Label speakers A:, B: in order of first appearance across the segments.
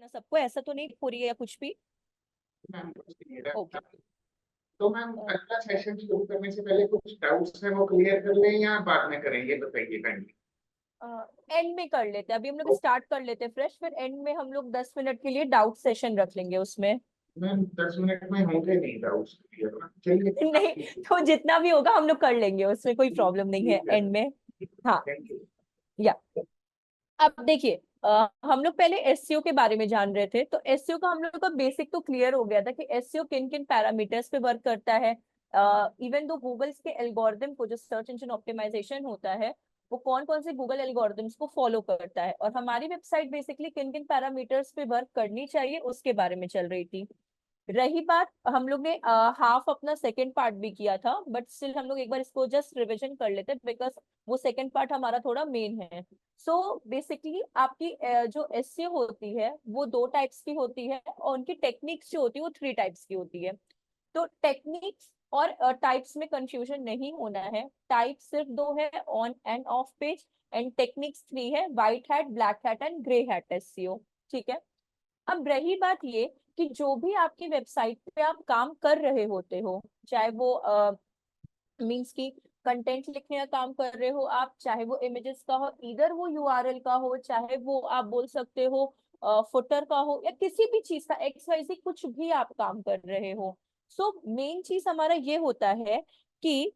A: है ना सबको, ऐसा तो नहीं हो रही है या कुछ भी?
B: मैम कुछ नहीं है।
A: ओके।
B: तो मैम अगला सेशन शुरू करने से पहले कुछ डाउट्स हैं वो क्लियर कर लें या बाद में करेंगे, बताइए काइंडली।
A: एंड में कर लेते हैं, अभी हम लोग स्टार्ट कर लेते हैं फ्रेश, फिर एंड में हम लोग 10 मिनट के लिए डाउट सेशन रख लेंगे उसमें।
B: मैम 10 मिनट में होंगे नहीं डाउट्स क्लियर ना, चलिए।
A: नहीं, तो जितना भी होगा हम लोग कर लेंगे, उसमें कोई प्रॉब्लम नहीं है
B: ठीक है,
A: एंड में। हाँ।
B: Thank you.
A: या अब देखिए, हम लोग पहले एसईओ के बारे में जान रहे थे, तो एसईओ का हम लोग का बेसिक तो क्लियर हो गया था कि एसईओ किन किन पैरामीटर्स पे वर्क करता है। इवन दो गूगल्स के एल्गोरिदम को, जो सर्च इंजन ऑप्टिमाइजेशन होता है, वो कौन कौन से गूगल एल्गोरिदम्स को फॉलो करता है, और हमारी वेबसाइट बेसिकली किन किन पैरामीटर्स पे वर्क करनी चाहिए उसके बारे में चल रही थी। रही बात, हम लोग ने हाफ अपना सेकेंड पार्ट भी किया था, बट स्टिल हम लोग एक बार इसको जस्ट रिविजन कर लेते हैं, बिकॉज वो सेकेंड पार्ट हमारा थोड़ा मेन है। सो बेसिकली आपकी जो एसईओ होती है वो दो टाइप्स की होती है, और उनकी टेक्निक्स जो होती है वो 3 टाइप्स की होती है। तो टेक्निक्स और टाइप्स में कंफ्यूजन नहीं होना है। टाइप सिर्फ दो है, on end of page, and techniques 3 है, white hat, black hat and grey hat SEO. ठीक है। अब रही बात ये कि जो भी आपकी वेबसाइट पे आप काम कर रहे होते हो, चाहे वो मीन्स की कंटेंट लिखने का काम कर रहे हो आप, चाहे वो इमेजेस का हो, इधर वो यूआरएल का हो, चाहे वो आप बोल सकते हो फुटर का हो, या किसी भी चीज का XYZ कुछ भी आप काम कर रहे हो। सो मेन चीज हमारा ये होता है कि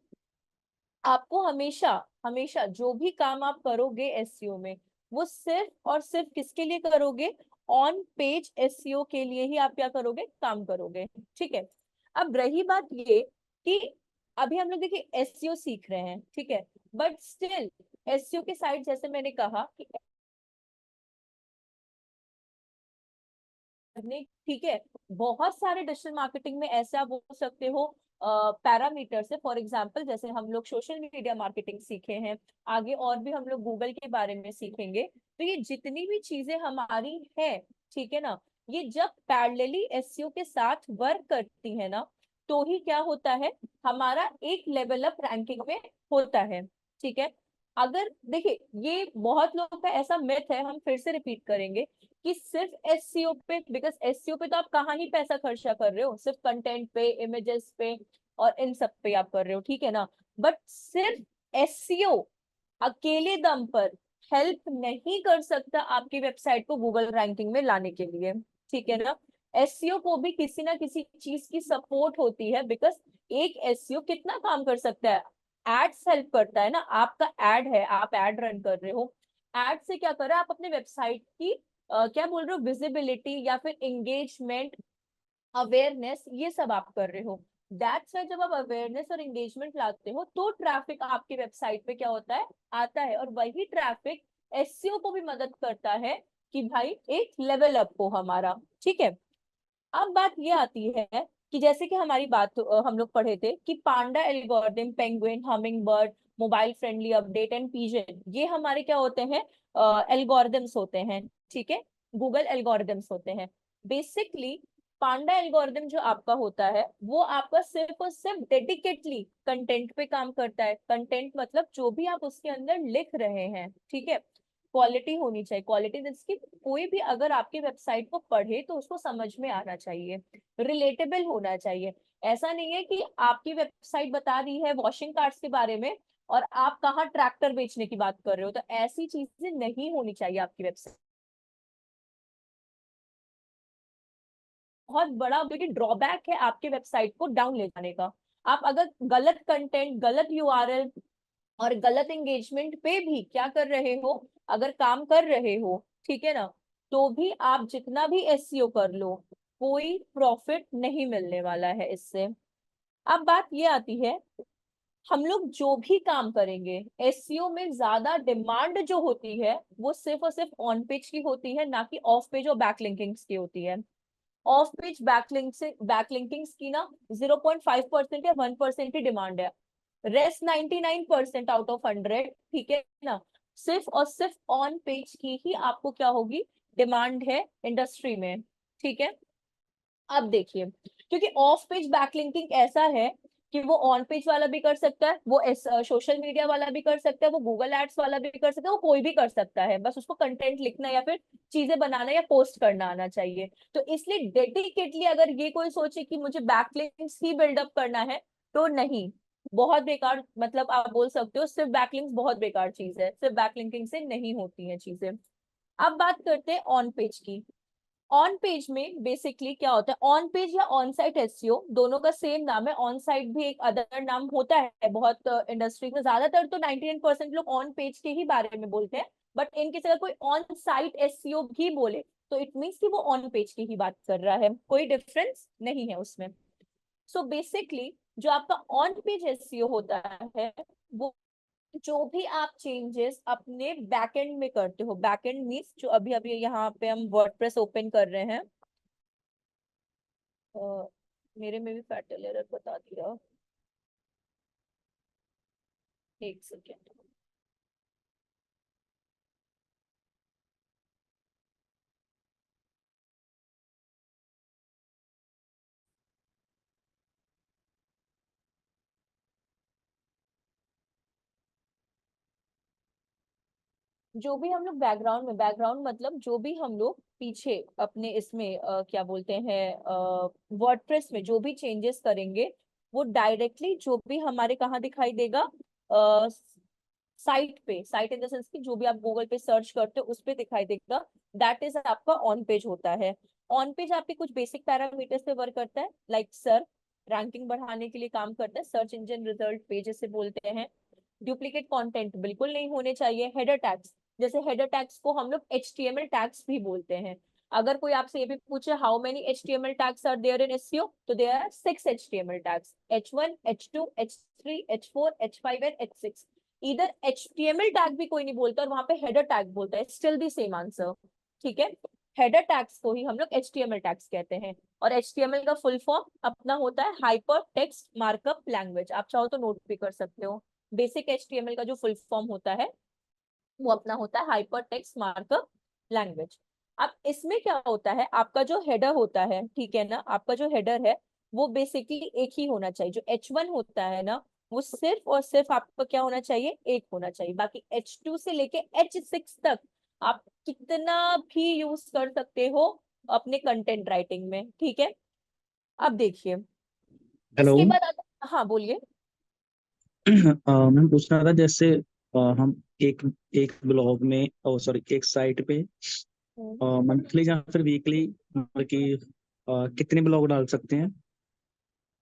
A: आपको हमेशा हमेशा जो भी काम आप करोगे एसईओ में, वो सिर्फ और सिर्फ किसके लिए करोगे? ऑन पेज एसईओ के लिए ही आप क्या करोगे? काम करोगे। ठीक है। अब रही बात ये कि अभी हम लोग देखिए एसईओ सीख रहे हैं, ठीक है, बट स्टिल एसईओ के साइड जैसे मैंने कहा कि ठीक है, बहुत सारे डिजिटल मार्केटिंग में ऐसे आप बोल सकते हो पैरामीटर्स है। फॉर एग्जांपल जैसे हम लोग सोशल मीडिया मार्केटिंग सीखे हैं, आगे और भी हम लोग गूगल के बारे में सीखेंगे, तो ये जितनी भी चीजें हमारी है, ठीक है ना, ये जब पैरेलली एसईओ के साथ वर्क करती है ना, तो ही क्या होता है, हमारा एक लेवल अप रैंकिंग में होता है। ठीक है। अगर देखिए, ये बहुत लोगों का ऐसा मिथ है, हम फिर से रिपीट करेंगे कि सिर्फ एसईओ पे, बिकॉज एसईओ पे तो आप कहाँ ही पैसा खर्चा कर रहे हो, सिर्फ कंटेंट पे, इमेजेस पे और इन सब पे आप कर रहे हो, ठीक है ना, बट सिर्फ एसईओ अकेले दम पर हेल्प नहीं कर सकता आपकी वेबसाइट को गूगल रैंकिंग में लाने के लिए। ठीक है ना। एसईओ को भी किसी ना किसी चीज की सपोर्ट होती है, बिकॉज एक एसईओ कितना काम कर सकता है? एड्स हेल्प करता है ना, आपका एड है, आप एड रन कर रहे हो, एड से क्या कर रहे हो आप? अपने वेबसाइट की क्या बोल रहे हो, विजिबिलिटी या फिर एंगेजमेंट, अवेयरनेस, ये सब आप कर रहे हो। दैट्स वाई जब आप अवेयरनेस और एंगेजमेंट लाते हो तो ट्रैफिक आपकी वेबसाइट पे क्या होता है? आता है, और वही ट्रैफिक एसईओ को भी मदद करता है कि भाई एक लेवल अप हो हमारा। ठीक है। अब बात ये आती है कि जैसे कि हमारी बात हम लोग पढ़े थे कि panda algorithm, penguin, hummingbird, mobile friendly update and pigeon, ये हमारे क्या होते हैं? एल्गोरिथम्स होते हैं। ठीक है। गूगल एल्गोरिथम्स होते हैं। बेसिकली पांडा एल्गोरिथम जो आपका होता है वो आपका सिर्फ और सिर्फ डेडिकेटली कंटेंट पे काम करता है। कंटेंट मतलब जो भी आप उसके अंदर लिख रहे हैं, ठीक है, क्वालिटी होनी चाहिए। क्वालिटी जिसकी कोई भी अगर आपकी वेबसाइट को पढ़े तो उसको समझ में आना चाहिए, रिलेटेबल होना चाहिए। ऐसा नहीं है कि आपकी वेबसाइट बता रही है वॉशिंग कार्ड्स के बारे में और आप कहाँ ट्रैक्टर बेचने की बात कर रहे हो, तो ऐसी चीजें नहीं होनी चाहिए आपकी वेबसाइट। बहुत बड़ा क्योंकि ड्रॉबैक है आपके वेबसाइट को डाउन ले जाने का। आप अगर गलत कंटेंट, गलत यूआरएल और गलत एंगेजमेंट पे भी क्या कर रहे हो, अगर काम कर रहे हो, ठीक है ना, तो भी आप जितना भी एसईओ कर लो, कोई प्रॉफिट नहीं मिलने वाला है इससे। अब बात ये आती है, हम लोग जो भी काम करेंगे एसईओ में ज्यादा डिमांड जो होती है वो सिर्फ और सिर्फ ऑन पेज की होती है, ना कि ऑफ पेज और बैकलिंकिंग्स की होती है। ऑफ पेज बैकलिंकिंग्स की ना 0.5% या 1% ही डिमांड है। रेस्ट 99% आउट ऑफ 100, ठीक है ना, सिर्फ और सिर्फ ऑन पेज की ही आपको क्या होगी? डिमांड है इंडस्ट्री में। ठीक है। अब देखिए, क्योंकि ऑफ पेज बैकलिंकिंग ऐसा है कि वो ऑन पेज वाला भी कर सकता है, वो सोशल मीडिया वाला भी कर सकता है, वो गूगल एड्स वाला भी कर सकता है, वो कोई भी कर सकता है, बस उसको कंटेंट लिखना या फिर चीजें बनाना या पोस्ट करना आना चाहिए। तो इसलिए डेडिकेटली अगर ये कोई सोचे कि मुझे बैकलिंक्स ही बिल्डअप करना है, तो नहीं, बहुत बेकार, मतलब आप बोल सकते हो सिर्फ बैकलिंक्स बहुत बेकार चीज है, सिर्फ बैकलिंकिंग से नहीं होती है चीजें। अब बात करते हैं ऑन पेज की। ऑन पेज में बेसिकली क्या होता है, ऑन पेज या ऑन साइट एसईओ दोनों का सेम नाम है, ऑन साइट भी एक अदर नाम होता है बहुत इंडस्ट्री में, ज्यादातर तो 99% लोग ऑन पेज के ही बारे में बोलते हैं, बट इनकेस अगर कोई ऑन साइट एसईओ भी बोले तो इट मीन्स कि वो ऑन पेज की ही बात कर रहा है, कोई डिफरेंस नहीं है उसमें। सो बेसिकली जो आपका ऑन पेज एसईओ होता है, वो जो भी आप चेंजेस अपने बैकएंड में करते हो, बैकएंड मीन्स जो अभी अभी यहाँ पे हम वर्डप्रेस ओपन कर रहे हैं, मेरे में भी फैटल एरर बता दिया, एक सेकेंड। जो भी हम लोग बैकग्राउंड में, बैकग्राउंड मतलब जो भी हम लोग पीछे अपने इसमें क्या बोलते हैं वर्डप्रेस में जो भी चेंजेस करेंगे, वो डायरेक्टली जो भी हमारे कहाँ दिखाई देगा, साइट पे, साइट इन द सेंस की जो भी आप गूगल पे सर्च करते हो उस पे दिखाई देगा, दैट इज आपका ऑन पेज होता है। ऑन पेज आपके कुछ बेसिक पैरामीटर्स पे वर्क करता है, लाइक सर रैंकिंग बढ़ाने के लिए काम करता है, सर्च इंजन रिजल्ट पेज से बोलते हैं। डुप्लीकेट कंटेंट बिल्कुल नहीं होने चाहिए। हेडर टैग्स, जैसे हेडर टैग्स को हम लोग एचटीएमएल टैग्स भी बोलते हैं। अगर कोई आपसे ये भी पूछे how many HTML tags are there in SEO, तो there are 6 HTML tags, H1 H2 H3 H4 H5 and H6। इधर एचटीएमएल टैग भी कोई नहीं बोलता और वहां पे हेडर टैग बोलता है, स्टिल दी सेम आंसर, ठीक है। हेडर टैग्स को ही हम लोग एचटीएमएल टैग्स कहते हैं। और एचटीएमएल का फुल फॉर्म अपना होता है हाइपर टेक्स्ट मार्कअप लैंग्वेज, आप चाहो तो नोट भी कर सकते हो। बेसिक एचटीएमएल का जो फुल फॉर्म होता है वो अपना होता है हाइपर टेक्स्ट मार्कअप लैंग्वेज। अब इसमें क्या होता है, आपका जो हेडर होता है, ठीक है ना, आपका जो हेडर है वो बेसिकली एक ही होना चाहिए। जो H1 होता है ना, वो सिर्फ और सिर्फ आपका क्या होना चाहिए, एक होना चाहिए। बाकी H2 से लेके H6 तक आप कितना भी यूज कर सकते हो अपने कंटेंट राइटिंग में, ठीक है। अब देखिए
C: हेलो।
A: इसके बाद हाँ बोलिए।
C: मैं पूछ रहा था जैसे हम एक एक ब्लॉग में, ओ सॉरी, एक साइट पे मंथली या फिर वीकली मतलब कि कितने ब्लॉग डाल सकते हैं?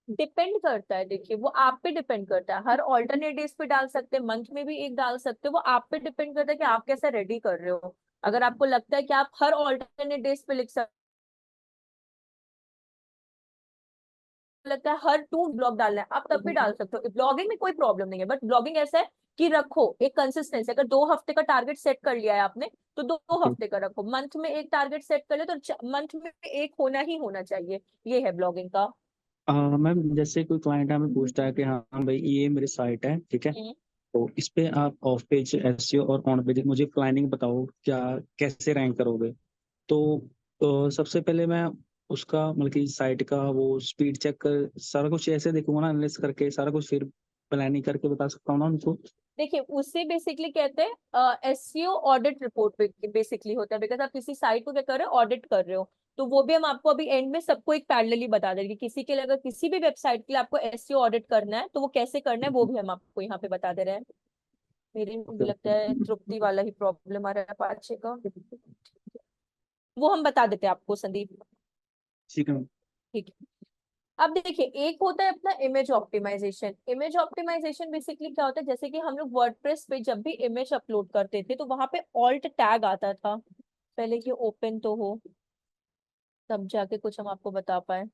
A: डिपेंड करता है, देखिए वो आप पे डिपेंड करता है, हर ऑल्टरनेट डेज पे डाल सकते हैं, मंथ में भी एक डाल सकते हो, वो आप पे डिपेंड करता है कि आप कैसा रेडी कर रहे हो। अगर आपको लगता है कि आप हर ऑल्टरनेट डेज पे लिख सकते, लगता है हर 2 ब्लॉग डालना है, आप तब भी डाल सकते हो, ब्लॉगिंग में कोई प्रॉब्लम नहीं है। बट ब्लॉगिंग ऐसा है कि रखो एक कंसिस्टेंसी, अगर 2 हफ्ते का टारगेट सेट कर लिया है आपने, तो 2 हफ्ते का रखो। मंथ में एक टारगेट सेट कर ले तो मंथ में एक होना ही होना चाहिए, ये है ब्लॉगिंग का।
C: मैम जैसे कोई क्लाइंट हमें पूछता है कि हाँ हाँ भाई ये मेरी साइट है, ठीक है, तो इस पे आप ऑफ पेज एसईओ और ऑन पेज मुझे प्लानिंग बताओ, क्या कैसे रैंक करोगे? तो सबसे पहले मैं उसका मतलब कि साइट का वो स्पीड चेक कर सारा कुछ ऐसे देखूंगा ना, एनालिस करके सारा कुछ, फिर प्लानिंग करके बता सकता हूँ ना उनको।
A: देखिए उससे बेसिकली कहते हैं एसईओ ऑडिट रिपोर्ट बेसिकली होता है, बिकॉज आप किसी साइट को क्या कर रहे हो, ऑडिट कर रहे हो। तो वो भी हम आपको अभी एंड में सबको एक पैरेलली बता देंगे, किसी के लिए अगर किसी भी वेबसाइट के लिए आपको एसईओ ऑडिट करना है तो वो कैसे करना है वो भी हम आपको यहाँ पे बता दे रहे हैं। मेरी मुझे
C: ओके
A: लगता
C: ओके।
A: है तृप्ति वाला ही प्रॉब्लम आ रहा है अपाचे का, वो हम बता देते हैं आपको संदीप,
C: ठीक है।
A: ठीक है। अब देखिए एक होता है अपना image optimisation. Image optimisation basically क्या होता है, जैसे कि हम लोग वर्डप्रेस पे जब भी इमेज अपलोड करते थे तो वहां पे ऑल्ट टैग आता था, पहले कि ओपन तो हो तब जाके कुछ हम आपको बता पाए।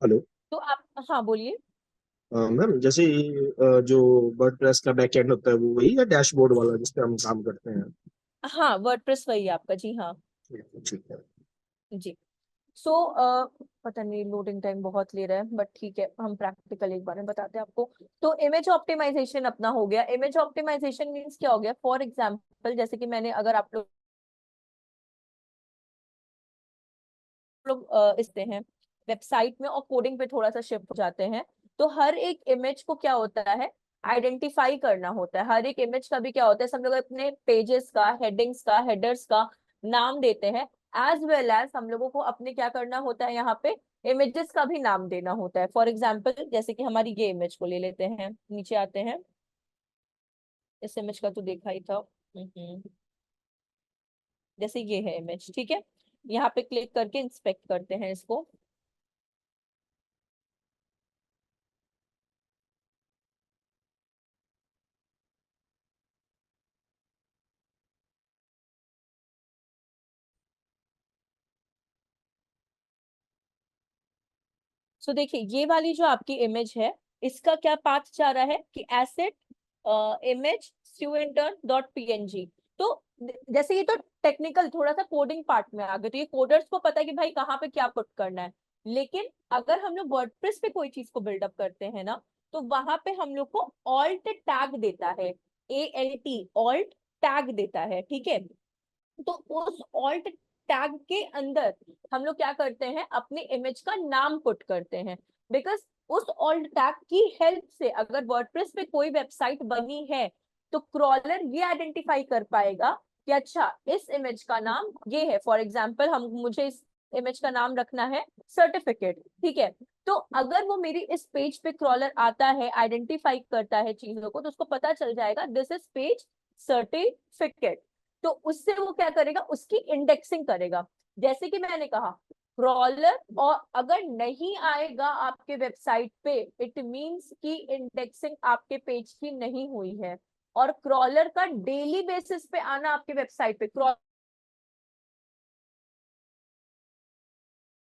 D: हेलो।
A: तो आप हाँ बोलिए।
D: मैम जैसे जो वर्डप्रेस का बैकएंड होता है वो वही है डैशबोर्ड वाला जिस पे हम काम करते हैं?
A: हाँ वर्डप्रेस वही है आपका, जी हाँ।
D: ठीक है।
A: जी। सो पता नहीं लोडिंग टाइम बहुत ले रहा है, बट ठीक है, हम प्रैक्टिकल एक बार में बताते हैं आपको। तो इमेज ऑप्टिमाइजेशन अपना हो गया। इमेज ऑप्टिमाइजेशन मीन्स क्या हो गया? फॉर एग्जाम्पल जैसे कि मैंने, अगर आप लोग इसते हैं वेबसाइट में और कोडिंग पे थोड़ा सा शिफ्ट हो जाते हैं, तो हर एक इमेज को क्या होता है, आइडेंटिफाई करना होता है। हर एक इमेज का भी क्या होता है, सब लोग अपने पेजेस का, हेडिंग्स का, हेडर्स का नाम देते हैं, एज वेल एज हम लोगों को अपने क्या करना होता है, यहाँ पे इमेजेस का भी नाम देना होता है। फॉर एग्जाम्पल जैसे कि हमारी ये इमेज को ले लेते हैं, नीचे आते हैं, इस इमेज का तो देखा ही था। जैसे ये है इमेज, ठीक है, यहाँ पे क्लिक करके इंस्पेक्ट करते हैं इसको। सो देखिए, ये वाली जो आपकी इमेज है, इसका क्या पाथ जा रहा है कि एसेट इमेज स्टूडेंटर डॉट png। तो जैसे ये तो टेक्निकल थोड़ा सा कोडिंग पार्ट में आ गए, तो ये कोडर्स को पता है कि भाई कहाँ पे क्या पुट करना है। लेकिन अगर हम लोग वर्डप्रेस पे कोई चीज को बिल्डअप करते हैं ना, तो वहां पे हम लोग को ऑल्ट टैग देता है, ALT, ऑल्ट टैग देता है, ठीक है। तो उस ऑल्ट टैग के अंदर हम लोग क्या करते हैं, अपने इमेज का नाम पुट करते हैं। बिकॉज उस ऑल्ट टैग की हेल्प से अगर वर्डप्रेस पे कोई वेबसाइट बनी है, तो क्रॉलर ये आइडेंटिफाई कर पाएगा कि अच्छा इस इमेज का नाम ये है। फॉर एग्जाम्पल हम मुझे इस इमेज का नाम रखना है सर्टिफिकेट, ठीक है। तो अगर वो मेरी इस पेज पे क्रॉलर आता है, आइडेंटिफाई करता है चीजों को, तो उसको पता चल जाएगा दिस इज पेज सर्टिफिकेट। तो उससे वो क्या करेगा, उसकी इंडेक्सिंग करेगा। जैसे कि मैंने कहा, क्रॉलर और अगर नहीं आएगा आपके वेबसाइट पे, इट मींस कि इंडेक्सिंग आपके पेज की नहीं हुई है। और क्रॉलर का डेली बेसिस पे आना आपके वेबसाइट पे, क्रॉलर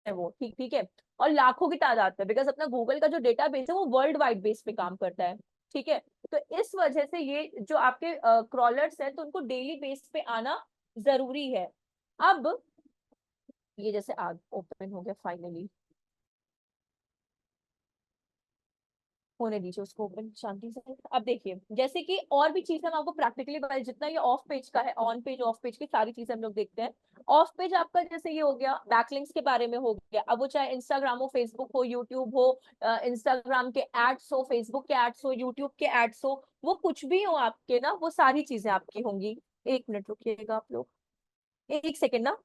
A: है वो, ठीक ठीक है। और लाखों की तादाद पे, बिकॉज अपना गूगल का जो डेटाबेस है वो वर्ल्ड वाइड बेस पे काम करता है, ठीक है। तो इस वजह से ये जो आपके क्रॉलर्स हैं, तो उनको डेली बेस पे आना जरूरी है। अब ये जैसे आग ओपन हो गया फाइनली, होने दीजिए उसको ओपन शांति से। अब देखिए, जैसे कि और भी चीजें हम आपको प्रैक्टिकली बताए, जितना ये ऑफ पेज का है, ऑन पेज ऑफ पेज की सारी चीजें हम लोग देखते हैं। ऑफ पेज आपका जैसे ये हो गया, बैकलिंक्स के बारे में हो गया। अब वो चाहे इंस्टाग्राम हो, फेसबुक हो, यूट्यूब हो, इंस्टाग्राम के एड्स हो, फेसबुक के एड्स हो, यूट्यूब के एड्स हो, वो कुछ भी हो आपके ना, वो सारी चीजें आपकी होंगी। एक मिनट रुकिएगा आप लोग, एक सेकेंड ना।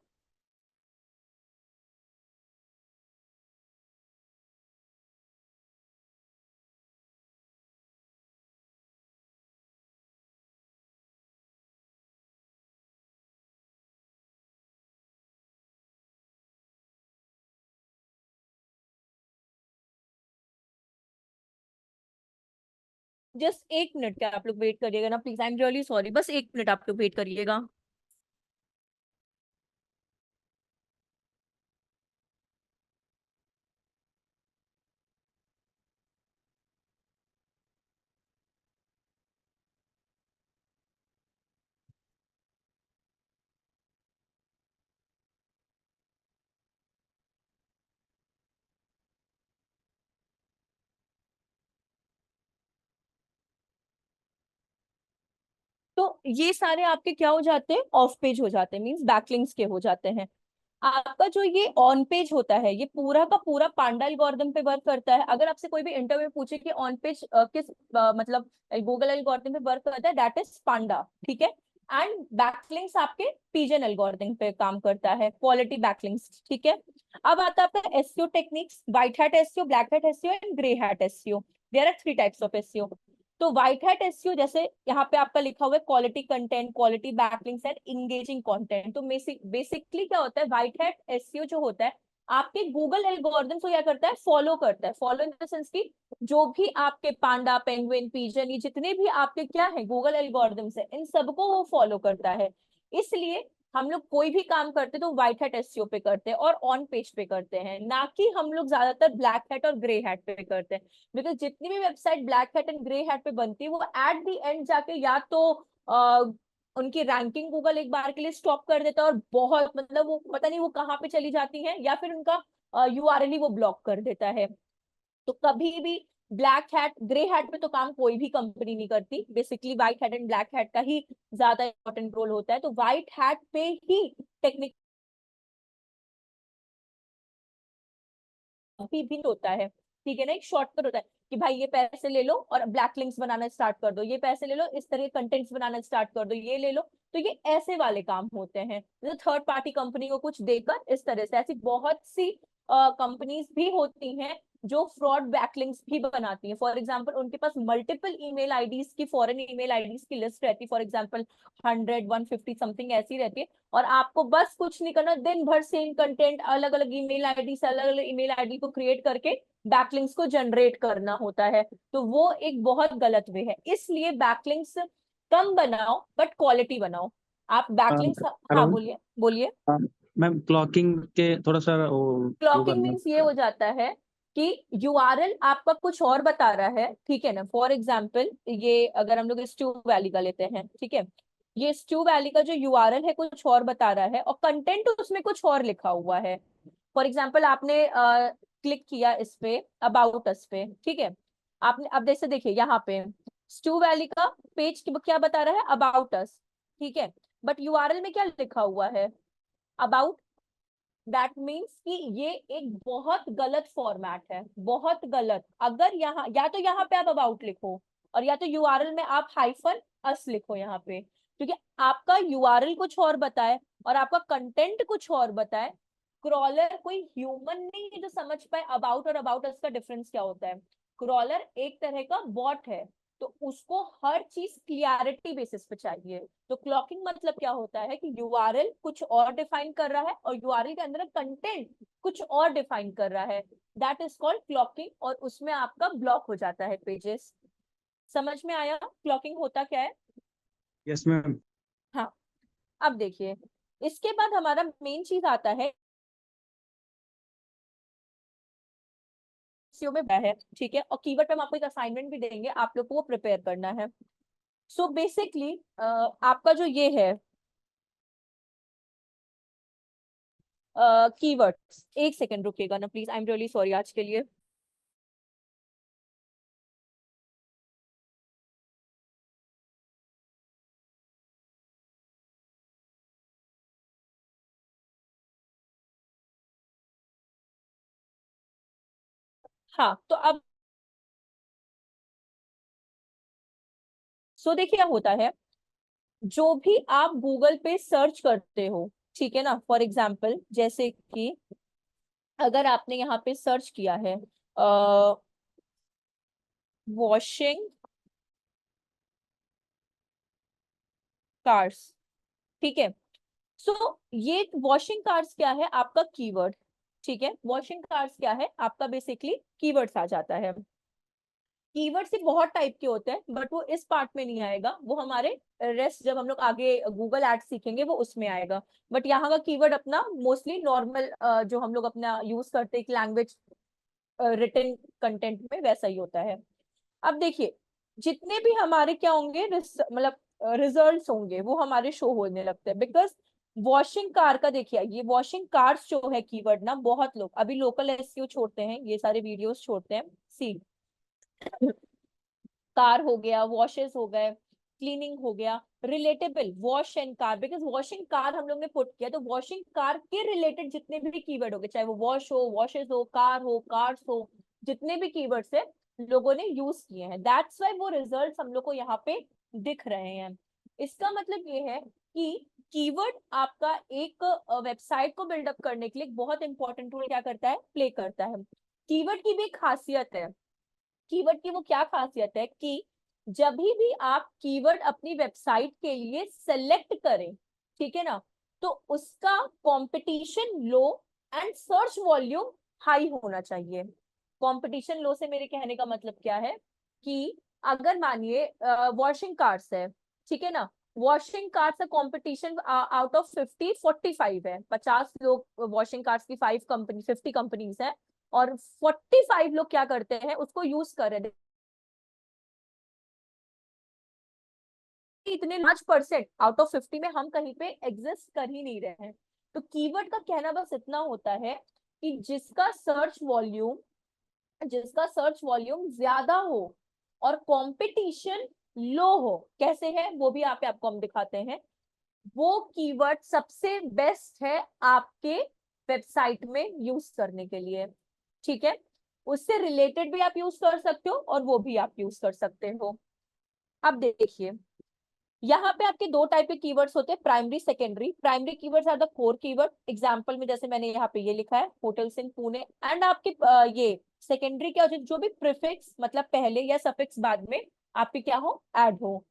A: जस्ट एक मिनट का आप लोग वेट करिएगा ना please, I am really sorry, बस एक मिनट आप लोग वेट करिएगा। तो ये सारे आपके क्या हो जाते हैं, ऑफ पेज हो जाते हैं, मींस बैकलिंक्स के हो जाते हैं। आपका जो ये ऑन पेज होता है, ये पूरा का पूरा पांडा एल्गोरिथम पे वर्क करता है। अगर आपसे कोई भी इंटरव्यू पूछे कि ऑन पेज किस मतलब गूगल एल्गोरिथम पे वर्क करता है, दैट इज पांडा, ठीक है। एंड बैकलिंक्स आपके पिजन एल्गोरिथम पे काम करता है, क्वालिटी बैकलिंक्स, ठीक है। अब आता है आपका SEO techniques, white hat SEO, black hat SEO and grey hat SEO. There are 3 types of SEO. तो व्हाइट हैट एसईओ जैसे यहाँ पे आपका लिखा हुआ है, quality content, quality backlinks and engaging content. तो बेसिकली क्या होता है, व्हाइट हैट एसईओ जो होता है, आपके गूगल एल्गोरिथम को क्या करता है, फॉलो करता है। फॉलो इन द सेंस की जो भी आपके पांडा, पेंगुइन, पिजन, ये जितने भी आपके क्या है गूगल एल्गोरिथम्स है, इन सबको वो फॉलो करता है। इसलिए हम लोग कोई भी काम करते तो व्हाइट हैट एसईओ पे करते हैं और ऑन पेज पे करते हैं, ना कि हम लोग ज्यादातर ब्लैक हैट और ग्रे हैट पे करते हैं। बिकॉज जितनी भी website black hat and grey hat पे बनती है, वो एट द एंड जाके या तो उनकी रैंकिंग गूगल एक बार के लिए स्टॉप कर देता है और बहुत मतलब वो पता नहीं वो कहाँ पे चली जाती है, या फिर उनका यूआरएल ही वो ब्लॉक कर देता है। तो कभी भी ब्लैक हैट ग्रे हैट पे तो काम कोई भी कंपनी नहीं करती, basically white hat and black hat का ही ज्यादा इंपॉर्टेंट रोल होता है। तो व्हाइट हैट पे ही टेक्निक भी होता है, ठीक है ना, एक शॉर्टकट होता है कि भाई ये पैसे ले लो और ब्लैक लिंक्स बनाना स्टार्ट कर दो, ये पैसे ले लो इस तरह के कंटेंट्स बनाना स्टार्ट कर दो, ये ले लो। तो ये ऐसे वाले काम होते हैं, जो थर्ड पार्टी कंपनी को कुछ देकर इस तरह से। ऐसी बहुत सी कंपनीज भी होती हैं जो फ्रॉड बैकलिंक्स भी बनाती हैं। फॉर एग्जांपल उनके पास मल्टीपल ईमेल आईडीज की, फॉरेन ईमेल आईडीज की लिस्ट रहती है, फॉर एग्जांपल 100 150 समथिंग ऐसी रहती है, और आपको बस कुछ नहीं करना, दिन भर सेम कंटेंट अलग अलग ईमेल आईडी से अलग अलग ईमेल आईडी को क्रिएट करके बैकलिंक्स को जनरेट करना होता है। तो वो एक बहुत गलत वे है, इसलिए बैकलिंक्स कम बनाओ बट क्वालिटी बनाओ। आप बैकलिंक्स, हाँ
C: हेलो
A: बोलिए बोलिए।
C: मैम, क्लॉकिंग के थोड़ा सा वो
A: क्लॉकिंग
C: करना।
A: मीन्स ये हो जाता है कि यूआरएल आपका कुछ और बता रहा है, ठीक है ना। फॉर एग्जांपल ये अगर हम लोग स्ट्यू वैली का लेते हैं, ठीक है, ये स्ट्यू वैली का जो यूआरएल है कुछ और बता रहा है और कंटेंट उसमें कुछ और लिखा हुआ है। फॉर एग्जांपल आपने क्लिक किया इस पे अबाउट अस पे, ठीक है, आपने अब जैसे देखिए यहाँ पे स्ट्यू वैली का पेज क्या बता रहा है, अबाउट अस, ठीक है, बट यूआरएल में क्या लिखा हुआ है, अबाउट। दैट मीन्स कि ये एक बहुत गलत फॉर्मेट है, बहुत गलत। अगर यहाँ या तो यहाँ पे आप अबाउट लिखो और या तो यूआरएल में आप हाइफन अस लिखो यहाँ पे, क्योंकि आपका यूआरएल कुछ और बताए और आपका कंटेंट कुछ और बताए। क्रॉलर कोई ह्यूमन नहीं है जो समझ पाए अबाउट और अबाउट अस का डिफरेंस क्या होता है। क्रॉलर एक तरह का बॉट है, तो उसको हर चीज क्लियरिटी बेसिस पे चाहिए। तो क्लॉकिंग मतलब क्या होता है कि यूआरएल कुछ और डिफाइन कर रहा है और यूआरएल के अंदर कंटेंट कुछ और डिफाइन कर रहा है, दैट इज कॉल्ड क्लॉकिंग, और उसमें आपका ब्लॉक हो जाता है पेजेस। समझ में आया क्लॉकिंग होता क्या है?
C: Yes ma'am.
A: हाँ, अब देखिए इसके बाद हमारा मेन चीज आता है में है, ठीक है, और कीवर्ड पे हम आपको एक असाइनमेंट भी देंगे, आप लोग को वो प्रिपेयर करना है। सो बेसिकली आपका जो ये है कीवर्ड्स, एक सेकंड रुकिएगा ना please, I am really sorry आज के लिए। हाँ तो अब सो देखिए क्या होता है, जो भी आप गूगल पे सर्च करते हो, ठीक है ना, फॉर एग्जाम्पल जैसे कि अगर आपने यहाँ पे सर्च किया है वॉशिंग कार्स, ठीक है, सो ये वॉशिंग कार्स क्या है, आपका कीवर्ड, ठीक है, वॉशिंग कार्स क्या है आपका, बेसिकली कीवर्ड्स आ जाता है। कीवर्ड से बहुत टाइप के होते हैं बट वो इस पार्ट में नहीं आएगा, वो हमारे रेस्ट जब हम लोग आगे गूगल एड सीखेंगे वो उसमें आएगा। बट यहाँ का कीवर्ड अपना मोस्टली नॉर्मल जो हम लोग अपना यूज करते हैं लैंग्वेज रिटन कंटेंट में वैसा ही होता है। अब देखिए जितने भी हमारे क्या होंगे मतलब रिजल्ट्स होंगे वो हमारे शो होने लगते हैं, बिकॉज वॉशिंग कार का देखिए, ये वॉशिंग कार्स जो है कीवर्ड ना, बहुत लोग अभी लोकल एसईओ छोड़ते हैं, ये सारे वीडियोस छोड़ते हैं, सी कार हो गया, वॉशेस हो गए, क्लीनिंग हो गया, relatable wash and car, because washing car हम लोग ने पुट किया, तो वॉशिंग कार के रिलेटेड जितने भी कीवर्ड हो गए, चाहे वो वॉश हो, वॉशेस हो, कार्स हो, जितने भी कीवर्ड्स है लोगों ने यूज किए हैं, दैट्स वाई वो रिजल्ट हम लोग को यहाँ पे दिख रहे हैं। इसका मतलब ये है कि कीवर्ड आपका एक वेबसाइट को बिल्डअप करने के लिए बहुत इंपॉर्टेंट रोल क्या करता है, प्ले करता है। कीवर्ड की भी खासियत है, कीवर्ड की वो क्या खासियत है कि जब भी आप कीवर्ड अपनी वेबसाइट के लिए सेलेक्ट करें, ठीक है ना, तो उसका competition low and search volume high होना चाहिए। कंपटीशन लो से मेरे कहने का मतलब क्या है कि अगर मानिए वॉशिंग कार्स है, ठीक है ना, वॉशिंग कार्स का कंपटीशन आउट ऑफ 50 45 है, 50 लोग वॉशिंग कार्स की 50 कंपनीज है और 45 लोग क्या करते हैं उसको यूज कर रहे हैं। इतने लार्ज परसेंट आउट ऑफ 50 में हम कहीं पे एग्जिस्ट कर ही नहीं रहे हैं। तो कीवर्ड का कहना बस इतना होता है कि जिसका सर्च वॉल्यूम ज्यादा हो और कंपटीशन लो हो। कैसे है वो भी यहाँ पे आपको हम दिखाते हैं। वो कीवर्ड सबसे बेस्ट है आपके वेबसाइट में यूज करने के लिए, ठीक है। उससे रिलेटेड भी आप यूज कर सकते हो और वो भी आप यूज कर सकते हो। अब देखिए यहाँ पे आपके दो टाइप के कीवर्ड्स होते हैं, primary secondary. Primary keywords are the core keyword. Example में जैसे मैंने यहाँ पे ये लिखा है होटल्स इन पुणे। एंड आपके ये सेकेंडरी क्या होते हैं, जो भी प्रीफिक्स मतलब पहले या सफिक्स बाद में आपके क्या हो, ऐड हो।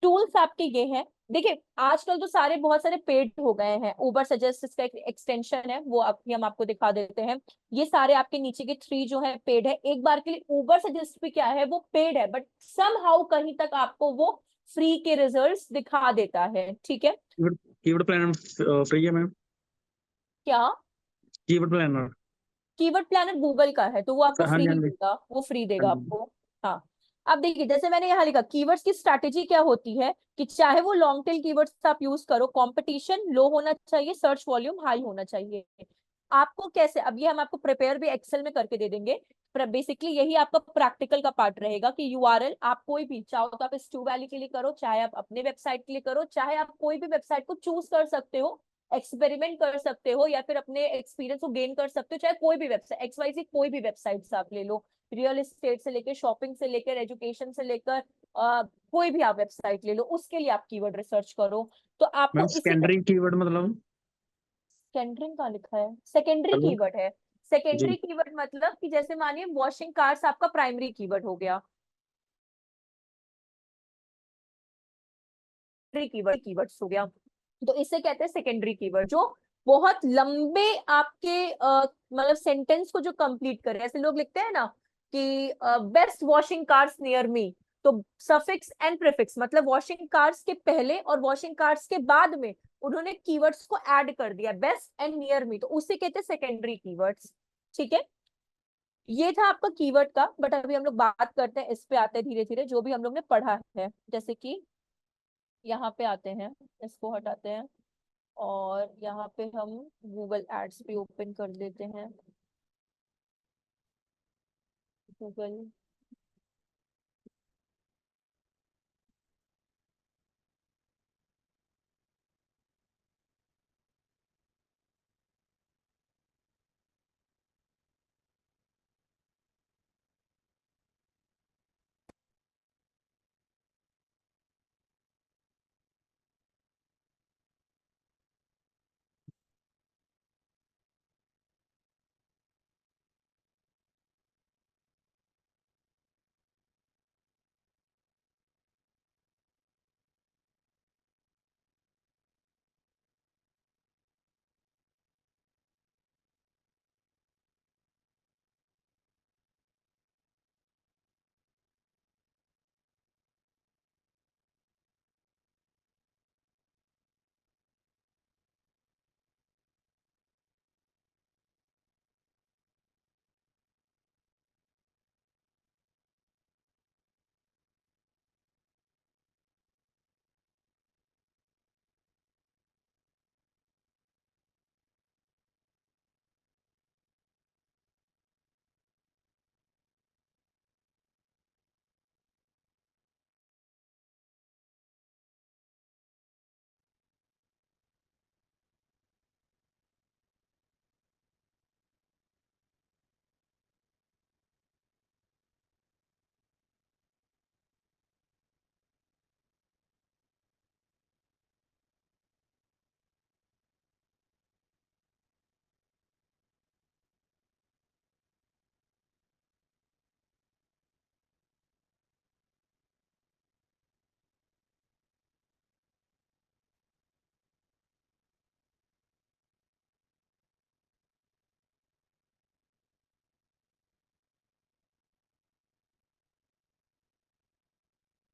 A: टूल्स आपके ये हैं। देखिए आजकल तो सारे बहुत सारे पेड हो गए हैं। उबर सजेस्ट इसका एक एक्सटेंशन है, वो हम आपको दिखा देते हैं। ये सारे आपके नीचे के 3 जो है पेड है। एक बार के लिए उबर सजेस्ट भी क्या है, वो पेड है, बट सम हाउ कहीं तक आपको वो फ्री के रिजल्ट्स दिखा देता है, ठीक है।
C: कीवर्ड प्लानर फ्री है मैम?
A: क्या?
C: Keyword planner?
A: Keyword planner Google का है तो वो आपको
C: हाँ
A: फ्री
C: जी,
A: ही
C: हाँ जी,
A: देगा, वो फ्री
C: हाँ
A: देगा
C: जी।
A: आपको। हाँ। अब देखिए जैसे मैंने यहाँ लिखा कीवर्ड्स की स्ट्रैटेजी क्या होती है कि चाहे वो लॉन्ग टेल कीवर्ड्स आप यूज करो, कंपटीशन लो होना चाहिए, सर्च वॉल्यूम हाई होना चाहिए। आपको कैसे, अब ये हम आपको प्रिपेयर भी एक्सेल में करके दे देंगे। पर बेसिकली यही आपका प्रैक्टिकल का पार्ट रहेगा कि यूआरएल आप कोई भी चाहो तो आप इस ट्रू वैली के लिए करो, चाहे आप अपने वेबसाइट के लिए करो, चाहे आप कोई भी वेबसाइट को चूज कर सकते हो, एक्सपेरिमेंट कर सकते हो या फिर अपने एक्सपीरियंस को गेन कर सकते हो। चाहे कोई भी वेबसाइट XYZ कोई भी वेबसाइट आप ले लो, रियल एस्टेट से लेकर शॉपिंग से लेकर एजुकेशन से लेकर कोई भी आप वेबसाइट ले लो, उसके लिए आप कीवर्ड रिसर्च करो। तो
C: मैम
A: आपको इसी
C: सेकेंडरी कीवर्ड मतलब?
A: सेकेंडरी का लिखा है, सेकेंडरी
C: हेलो
A: कीवर्ड है।
C: जी।
A: सेकेंडरी कीवर्ड मतलब कि जैसे मानिए वॉशिंग कार्स आपका प्राइमरी कीवर्ड हो गया, कीवर्ड्स हो गया, तो इसे कहते हैं सेकेंडरी कीवर्ड। जो बहुत लंबे आपके मतलब सेंटेंस को जो कंप्लीट करे। ऐसे लोग लिखते हैं ना कि best washing cars near me, तो सफिक्स एंड प्रीफिक्स मतलब वॉशिंग कार्स के पहले और वॉशिंग कार्स के बाद में उन्होंने कीवर्ड्स को ऐड कर दिया, बेस्ट एंड नियर मी, तो उसे कहते हैं सेकेंडरी कीवर्ड्स, ठीक है। ये था आपका कीवर्ड का। बट अभी हम लोग बात करते हैं, इस पे आते हैं धीरे धीरे जो भी हम लोग ने पढ़ा है। जैसे कि यहाँ पे आते हैं, इसको हटाते हैं और यहाँ पे हम गूगल एड्स भी ओपन कर लेते हैं। गूगल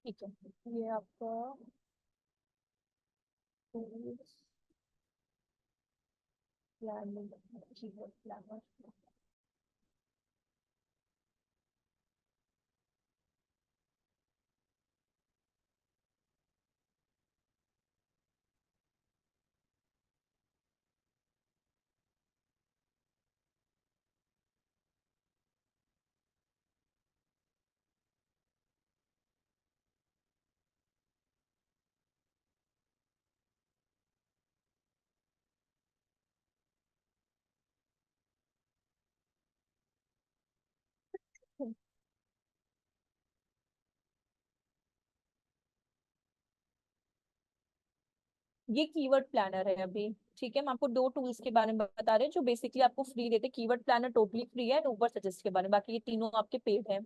A: ठीक है, ये आपका कीवर्ड प्लानर। ये कीवर्ड प्लानर है अभी, ठीक है। हम आपको 2 टूल्स के बारे में बता रहे हैं जो बेसिकली आपको फ्री देते हैं। कीवर्ड प्लानर टोटली फ्री है, ऊबर सजेस्ट के बारे में, बाकी ये तीनों आपके पेड है।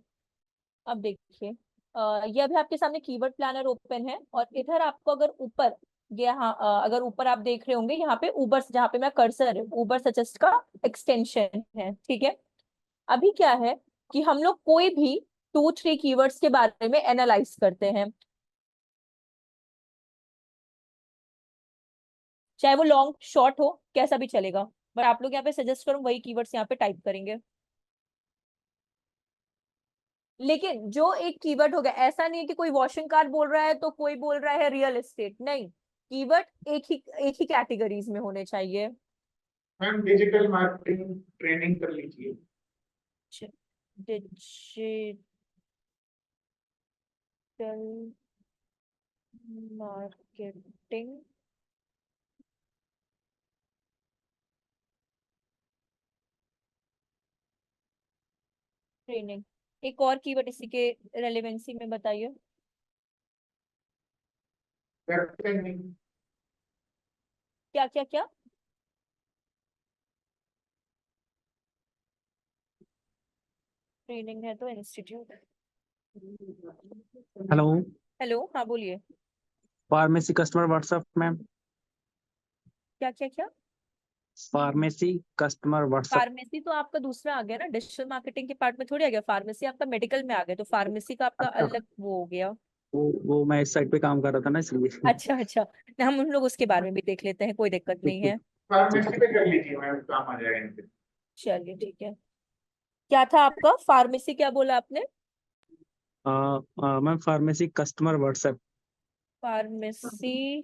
A: अब देखिए, ये अभी आपके सामने कीवर्ड प्लानर ओपन है, और इधर आपको अगर ऊपर यहाँ अगर ऊपर आप देख रहे होंगे, यहाँ पे ऊबर, जहाँ पे मैं कर्सर है, ऊबर सजेस्ट का एक्सटेंशन है, ठीक है। अभी क्या है कि हम लोग कोई भी 2-3 कीवर्ड्स के बारे में एनालाइज करते हैं, चाहे वो लॉन्ग शॉर्ट हो, कैसा भी चलेगा, बट आप लोग यहाँ पे सजेस्ट करूँ वही कीवर्ड्स यहाँ पे टाइप करेंगे। लेकिन जो एक कीवर्ड हो गया, ऐसा नहीं है कि कोई वॉशिंग कार बोल रहा है तो कोई बोल रहा है रियल एस्टेट, नहीं, कीवर्ड एक ही कैटेगरीज में होने चाहिए।
B: मैम डिजिटल मार्केटिंग ट्रेनिंग कर लीजिए।
A: डिजिटल मार्केटिंग ट्रेनिंग, एक और कीवर्ड इसी के रेलेवेंसी में बताइए।
B: Web training.
A: क्या क्या क्या? ट्रेनिंग है तो इंस्टीट्यूट।
C: हेलो,
A: हेलो, हाँ बोलिए।
C: Pharmacy customer WhatsApp ma'am.
A: क्या क्या क्या?
C: Pharmacy customer WhatsApp.
A: फार्मेसी तो आपका दूसरा आ गया ना, डिजिटल मार्केटिंग के पार्ट में थोड़ी आ गया, फार्मेसी आपका मेडिकल में आ गया, तो फार्मेसी का आपका
C: अच्छा,
A: अलग वो हो गया।
C: वो मैं इस साइड पे काम कर रहा था ना, इसलिए।
A: अच्छा अच्छा, हम उन लोग उसके बारे में भी देख लेते हैं, कोई दिक्कत
C: ठीक
A: नहीं
C: ठीक
A: है।
C: ठीक
B: फार्मेसी
C: ठीक।
B: पे कर लीजिए मैम, काम आ जाएगा इनसे।
A: चलिए ठीक है। क्या था आपका फार्मेसी, क्या बोला आपने?
C: Ma'am pharmacy customer WhatsApp.
A: Pharmacy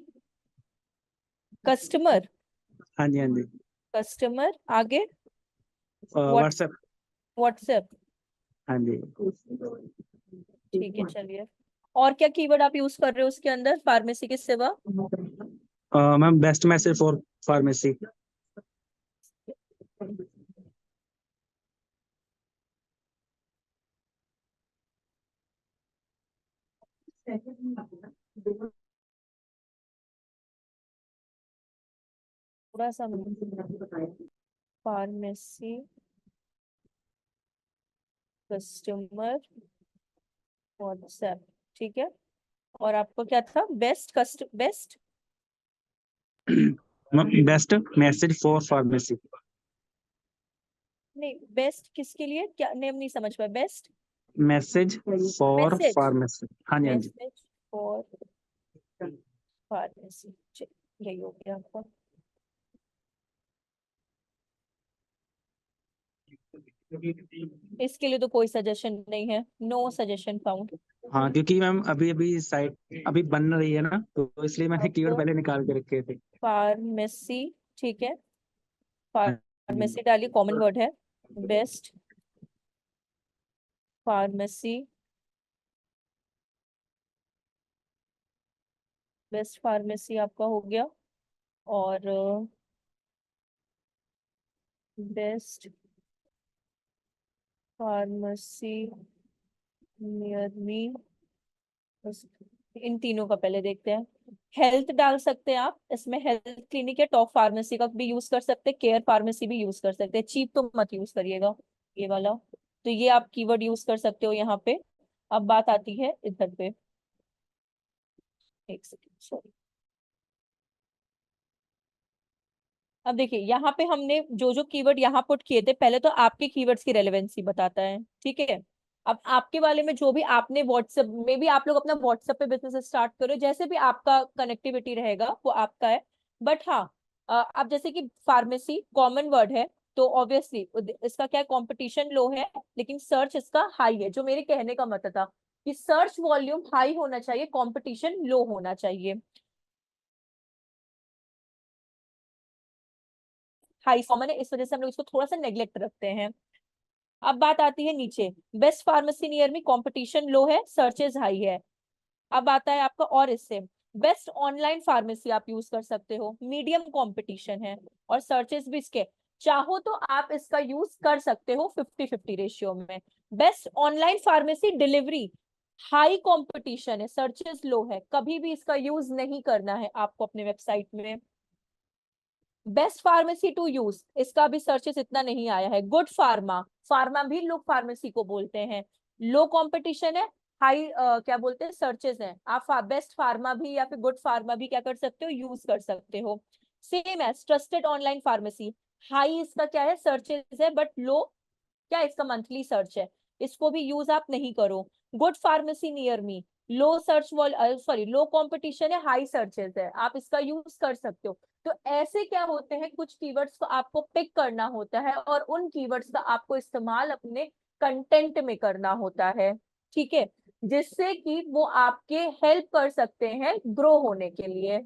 A: customer,
C: हाँ जी, हाँ जी।
A: कस्टमर आगे व्हाट्स
C: व्हाट्सएप।
A: व्हाट्सएप,
C: हाँ जी।
A: ठीक है चलिए। और क्या कीवर्ड आप यूज कर रहे हो उसके अंदर फार्मेसी के सिवा?
C: Ma'am best message for pharmacy.
A: थोड़ा सा फार्मेसी कस्टमर व्हाट्सएप, ठीक है। और आपको क्या था, best
C: best message for pharmacy.
A: नहीं, बेस्ट किसके लिए, क्या नेम नहीं समझ पाया, best
C: message for
A: message,
C: pharmacy. हाँ जी, हाँ जी।
A: मैसेज फॉर फार्मेसी, यही हो गया आपका। इसके लिए तो कोई सजेशन नहीं है, नो सजेशन फाउंड।
C: हाँ, क्योंकि मैम अभी अभी साइट अभी बन रही है ना, तो इसलिए मैंने कीवर्ड
A: आपको
C: पहले निकाल के रखे थे।
A: फार्मेसी, ठीक है,
C: हाँ जी।
A: फार्मेसी डालिए, कॉमन वर्ड है, बेस्ट फार्मेसी, बेस्ट फार्मेसी आपका हो गया। और बेस्ट फार्मेसी नियर मी, इन तीनों का पहले देखते हैं। हेल्थ डाल सकते हैं आप इसमें, हेल्थ क्लिनिक या टॉप फार्मेसी का भी यूज कर सकते हैं, केयर फार्मेसी भी यूज कर सकते हैं, चीप तो मत यूज करिएगा ये वाला। तो ये आप कीवर्ड यूज कर सकते हो यहाँ पे। अब बात आती है इधर पे, एक सेकेंड सॉरी। अब देखिए यहाँ पे हमने जो जो कीवर्ड यहाँ पुट किए थे, पहले तो आपके कीवर्ड्स की रेलेवेंसी बताता है, ठीक है। अब आपके वाले में जो भी आपने व्हाट्सएप में भी, आप लोग अपना व्हाट्सएप पे बिजनेस स्टार्ट करो, जैसे भी आपका कनेक्टिविटी रहेगा वो आपका है। बट हाँ, अब जैसे कि फार्मेसी कॉमन वर्ड है, तो ऑब्वियसली इसका क्या है, कंपटीशन लो है, लेकिन सर्च इसका हाई है। जो मेरे कहने का मतलब था कि सर्च वॉल्यूम हाई होना चाहिए, कंपटीशन लो होना चाहिए। हाई कॉमन है, इस वजह से हम लोग इसको थोड़ा सा नेग्लेक्ट रखते हैं। अब बात आती है नीचे, best pharmacy near me, competition low है, सर्चेज हाई है। अब आता है आपका, और इससे बेस्ट ऑनलाइन फार्मेसी आप यूज कर सकते हो, मीडियम कंपटीशन है, और सर्चेस भी इसके, चाहो तो आप इसका यूज कर सकते हो 50-50 रेशियो में। Best online pharmacy delivery, high competition है, सर्चेस लो है, कभी भी इसका यूज नहीं करना है आपको अपने वेबसाइट में। बेस्ट फार्मेसी टू यूज, इसका भी सर्चेस इतना नहीं आया है। गुड फार्मा, फार्मा भी लोग फार्मेसी को बोलते हैं, लो कंपटीशन है, हाई क्या बोलते हैं सर्चेस है, आप बेस्ट फार्मा भी या फिर गुड फार्मा भी क्या कर सकते हो, यूज कर सकते हो। Same as trusted online pharmacy, high इसका क्या है सर्चेस है, बट लो क्या इसका मंथली सर्च है, इसको भी यूज आप नहीं करो। गुड फार्मेसी नियर मी, लो सर्च वॉल सॉरी लो कंपटीशन है, हाई सर्चेस है, आप इसका यूज कर सकते हो। तो ऐसे क्या होते हैं, कुछ कीवर्ड्स को आपको पिक करना होता है और उन कीवर्ड्स का आपको इस्तेमाल अपने कंटेंट में करना होता है, ठीक है, जिससे कि वो आपके हेल्प कर सकते हैं ग्रो होने के लिए।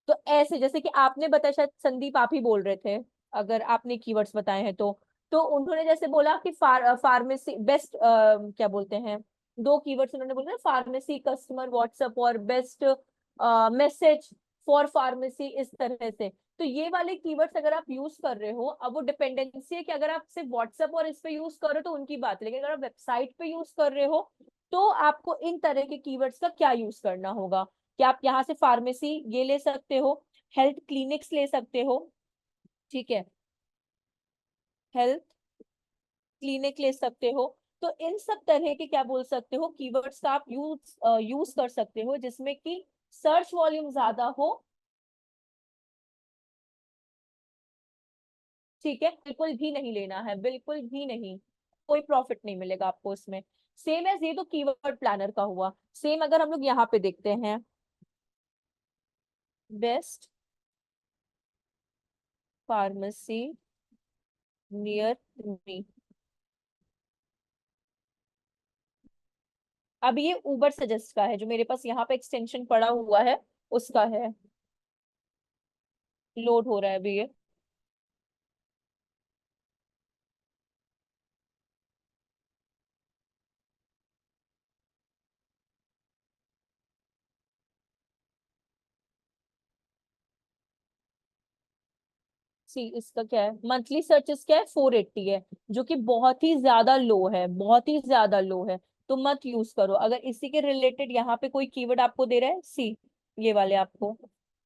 A: तो ऐसे जैसे कि आपने बताया, शायद संदीप आप ही बोल रहे थे, अगर आपने कीवर्ड्स बताए हैं तो उन्होंने जैसे बोला कि फार्मेसी बेस्ट क्या बोलते हैं, दो कीवर्ड्स उन्होंने बोला, फार्मेसी कस्टमर व्हाट्सएप और बेस्ट मैसेज फॉर फार्मेसी, इस तरह से। तो ये वाले कीवर्ड्स अगर आप यूज कर रहे हो, अब वो डिपेंडेंसी है कि अगर आप सिर्फ व्हाट्सएप और इस पे यूज कर रहे हो तो उनकी बात, लेकिन अगर आप वेबसाइट पे यूज कर रहे हो तो आपको इन तरह के कीवर्ड्स का क्या यूज करना होगा, कि आप यहाँ से फार्मेसी ये ले सकते हो, हेल्थ क्लिनिक्स ले सकते हो, ठीक है, हेल्थ क्लिनिक ले सकते हो। तो इन सब तरह के क्या बोल सकते हो कीवर्ड्स का आप यूज कर सकते हो, जिसमें कि सर्च वॉल्यूम ज्यादा हो, ठीक है, बिल्कुल भी नहीं लेना है, बिल्कुल भी नहीं, कोई प्रॉफिट नहीं मिलेगा आपको इसमें। सेम एज ये तो कीवर्ड प्लानर का हुआ। सेम अगर हम लोग यहाँ पे देखते हैं, बेस्ट फार्मेसी नियर मी, अब ये उबर सजेस्ट का है, जो मेरे पास यहाँ पे एक्सटेंशन पड़ा हुआ है उसका है, लोड हो रहा है अभी ये। सी इसका क्या है, मंथली सर्चेस क्या है 480 है, जो कि बहुत ही ज्यादा लो है, बहुत ही ज्यादा लो है, तो मत यूज करो। अगर इसी के रिलेटेड यहाँ पे कोई कीवर्ड आपको दे रहा है, सी ये वाले आपको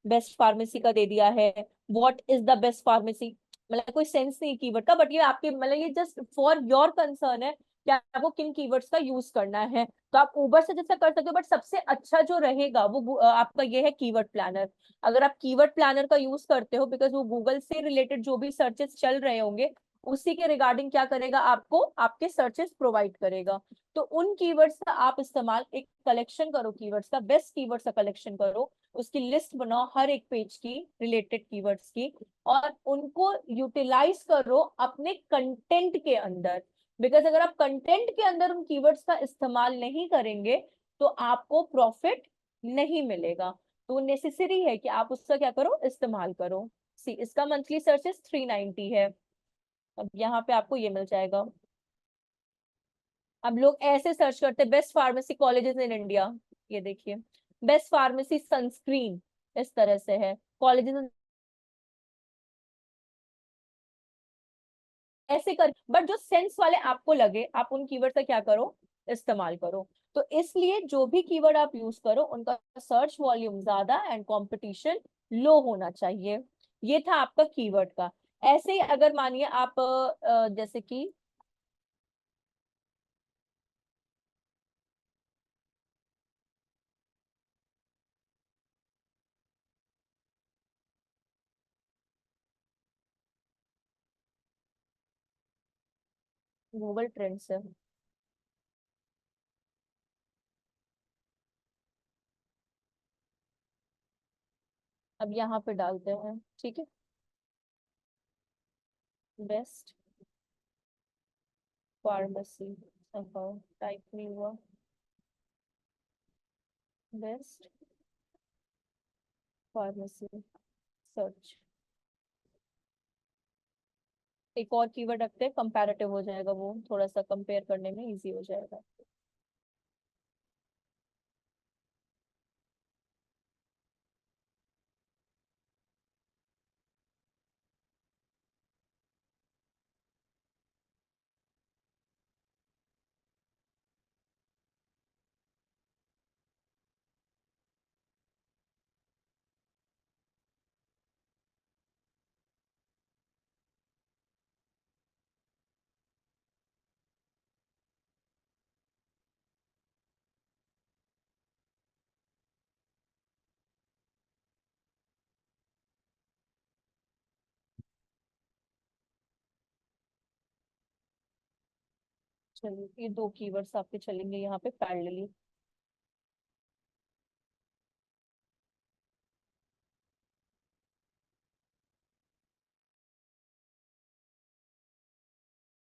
A: बेस्ट फार्मेसी का दे दिया है, what is the best pharmacy, मतलब कोई सेंस नहीं कीवर्ड का, बट ये आपके मतलब ये जस्ट फॉर योर कंसर्न है कि आपको किन कीवर्ड्स का यूज करना है। तो आप उबर से जैसा कर सकते हो, बट सबसे अच्छा जो रहेगा वो आपका ये है कीवर्ड प्लानर। अगर आप कीवर्ड प्लानर का यूज करते हो, बिकॉज वो गूगल से रिलेटेड जो भी सर्चेस चल रहे होंगे उसी के रिगार्डिंग क्या करेगा, आपको आपके सर्चेस प्रोवाइड करेगा। तो उन कीवर्ड्स का आप इस्तेमाल, एक कलेक्शन करो कीवर्ड्स का, बेस्ट कीवर्ड्स का कलेक्शन करो, उसकी लिस्ट बनाओ हर एक पेज की रिलेटेड कीवर्ड्स की, और उनको यूटिलाइज करो अपने कंटेंट के अंदर। बिकॉज अगर आप कंटेंट के अंदर उन कीवर्ड्स का इस्तेमाल नहीं करेंगे तो आपको प्रॉफिट नहीं मिलेगा। तो नेसेसरी है कि आप उसका क्या करो, इस्तेमाल करो। सी इसका मंथली सर्चेस 390 है, अब यहाँ पे आपको ये मिल जाएगा। अब लोग ऐसे सर्च करते हैं, best pharmacy colleges in India, ये देखिए, बेस्ट फार्मेसी सनस्क्रीन, इस तरह से है कॉलेजेस, ऐसे कर, बट जो सेंस वाले आपको लगे आप उन कीवर्ड का क्या करो, इस्तेमाल करो। तो इसलिए जो भी कीवर्ड आप यूज करो उनका सर्च वॉल्यूम ज्यादा एंड कंपटीशन लो होना चाहिए। ये था आपका कीवर्ड का। ऐसे ही अगर मानिए आप जैसे कि गूगल ट्रेंड्स है, अब यहाँ पे डालते हैं, ठीक है, बेस्ट फार्मेसी, टाइप नहीं हुआ, बेस्ट फार्मेसी सर्च, एक और कीवर्ड रखते हैं, कंपैरेटिव हो जाएगा, वो थोड़ा सा कंपेयर करने में इजी हो जाएगा। चलिए ये 2 कीवर्ड्स आपके चलेंगे यहाँ पे पैरेलली।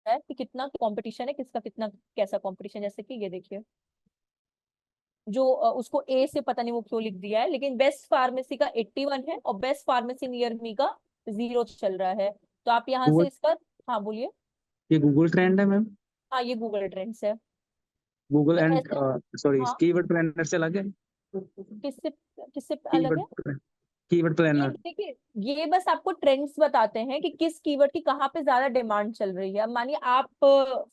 A: है कि कितना कंपटीशन है, किसका कितना कैसा कंपटीशन, जैसे कि ये देखिए जो उसको ए से पता नहीं वो क्यों लिख दिया है, लेकिन बेस्ट फार्मेसी का 81 है और बेस्ट फार्मेसी नियर मी का 0 चल रहा है। तो आप यहाँ से
C: गूगल,
A: इसका, हाँ बोलिए।
C: ये गूगल ट्रेंड है मैम?
A: हाँ ये गूगल ट्रेंड्स है।
C: गूगल
A: तो
C: एंड
A: ऐसे,
C: सॉरी,
A: हाँ
C: कीवर्ड प्लानर से अलग है?
A: किससे किससे अलग है?
C: कीवर्ड कीवर्ड
A: ये
C: प्लानर।
A: देखिए, ये बस आपको ट्रेंड्स बताते हैं कि किस कीवर्ड की कहाँ पे ज्यादा डिमांड चल रही है। अब मानिए आप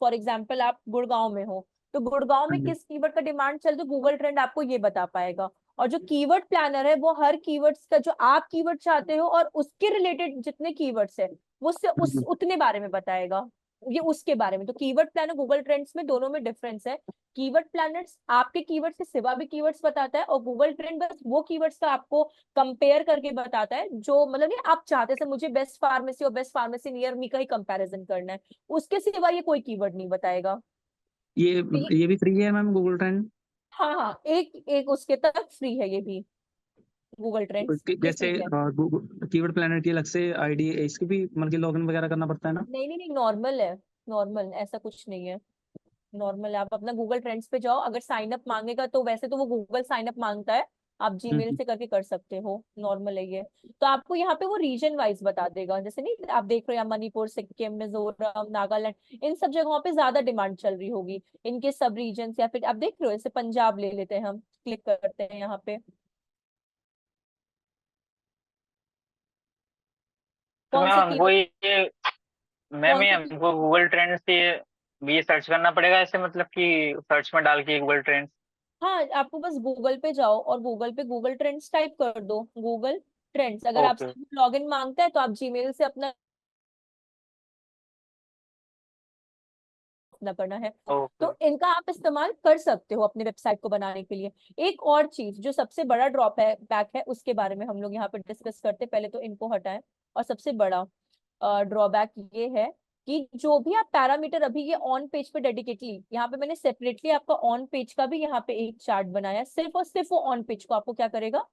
A: फॉर एग्जांपल आप गुड़गांव में हो, तो गुड़गांव
C: हाँ
A: में
C: जी।
A: किस कीवर्ड का डिमांड चल, तो गूगल ट्रेंड आपको ये बता पाएगा। और जो कीवर्ड प्लानर है वो हर कीवर्ड्स का जो आप कीवर्ड चाहते हो और उसके रिलेटेड जितने कीवर्ड्स है वो उससे उस उतने बारे में बताएगा, ये उसके बारे में। तो कीवर्ड प्लानर गूगल ट्रेंड्स में दोनों में डिफरेंस है। कीवर्ड प्लानर्स आपके कीवर्ड्स के सिवा भी कीवर्ड्स बताता है, और गूगल ट्रेंड बस वो कीवर्ड्स का आपको कंपेयर करके बताता है जो मतलब नहीं आप चाहते से मुझे बेस्ट फार्मेसी और बेस्ट फार्मेसी नियर मी का ही कंपैरिजन करना है, उसके सिवा ये कोई कीवर्ड नहीं बताएगा।
C: ये
A: तो
C: ये भी फ्री है मैम गूगल ट्रेंड?
A: हाँ हाँ, एक एक उसके तक फ्री है, ये भी गूगल ट्रेंड्स ये
C: जैसे
A: फ्री है।
C: कीवर्ड प्लानर की अलग से आईडी, इसकी भी मतलब कि लॉगिन वगैरह करना पड़ता है ना?
A: नहीं नहीं नहीं, नॉर्मल है, नॉर्मल, ऐसा कुछ नहीं है। नॉर्मल आप अपना गूगल ट्रेंड्स पे जाओ, अगर साइन अप मांगेगा तो वैसे तो वो गूगल साइन अप मांगता है, आप जीमेल
C: हम्म।
A: से करके कर सकते हो, नॉर्मल है ये। तो आपको यहाँ पे वो रीजन वाइज बता देगा, जैसे नहीं आप देख रहे हो मणिपुर, सिक्किम, मिजोरम, नागालैंड, इन सब जगहों पे ज्यादा डिमांड चल रही होगी, इनके सब रीजन। या फिर आप देख रहे हो जैसे पंजाब ले लेते हैं हम, क्लिक करते हैं यहाँ पे,
E: तो
A: कौन
E: मैम
A: से
E: हमको
A: कीवर्ड,
E: ये मैम
A: कौन
E: ये
A: से
E: हमको गूगल ट्रेंड से भी सर्च करना पड़ेगा ऐसे, मतलब कि सर्च में डाल के गूगल ट्रेंड?
A: हाँ आपको बस गूगल पे जाओ और गूगल पे गूगल ट्रेंड्स टाइप कर दो, गूगल ट्रेंड्स। अगर
E: ओके।
A: आपसे लॉगिन मांगता है तो आप जीमेल से अपना अपना करना है।
E: ओके।
A: तो इनका आप इस्तेमाल कर सकते हो अपने वेबसाइट को बनाने के लिए। एक और चीज जो सबसे बड़ा ड्रॉप है बैक है, उसके बारे में हम लोग यहाँ पे डिस्कस करते हैं, पहले तो इनको हटाएं। और सबसे बड़ा ड्रॉबैक ये है कि जो भी आप पैरामीटर अभी ये ऑन पेज पे डेडिकेटली, यहाँ पे मैंने सेपरेटली आपका ऑन पेज का भी यहाँ पे एक चार्ट बनाया, सिर्फ और सिर्फ वो ऑन पेज को आपको क्या करेगा,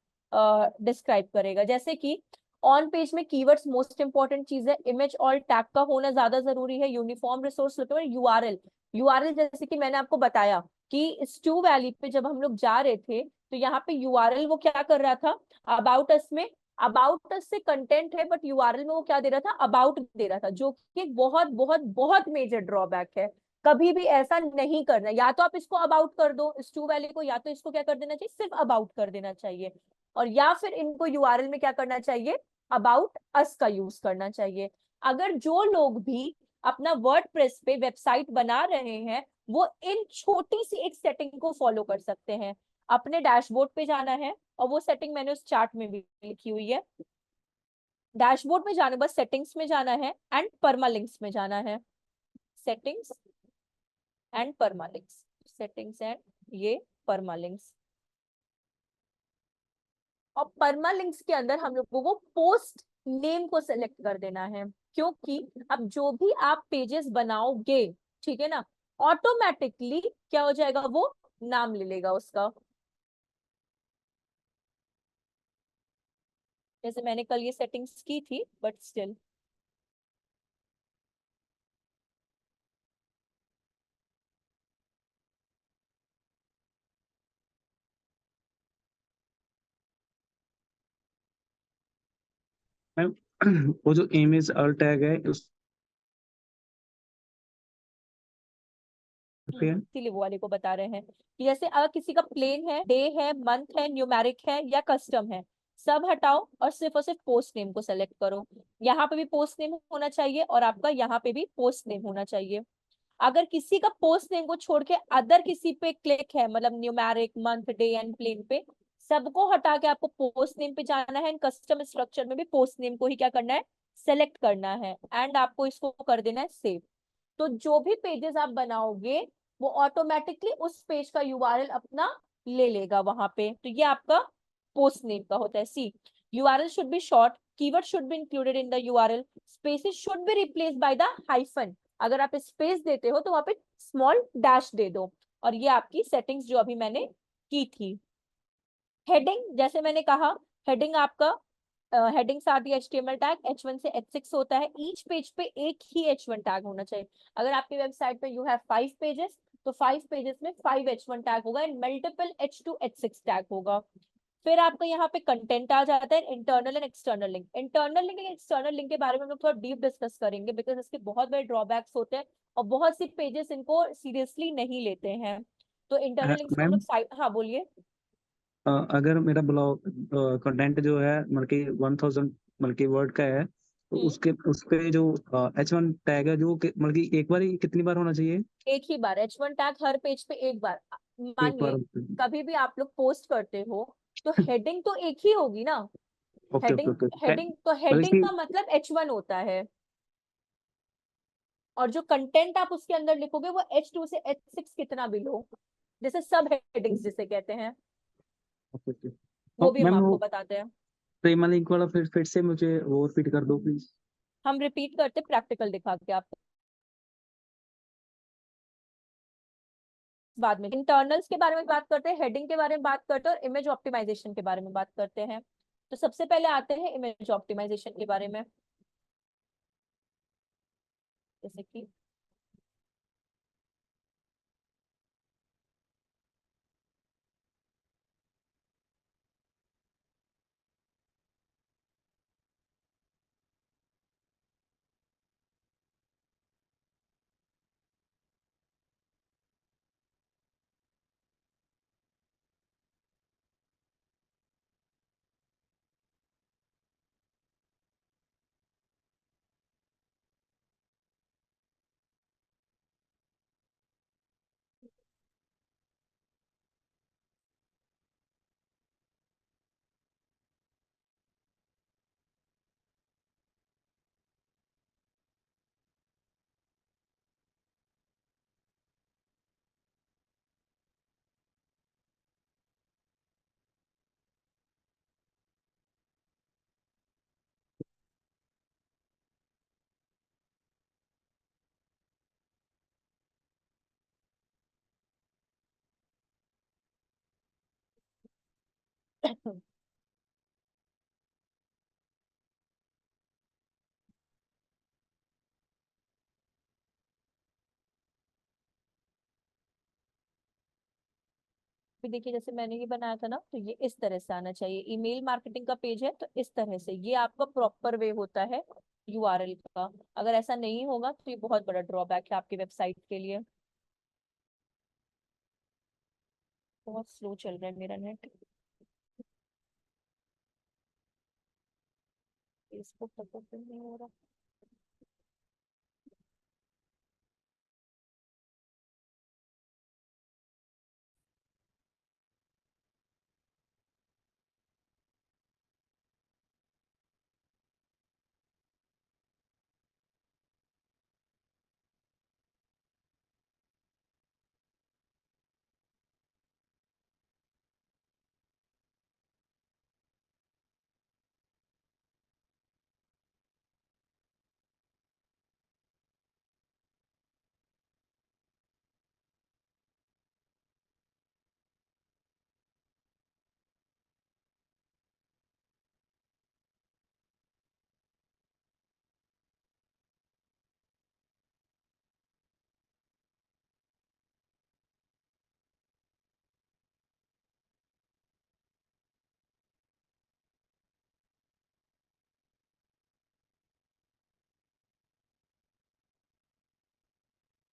A: डिस्क्राइब करेगा। जैसे कि ऑन पेज में कीवर्ड्स मोस्ट इंपॉर्टेंट चीज है, इमेज और टैग का होना ज्यादा जरूरी है, यूनिफॉर्म रिसोर्स यूआरएल। यूआरएल जैसे कि मैंने आपको बताया कि स्टू वैली पे जब हम लोग जा रहे थे तो यहाँ पे यूआरएल वो क्या कर रहा था, अबाउट अस में, अबाउट अस से कंटेंट है बट यूआरएल में वो क्या दे रहा था, अबाउट दे रहा था, जो कि एक बहुत बहुत बहुत मेजर ड्रॉबैक है। कभी भी ऐसा नहीं करना, या तो आप इसको अबाउट कर दो स्टू वैली को, या तो इसको क्या कर देना चाहिए, सिर्फ अबाउट कर देना चाहिए। और या फिर इनको यूआरएल में क्या करना चाहिए, अबाउट अस का यूज करना चाहिए। अगर जो लोग भी अपना वर्डप्रेस पे वेबसाइट बना रहे हैं वो इन छोटी सी एक सेटिंग को फॉलो कर सकते हैं। अपने डैशबोर्ड पे जाना है, और वो सेटिंग मैंने उस चार्ट में भी लिखी हुई है। डैशबोर्ड में जाने, बस सेटिंग्स में जाना है एंड परमालिंक्स में जाना है, settings and permalinks, settings and ये परमालिंक्स। और परमालिंक्स के अंदर हम लोग को वो पोस्ट नेम को सेलेक्ट कर देना है, क्योंकि अब जो भी आप पेजेस बनाओगे, ठीक है ना, ऑटोमेटिकली क्या हो जाएगा, वो नाम ले लेगा उसका। जैसे मैंने कल ये सेटिंग्स की थी बट स्टिल,
C: मैम वो जो इमेज अल्ट टैग है उस पे है?
A: इसीलिए वो वाले को बता रहे हैं कि जैसे अगर किसी का प्लेन है, डे है, मंथ है, न्यूमेरिक है या कस्टम है, सब हटाओ और सिर्फ पोस्ट नेम को सेलेक्ट करो। यहाँ पे भी पोस्ट नेम होना चाहिए और आपका यहाँ पे भी पोस्ट नेम होना चाहिए। अगर किसी का पोस्ट नेम को छोड़ के अदर किसी पे क्लिक है, मतलब numeric, month, day and plain पे, सबको हटा के आपको पोस्ट नेम पे जाना है। कस्टम स्ट्रक्चर में भी पोस्ट नेम को ही क्या करना है, सेलेक्ट करना है, एंड आपको इसको कर देना है सेव। तो जो भी पेजेस आप बनाओगे वो ऑटोमेटिकली उस पेज का यूआरएल अपना ले लेगा वहां पे। तो ये आपका पोस्ट नेम का होता है। See, URL should be short, keyword should be included in the URL, spaces should be replaced by the hyphen. अगर आप स्पेस देते हो तो वहां पे स्मॉल डैश दे दो। और ये आपकी सेटिंग्स जो अभी मैंने की थी। हेडिंग जैसे मैंने कहा, हेडिंग आपका headings are the HTML tag H1 से H6 होता है। ईच पेज पे एक ही H1 टैग होना चाहिए। अगर आपकी वेबसाइट पे यू हैव 5 पेजेस तो 5 पेजेस में 5 H1 टैग होगा and multiple H2 H6 tag होगा। फिर आपका यहाँ पे कंटेंट आ जाता है, internal and external link. Internal link and external link के बारे में हम लोग थोड़ा डीप डिस्कस करेंगे बिकॉज इसके बहुत बड़े ड्रॉबैक्स होते हैं और बहुत सी पेजेस इनको सीरियसली नहीं लेते हैं। तो इंटरनल लिंक्स को हम
C: मैम,
A: लोग साइड, हाँ बोलिए।
C: अगर मेरा ब्लॉग कंटेंट जो है मतलब कि 1000 मतलब कि वर्ड का है, तो
A: हम्म,
C: उसके उस पे जो H1 टैग है जो मतलब कि एक बार ही कितनी बार होना चाहिए?
A: एक ही बार H1 टैग हर पेज पे एक बार।
C: एक बार।
A: मानिए कभी भी आप लोग पोस्ट करते हो तो हेडिंग तो एक ही होगी ना।
C: Okay okay
A: heading
C: okay
A: heading तो
C: मतलब
A: हेडिंग
C: कि
A: का मतलब H1 होता है और जो कंटेंट आप उसके अंदर लिखोगे वो H2 से H6 कितना भी लो, जैसे सब हेडिंग्स जिसे कहते हैं,
C: ओके ओके।
A: वो भी हम
C: मैम वो
A: आपको बताते हैं।
C: प्रेमा लिंक वाला फिर से मुझे वो रिपीट कर दो प्लीज।
A: हम रिपीट करते प्रैक्टिकल दिखा के आपको बाद में। इंटरनल्स के बारे में बात करते हैं, हेडिंग के बारे में बात करते हैं और इमेज ऑप्टिमाइजेशन के बारे में बात करते हैं। तो सबसे पहले आते हैं इमेज ऑप्टिमाइजेशन के बारे में। जैसे कि भी देखिए, जैसे मैंने ये बनाया था ना तो ये इस तरह से आना चाहिए। ईमेल मार्केटिंग का पेज है तो इस तरह से ये आपका प्रॉपर वे होता है यूआरएल का। अगर ऐसा नहीं होगा तो ये बहुत बड़ा ड्रॉबैक है आपकी वेबसाइट के लिए। बहुत स्लो चल रहा है मेरा नेट, फेसबुक तक ओपन नहीं हो रहा।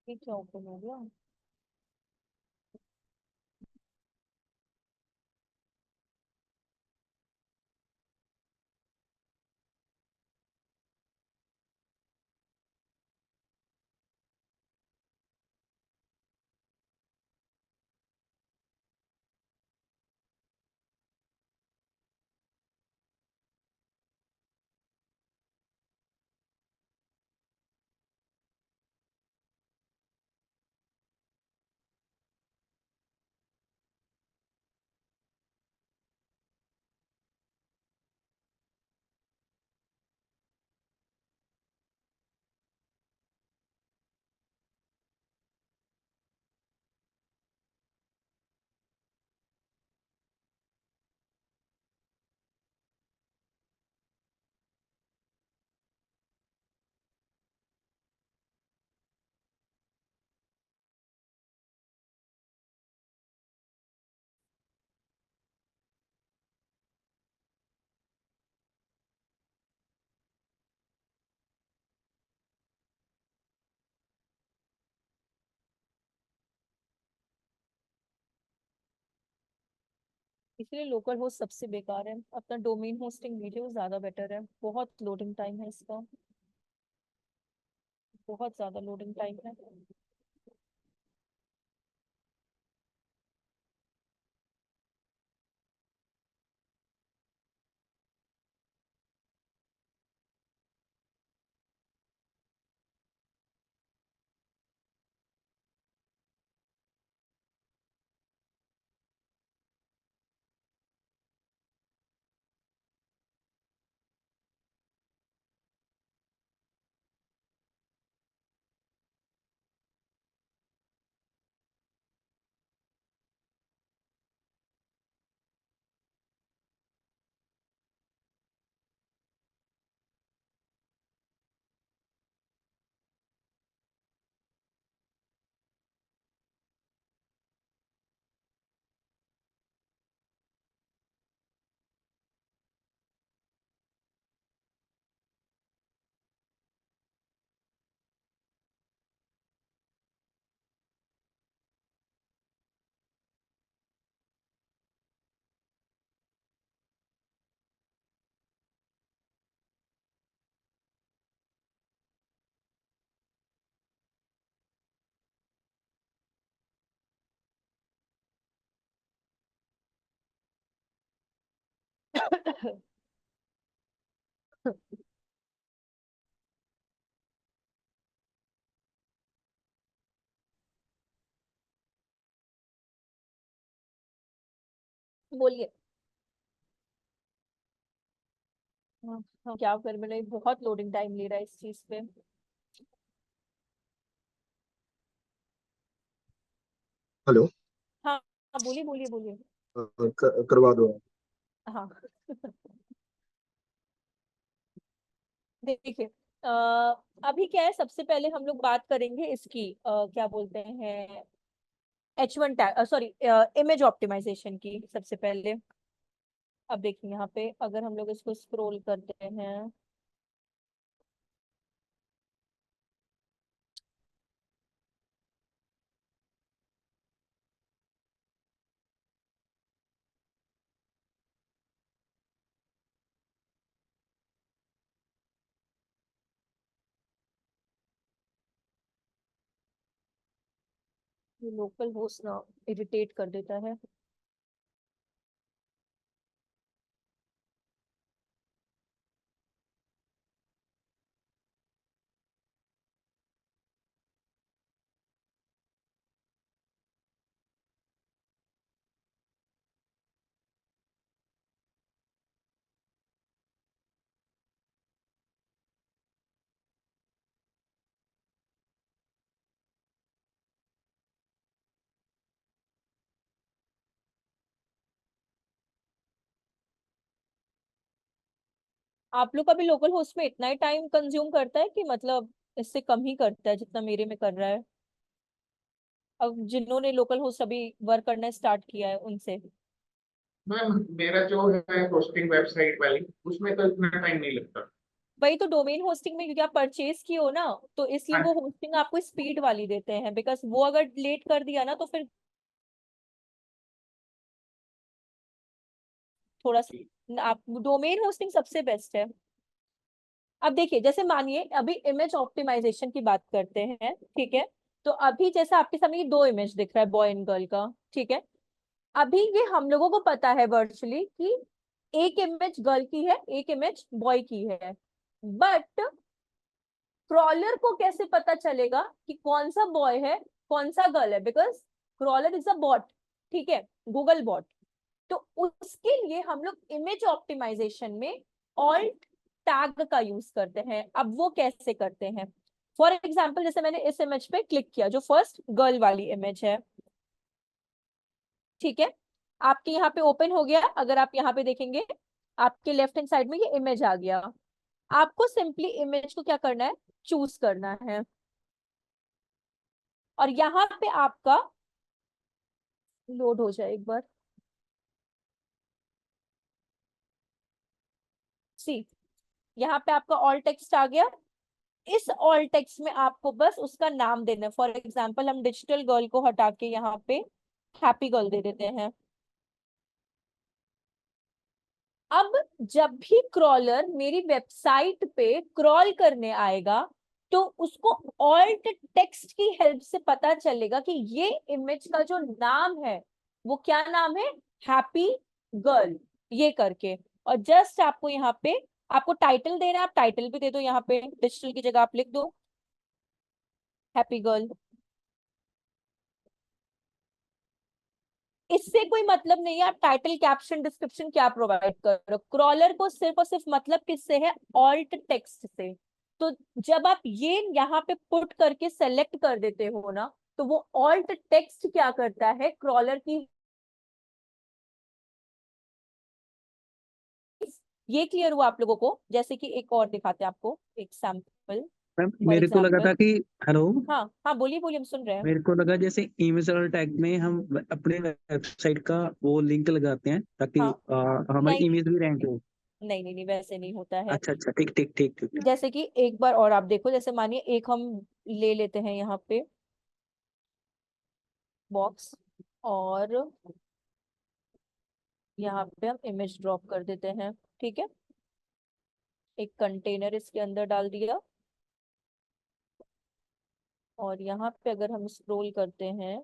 A: ये क्या ओपन हो गया? इसलिए लोकल होस्ट सबसे बेकार है, अपना डोमेन होस्टिंग लीजिए, वो ज्यादा बेटर है। बहुत लोडिंग टाइम है इसका, बहुत ज्यादा लोडिंग टाइम है। बोलिए। हाँ हाँ, क्या कर, मैंने बहुत लोडिंग टाइम ले रहा है इस चीज पे।
D: हेलो।
A: हाँ हाँ, बोलिए बोलिए बोलिए।
D: करवा दो।
A: हाँ देखिए, अभी क्या है, सबसे पहले हम लोग बात करेंगे इसकी, क्या बोलते हैं, H1 tag, sorry, image optimisation की सबसे पहले। अब देखिए यहाँ पे अगर हम लोग इसको स्क्रॉल करते हैं, ये लोकल होस्ट ना इरिटेट कर देता है। आप लोग का भी लोकल होस्ट में इतना ही टाइम कंज्यूम करता है कि मतलब इससे कम ही करता है जितना मेरे में कर रहा है? अब जिन्होंने लोकल होस्ट अभी वर्क करना स्टार्ट किया है उनसे।
B: मैम मेरा जो है होस्टिंग वेबसाइट वाली, उसमें तो इतना टाइम नहीं लगता।
A: वही तो, डोमेन होस्टिंग में क्योंकि आप परचेज की हो ना, तो इसलिए
B: हाँ,
A: वो होस्टिंग आपको स्पीड वाली देते हैं, बिकॉज वो अगर लेट कर दिया ना तो फिर थोड़ा सा, आप डोमेन होस्टिंग सबसे बेस्ट है। अब देखिए, जैसे मानिए अभी इमेज ऑप्टिमाइजेशन की बात करते हैं, ठीक है? तो अभी जैसे आपके सामने ये दो इमेज दिख रहा है, बॉय एंड गर्ल का, ठीक है? अभी ये हम लोगों को पता है वर्चुअली कि एक इमेज गर्ल की है, एक इमेज बॉय की है, बट क्रॉलर को कैसे पता चलेगा कि कौन सा बॉय है कौन सा गर्ल है? Because crawler is a bot, ठीक है, गूगल बॉट। तो उसके लिए हम लोग इमेज ऑप्टिमाइजेशन में ऑल्ट टैग का यूज करते हैं। अब वो कैसे करते हैं? फॉर एग्जाम्पल, जैसे मैंने इस इमेज पे क्लिक किया जो फर्स्ट गर्ल वाली इमेज है, ठीक है, आपके यहाँ पे ओपन हो गया। अगर आप यहाँ पे देखेंगे, आपके लेफ्ट हैंड साइड में ये इमेज आ गया। आपको सिंपली इमेज को क्या करना है, चूज करना है, और यहाँ पे आपका लोड हो जाए एक बार। सी, यहाँ पे आपका ऑल टेक्स्ट आ गया। इस ऑल टेक्स्ट में आपको बस उसका नाम देना है। फॉर एग्जाम्पल, हम डिजिटल गर्ल को हटा के यहाँ पे हैप्पी गर्ल दे देते हैं। अब जब भी क्रॉलर मेरी वेबसाइट पे क्रॉल करने आएगा तो उसको ऑल्ट टेक्स्ट की हेल्प से पता चलेगा कि ये इमेज का जो नाम है वो क्या नाम है, हैप्पी गर्ल, ये करके। और जस्ट आपको यहाँ पे आपको टाइटल देना है, आप टाइटल भी दे दो, यहाँ पे डिजिटल की जगह आप लिख दो हैप्पी गर्ल। इससे कोई मतलब नहीं है आप टाइटल कैप्शन डिस्क्रिप्शन क्या प्रोवाइड कर रहे हो, क्रॉलर को सिर्फ और सिर्फ मतलब किससे है, ऑल्ट टेक्स्ट से। तो जब आप ये यहाँ पे पुट करके सेलेक्ट कर देते हो ना, तो वो ऑल्ट टेक्स्ट क्या करता है, क्रॉलर की। ये क्लियर हुआ आप लोगों को? जैसे कि एक और दिखाते हैं आपको एक सैंपल।
C: मैम
A: फॉर
C: मेरे को लगा था
A: एग्जाम्पल,
C: कि हेलो,
A: हाँ हाँ बोलिए बोलिए, हम सुन रहे हैं।
C: मेरे को लगा जैसे इमेज टैग में हम अपने वेबसाइट का वो लिंक लगाते हैं ताकि
A: हाँ
C: हमारी
A: नहीं
C: इमेज भी रैंक हो।
A: नहीं नहीं नहीं, वैसे नहीं होता है।
C: अच्छा अच्छा, ठीक ठीक ठीक ठीक।
A: जैसे कि एक बार और आप देखो, जैसे मानिए एक हम ले लेते हैं यहाँ पे बॉक्स, और यहाँ पे हम इमेज ड्रॉप कर देते हैं, ठीक है। एक कंटेनर इसके अंदर डाल दिया, और यहाँ पे अगर हम स्क्रॉल करते हैं,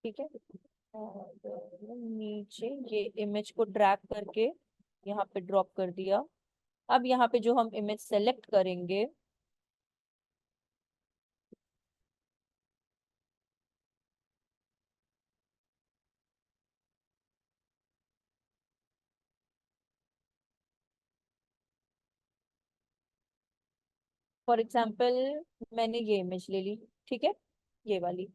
A: ठीक है, और नीचे ये इमेज को ड्रैग करके यहाँ पे ड्रॉप कर दिया। अब यहाँ पे जो हम इमेज सेलेक्ट करेंगे, फॉर एग्जाम्पल मैंने ये इमेज ले ली, ठीक है, ये वाली।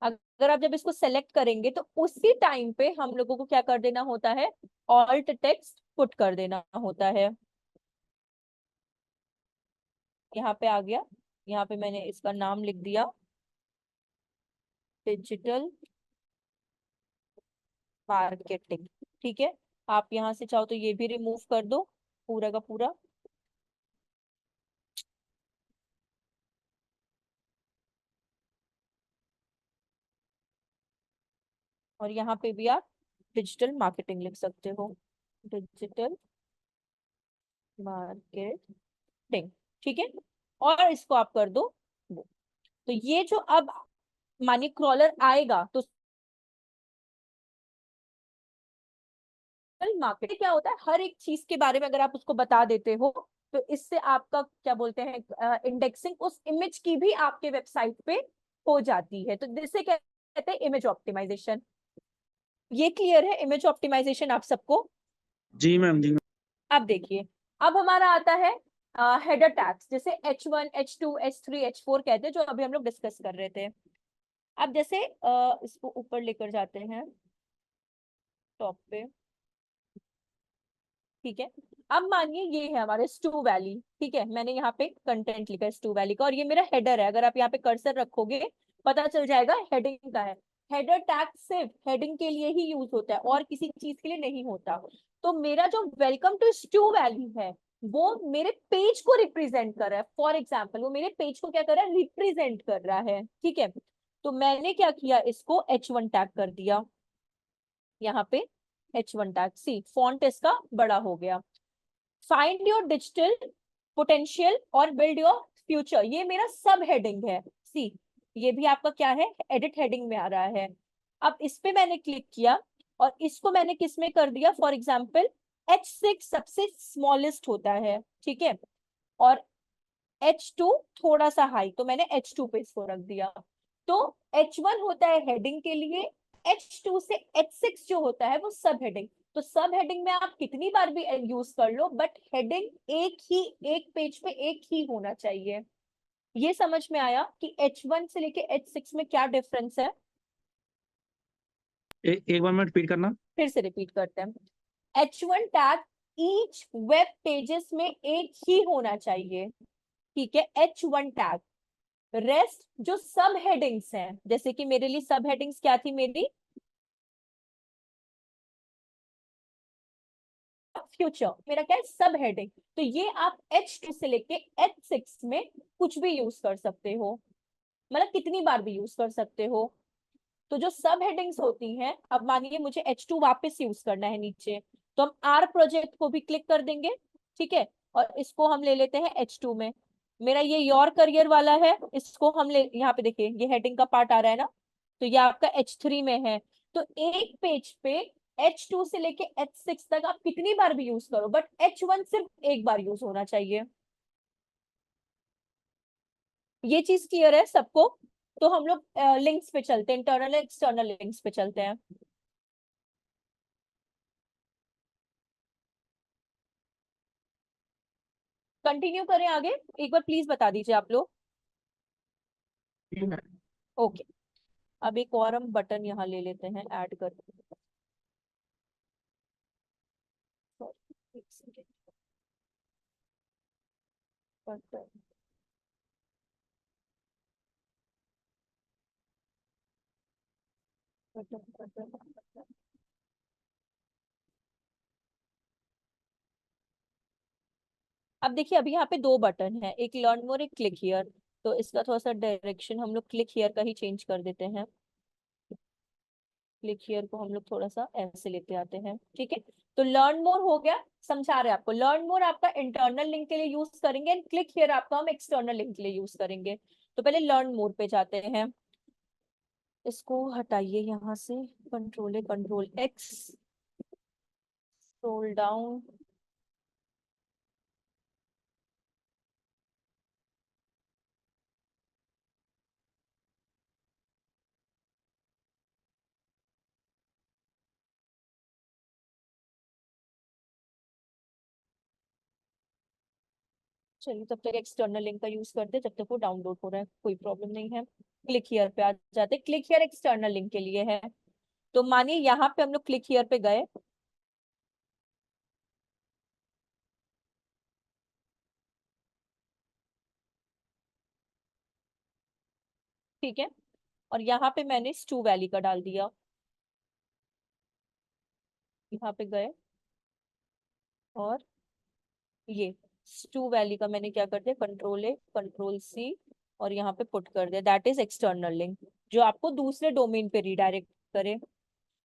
A: अगर आप जब इसको सेलेक्ट करेंगे तो उसी टाइम पे हम लोगों को क्या कर देना होता है, ऑल्ट टेक्स्ट पुट कर देना होता है। यहाँ पे आ गया, यहाँ पे मैंने इसका नाम लिख दिया डिजिटल मार्केटिंग, ठीक है। आप यहाँ से चाहो तो ये भी रिमूव कर दो पूरा का पूरा। और यहाँ पे भी आप डिजिटल मार्केटिंग लिख सकते हो, डिजिटल मार्केटिंग, ठीक है। और इसको आप कर दो वो। तो ये जो अब मानिए क्रॉलर आएगा तो मार्केटिंग क्या होता है, हर एक चीज के बारे में अगर आप उसको बता देते हो तो इससे आपका क्या बोलते हैं, इंडेक्सिंग उस इमेज की भी आपके वेबसाइट पे हो जाती है। तो जिसे कहते हैं इमेज ऑप्टिमाइजेशन। ये क्लियर है इमेज ऑप्टिमाइजेशन आप सबको?
C: जी मैम, जी मैम।
A: अब देखिए, अब हमारा आता है हेडर टैग्स, जैसे H1 H2 H3 H4 कहते हैं, जो अभी हम लोग डिस्कस कर रहे थे। अब जैसे इसको ऊपर लेकर जाते हैं टॉप पे, ठीक है। अब मानिए ये है हमारे स्टू वैली, ठीक है, मैंने यहाँ पे कंटेंट लिखा है स्टू वैली का, और ये मेरा हेडर है। अगर आप यहाँ पे कर्सर रखोगे पता चल जाएगा हेडिंग का है। हेडर टैग सिर्फ हेडिंग के लिए ही यूज होता है और किसी चीज के लिए नहीं होता। तो मेरा जो वेलकम टू स्टू वैली है वो मेरे पेज को रिप्रेजेंट कर रहा है। फॉर एग्जाम्पल वो मेरे पेज को क्या कर रहा है, रिप्रेजेंट कर रहा है, ठीक है। तो मैंने क्या किया, इसको H1 टैग कर दिया यहाँ पे, H1 टैग, सी फॉन्ट इसका बड़ा हो गया। फाइंड योर डिजिटल पोटेंशियल और बिल्ड योर फ्यूचर, ये मेरा सब हेडिंग है, सी ये भी आपका क्या है, एडिट हेडिंग में आ रहा है। अब इस पे मैंने क्लिक किया और इसको मैंने किस में कर दिया, फॉर एग्जाम्पल H6 सबसे स्मॉलेस्ट होता है, ठीक है, और H2 थोड़ा सा हाई, तो मैंने H2 पे इसको रख दिया। तो H1 होता है हेडिंग के लिए, H2 से H6 जो होता है वो सब हेडिंग। तो सब हेडिंग में आप कितनी बार भी यूज कर लो, बट हेडिंग एक ही, एक पेज पे एक ही होना चाहिए। ये समझ में आया कि H1 से लेके H6 में क्या डिफरेंस है?
C: एक बार मैं रिपीट करना।
A: फिर से रिपीट करते हैं। H1 tag each web pages में एक ही होना चाहिए, ठीक है, H1 टैग। रेस्ट जो सब हेडिंग्स हैं, जैसे कि मेरे लिए सब हेडिंग्स क्या थी मेरी, फ्यूचर, मेरा क्या है सब हेडिंग। तो ये आप H2 से लेके H6 में कुछ भी यूज कर सकते हो, मतलब कितनी बार भी यूज कर सकते हो। तो जो सब हेडिंग्स होती हैं, अब मानिए मुझे H2 वापस यूज करना है नीचे, तो हम आर प्रोजेक्ट को भी क्लिक कर देंगे, ठीक है, और इसको हम ले लेते हैं H2 में। मेरा ये योर करियर वाला है, इसको हम ले, यहाँ पे देखिए ये हेडिंग का पार्ट आ रहा है ना, तो ये आपका H3 में है। तो एक पेज पे H2 से लेके H6 तक आप कितनी बार भी यूज करो, बट H1 सिर्फ एक बार यूज होना चाहिए। ये चीज क्लियर है सबको? तो हम लोग लिंक्स पे चलते हैं, इंटरनल एक्सटर्नल लिंक्स पे चलते हैं। कंटिन्यू करें आगे, एक बार प्लीज बता दीजिए आप लोग। ओके, अब एक और हम बटन यहाँ ले लेते हैं, ऐड कर, एक second, button, button, button, button. अब देखिए अभी यहाँ पे दो बटन है, एक लर्न मोर, एक क्लिक हियर। तो इसका थोड़ा सा डायरेक्शन हम लोग क्लिक हियर का ही चेंज कर देते हैं। क्लिक हियर को हम लोग थोड़ा सा ऐसे लेते आते हैं, ठीक है। तो लर्न मोर हो गया, समझा रहे आपको, लर्न मोर आपका इंटरनल लिंक के लिए यूज करेंगे, एंड क्लिक हियर आपका हम एक्सटर्नल लिंक के लिए यूज करेंगे। तो पहले लर्न मोर पे जाते हैं, इसको हटाइए यहाँ से, कंट्रोल एक्स, स्क्रॉल डाउन, चलिए तब तक एक्सटर्नल लिंक का यूज करते हैं, जब तक वो डाउनलोड हो रहा है, कोई प्रॉब्लम नहीं है। क्लिक हियर पे आ जाते हैं, क्लिक हियर एक्सटर्नल लिंक के लिए है। तो मानिए यहाँ पे हम लोग क्लिक हियर पे गए, ठीक है, और यहाँ पे मैंने स्टू वैली का डाल दिया, यहाँ पे गए और ये स्टू वैली का मैंने क्या कर दिया, कंट्रोल C, और यहाँ पे पुट कर दिया, दैट इज एक्सटर्नल लिंक, जो आपको दूसरे डोमेन पे रिडायरेक्ट करे।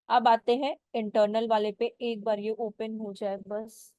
A: अब आते हैं इंटरनल वाले पे, एक बार ये ओपन हो जाए बस।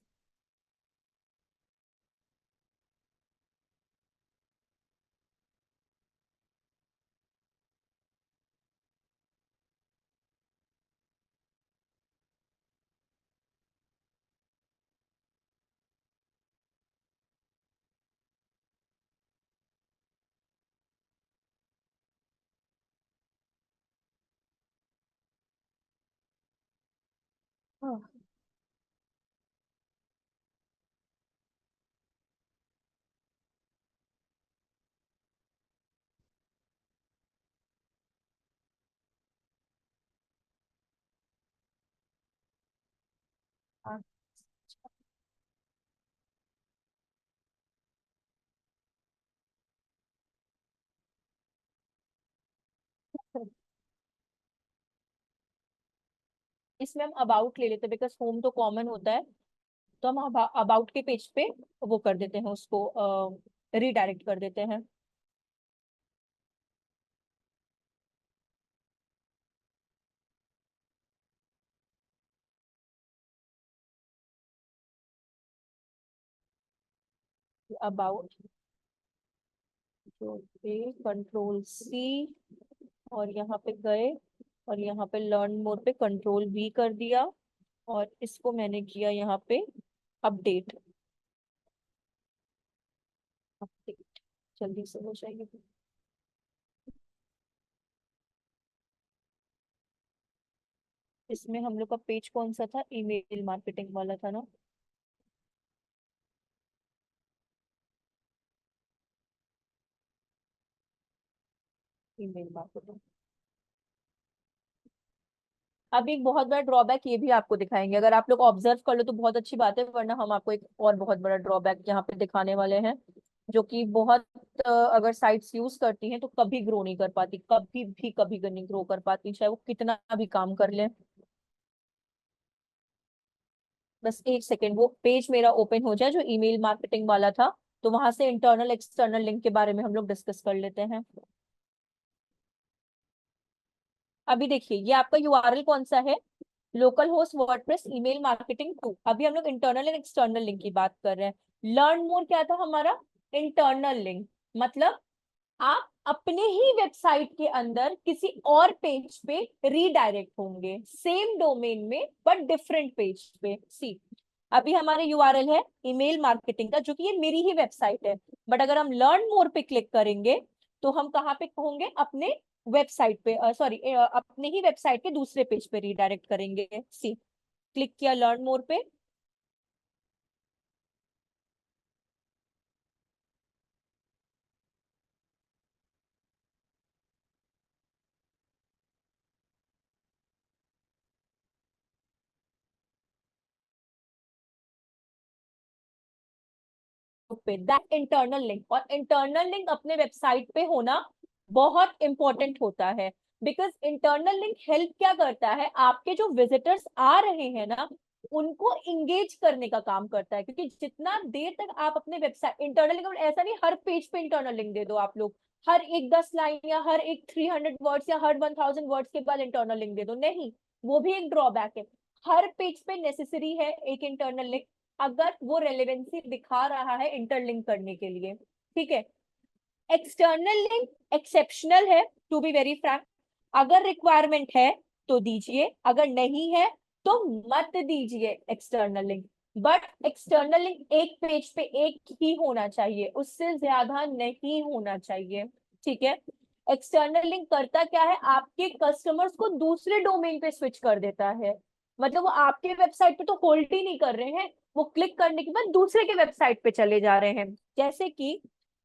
A: हाँ, हाँ। इसमें हम अबाउट ले लेते हैं, बिकॉज होम तो कॉमन होता है, तो हम अबाउट के पेज पे वो कर देते हैं, उसको रीडायरेक्ट कर देते हैं। अबाउट पे कंट्रोल C, और यहाँ पे गए, और यहाँ पे लर्न मोर पे कंट्रोल V कर दिया, और इसको मैंने किया यहाँ पे अपडेट, अपडेट जल्दी से हो जाएगी। इसमें हम लोग का पेज कौन सा था, ईमेल मार्केटिंग वाला था ना। Email marketing. अब एक बहुत बड़ा ड्रॉबैक ये भी आपको दिखाएंगे, अगर आप लोग ऑब्जर्व कर लो तो बहुत अच्छी बात है, वरना हम आपको एक और बहुत बड़ा ड्रॉबैक यहाँ पे दिखाने वाले हैं, जो कि बहुत अगर साइट्स यूज करती हैं तो कभी ग्रो नहीं कर पाती, कभी नहीं ग्रो कर पाती, चाहे वो कितना भी काम कर ले। बस एक सेकेंड, वो पेज मेरा ओपन हो जाए जो ईमेल मार्केटिंग वाला था, तो वहां से इंटरनल एक्सटर्नल लिंक के बारे में हम लोग डिस्कस कर लेते हैं। अभी देखिए ये आपका यूआरएल कौन सा है, local host WordPress email marketing 2। अभी हम लोग इंटरनल एंड एक्सटर्नल लिंक की बात कर रहे हैं। लर्न मोर क्या था हमारा, इंटरनल लिंक, मतलब आप अपने ही वेबसाइट के अंदर किसी और पेज पे रीडायरेक्ट होंगे, सेम डोमेन में बट डिफरेंट पेज पे। सी अभी हमारे यूआरएल है ईमेल मार्केटिंग का, जो कि ये मेरी ही वेबसाइट है, बट अगर हम लर्न मोर पे क्लिक करेंगे तो हम कहाँ पे होंगे, अपने वेबसाइट पे, सॉरी अपने ही वेबसाइट के दूसरे पेज पे रीडायरेक्ट करेंगे। सी क्लिक किया लर्न मोर पे, पे दैट इंटरनल लिंक। और इंटरनल लिंक अपने वेबसाइट पे होना बहुत इंपॉर्टेंट होता है, बिकॉज इंटरनल लिंक हेल्प क्या करता है, आपके जो विजिटर्स आ रहे हैं ना उनको इंगेज करने का काम करता है। क्योंकि जितना देर तक आप अपने वेबसाइट इंटरनल लिंक, ऐसा नहीं हर पेज पे इंटरनल लिंक दे दो आप लोग, हर एक 10 लाइन या हर एक 300 वर्ड्स या हर 1000 वर्ड्स के बाद इंटरनल लिंक दे दो, नहीं, वो भी एक ड्रॉबैक है। हर पेज पे नेसेसरी है एक इंटरनल लिंक, अगर वो रेलेवेंसी दिखा रहा है इंटरलिंक करने के लिए, ठीक है। एक्सटर्नल लिंक एक्सेप्शनल है, टू बी वेरी फ्रैंक, अगर रिक्वायरमेंट है तो दीजिए, अगर नहीं है तो मत दीजिए external link. But external link एक पेज पे एक ही होना चाहिए, उससे ज्यादा नहीं होना चाहिए, ठीक है। एक्सटर्नल लिंक करता क्या है, आपके कस्टमर्स को दूसरे डोमेन पे स्विच कर देता है, मतलब वो आपके वेबसाइट पे तो होल्ड ही नहीं कर रहे हैं, वो क्लिक करने के बाद दूसरे के वेबसाइट पे चले जा रहे हैं। जैसे कि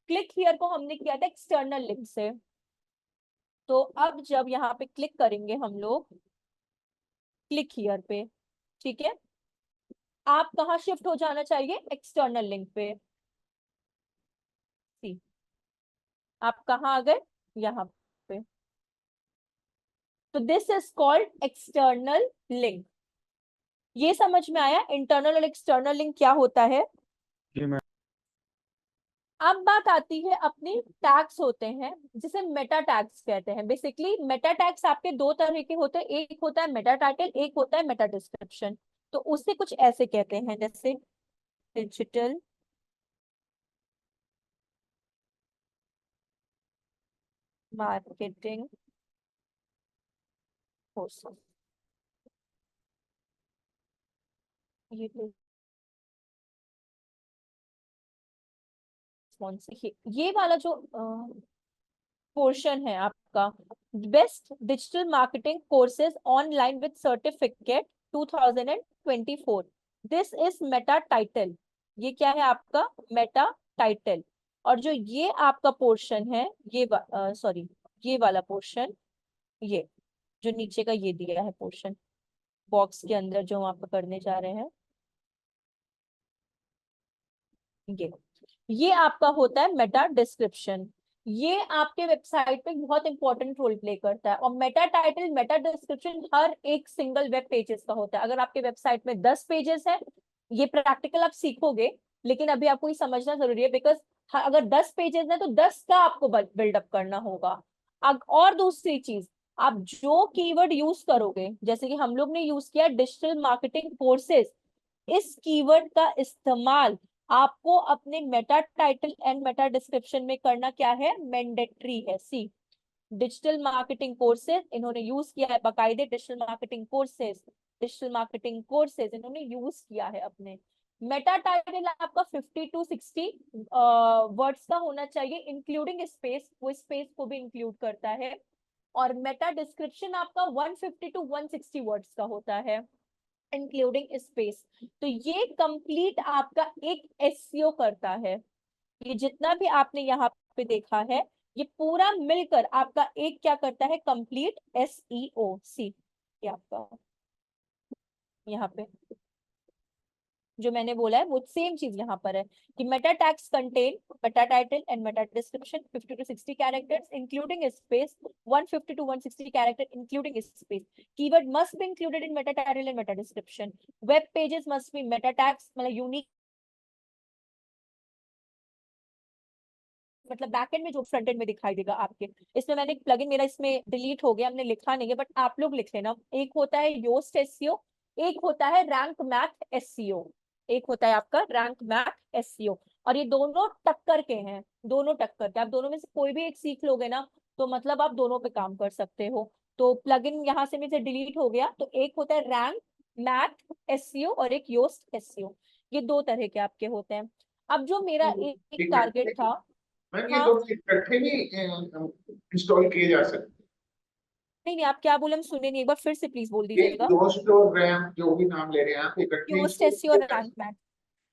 A: क्लिक हियर को हमने किया था एक्सटर्नल लिंक से, तो अब जब यहाँ पे क्लिक करेंगे हम लोग क्लिक हियर पे, ठीक है, आप कहाँ शिफ्ट हो जाना चाहिए, एक्सटर्नल लिंक पे। सी आप कहाँ आ गए, यहाँ पे। तो this is called external link. ये समझ में आया इंटरनल और एक्सटर्नल लिंक क्या होता है।
C: जी मैम।
A: अब बात आती है अपनी टैग्स होते हैं जिसे मेटा टैग्स कहते हैं। बेसिकली मेटा टैग्स आपके दो तरह के होते हैं, एक होता है मेटा टाइटल, एक होता है मेटा डिस्क्रिप्शन। तो उससे कुछ ऐसे कहते हैं जैसे डिजिटल मार्केटिंग कोर्सेस, ये तो कौन सी, ये वाला जो पोर्शन है आपका, best digital marketing courses online with certificate 2024, this is Meta title. ये क्या है आपका मेटा टाइटल। और जो ये आपका पोर्शन है, ये सॉरी ये वाला पोर्शन, ये जो नीचे का ये दिया है पोर्शन बॉक्स के अंदर जो हम आपका करने जा रहे हैं, ये आपका होता है मेटा डिस्क्रिप्शन। ये आपके वेबसाइट पे बहुत इंपॉर्टेंट रोल प्ले करता है। और मेटा टाइटल मेटा डिस्क्रिप्शन हर एक सिंगल वेब पेजेस का होता है। अगर आपके वेबसाइट में 10 पेजेस है, ये प्रैक्टिकल आप सीखोगे, लेकिन अभी आपको ये समझना जरूरी है, बिकॉज अगर 10 पेजेस है तो 10 का आपको बिल्डअप करना होगा। और दूसरी चीज, आप जो कीवर्ड यूज करोगे, जैसे कि हम लोग ने यूज किया डिजिटल मार्केटिंग कोर्सेज, इस कीवर्ड का इस्तेमाल आपको अपने Meta title and Meta description में करना क्या है, मैंडेटरी है। सी डिजिटल मार्केटिंग कोर्सेज इन्होंने यूज किया है, बाकायदे डिजिटल मार्केटिंग कोर्सेज इन्होंने यूज किया है अपने। मेटा टाइटल आपका 50 to 60 वर्ड्स का होना चाहिए, इंक्लूडिंग स्पेस, वो स्पेस को भी इंक्लूड करता है। और मेटा डिस्क्रिप्शन आपका 150 to 160 वर्ड्स का होता है, इंक्लूडिंग स्पेस। तो ये कंप्लीट आपका एक एसईओ करता है। ये जितना भी आपने यहाँ पे देखा है, ये पूरा मिलकर आपका एक क्या करता है, कंप्लीट एसईओ। सी ये आपका यहाँ पे जो मैंने बोला है वो सेम चीज यहाँ पर है कि Meta tags contain Meta title and Meta description 50 to 60 characters including space, 150 to 160 character including space. Keyword must be included in Meta title and Meta description. Web pages must be Meta tags, मतलब unique मतलब backend में जो front end में दिखाई देगा आपके, इसमें मैंने एक प्लगइन मेरा इसमें डिलीट हो गया, हमने लिखा नहीं है, बट आप लोग लिख लेना। एक होता है योस्ट एसईओ, एक होता है रैंक मैथ एसईओ, एक होता है आपका रैंक मैथ एसईओ, और ये दोनों टक्कर के हैं, दोनों टक्कर के। आप दोनों में से कोई भी एक सीख लोगे ना तो मतलब आप दोनों पे काम कर सकते हो। तो प्लगइन यहाँ से मेरे से डिलीट हो गया। तो एक होता है रैंक मैथ एसईओ और एक योस्ट एसईओ, ये दो तरह के आपके होते हैं। अब जो मेरा एक टारगेट था,
B: मैम ये
A: हाँ
B: दोनों इकट्ठे भी इंस्टॉल किए जा सकते
A: नहीं नहीं, आप क्या बोले हम सुने नहीं, एक बार फिर से प्लीज बोल
B: हैं? ये
A: दीजिएगा।
B: दोस्त और रैम जो भी नाम ले रहे हैं आप, इकट्ठे
A: योस्ट
B: इंस्टॉल
A: एसईओ और
B: किए जा
A: रैंक मैथ,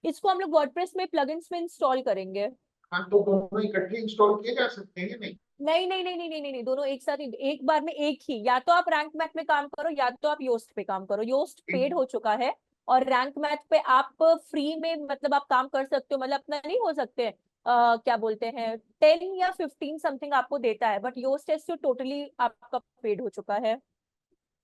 A: इसको हम लोग वर्डप्रेस में प्लगइन्स में इंस्टॉल करेंगे।
B: हाँ, तो दोनों इकट्ठे इंस्टॉल किए जा सकते हैं या नहीं?
A: नहीं नहीं नहीं नहीं नहीं नहीं नहीं, दोनों एक साथ ही, एक बार में एक ही। या तो आप रैंक मैथ में काम करो या तो आप योस्ट पे काम करो। योस्ट पेड हो चुका है और रैंक मैथ पे आप फ्री में मतलब आप काम कर सकते हो, मतलब अपना नहीं हो सकते क्या बोलते हैं 10 या 15 समथिंग आपको देता है, बट योस्ट एसईओ टोटली आपका पेड हो चुका है।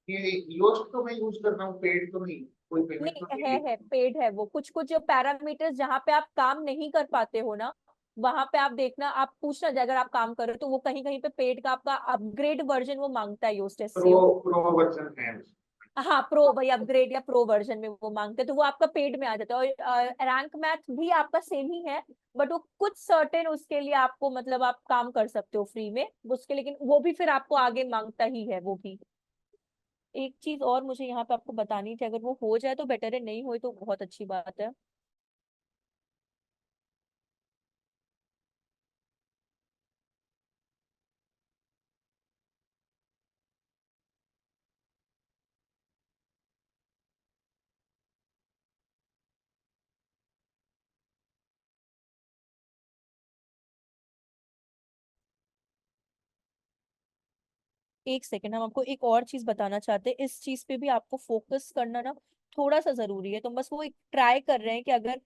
B: ये योस्ट तो मैं यूज कर रहा हूँ, पेड तो नहीं, कोई पेमेंट तो
A: नहीं
B: नहीं
A: है पेड है वो। कुछ कुछ जो पैरामीटर्स जहाँ पे आप काम नहीं कर पाते हो ना, वहां पे आप देखना, आप पूछना अगर आप काम करो तो वो कहीं कहीं पे पेड का आपका अपग्रेड वर्जन वो मांगता है Yoast
B: pro
A: SEO.
B: Pro version है।
A: हाँ प्रो, भाई अपग्रेड या प्रो वर्जन में वो मांगते हैं तो वो आपका पेड में आ जाता है। और रैंक मैथ भी आपका सेम ही है, बट वो कुछ सर्टेन उसके लिए आपको मतलब आप काम कर सकते हो फ्री में उसके, लेकिन वो भी फिर आपको आगे मांगता ही है वो भी। एक चीज और मुझे यहाँ पे आपको बतानी थी, अगर वो हो जाए तो बेटर है, नहीं हो तो बहुत अच्छी बात है। एक सेकेंड, हम आपको एक और चीज बताना चाहते हैं, इस चीज पे भी आपको फोकस करना ना थोड़ा सा जरूरी है। तो बस वो एक ट्राई कर रहे हैं कि अगर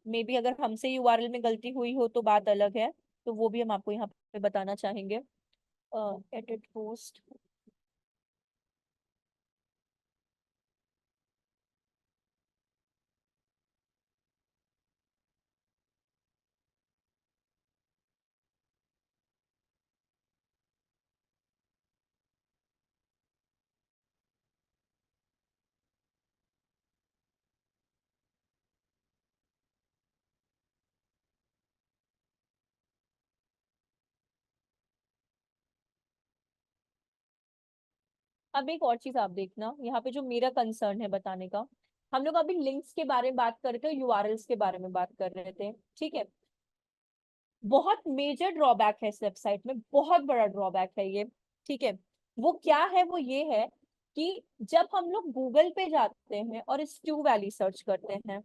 A: मे बी अगर हमसे यूआरएल में गलती हुई हो तो बात अलग है, तो वो भी हम आपको यहाँ पे बताना चाहेंगे। एडिट पोस्ट, अब एक और चीज आप देखना, यहाँ पे जो मेरा कंसर्न है बताने का, हम लोग अभी लिंक्स के बारे में बात कर रहे थे, यूआरएल्स के बारे में बात कर रहे थे, ठीक है। बहुत मेजर ड्रॉबैक है इस वेबसाइट में, बहुत बड़ा ड्रॉबैक है ये, ठीक है। वो क्या है, वो ये है कि जब हम लोग गूगल पे जाते हैं और स्ट्यू वैली सर्च करते हैं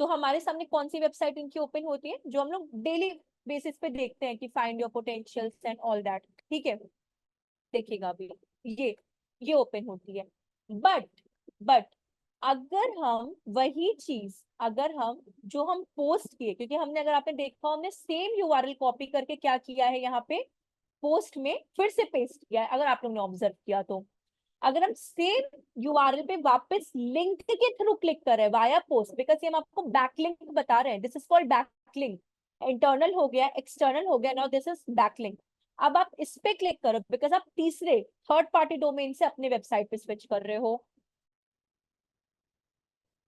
A: तो हमारे सामने कौन सी वेबसाइट इनकी ओपन होती है, जो हम लोग डेली बेसिस पे देखते हैं कि find your potentials and all that, ठीक है। देखिएगा अभी ये ओपन होती है। बट अगर हम वही चीज, अगर हम जो हम पोस्ट किए, क्योंकि हमने, अगर आपने देखा हमने सेम यूआरएल कॉपी करके क्या किया है यहाँ पे पोस्ट में फिर से पेस्ट किया है, अगर आप लोगों ने ऑब्जर्व किया तो। अगर हम सेम यूआरएल पे वापस लिंक के थ्रू क्लिक कर रहे हैं वाया पोस्ट, बिकॉज ये हम आपको बैकलिंक बता रहे हैं, this is called backlink. Internal हो गया, एक्सटर्नल हो गया, नाउ दिस इज बैकलिंक। अब आप इस पे क्लिक करो बिकॉज आप तीसरे थर्ड पार्टी डोमेन से अपने वेबसाइट पे स्विच कर रहे हो,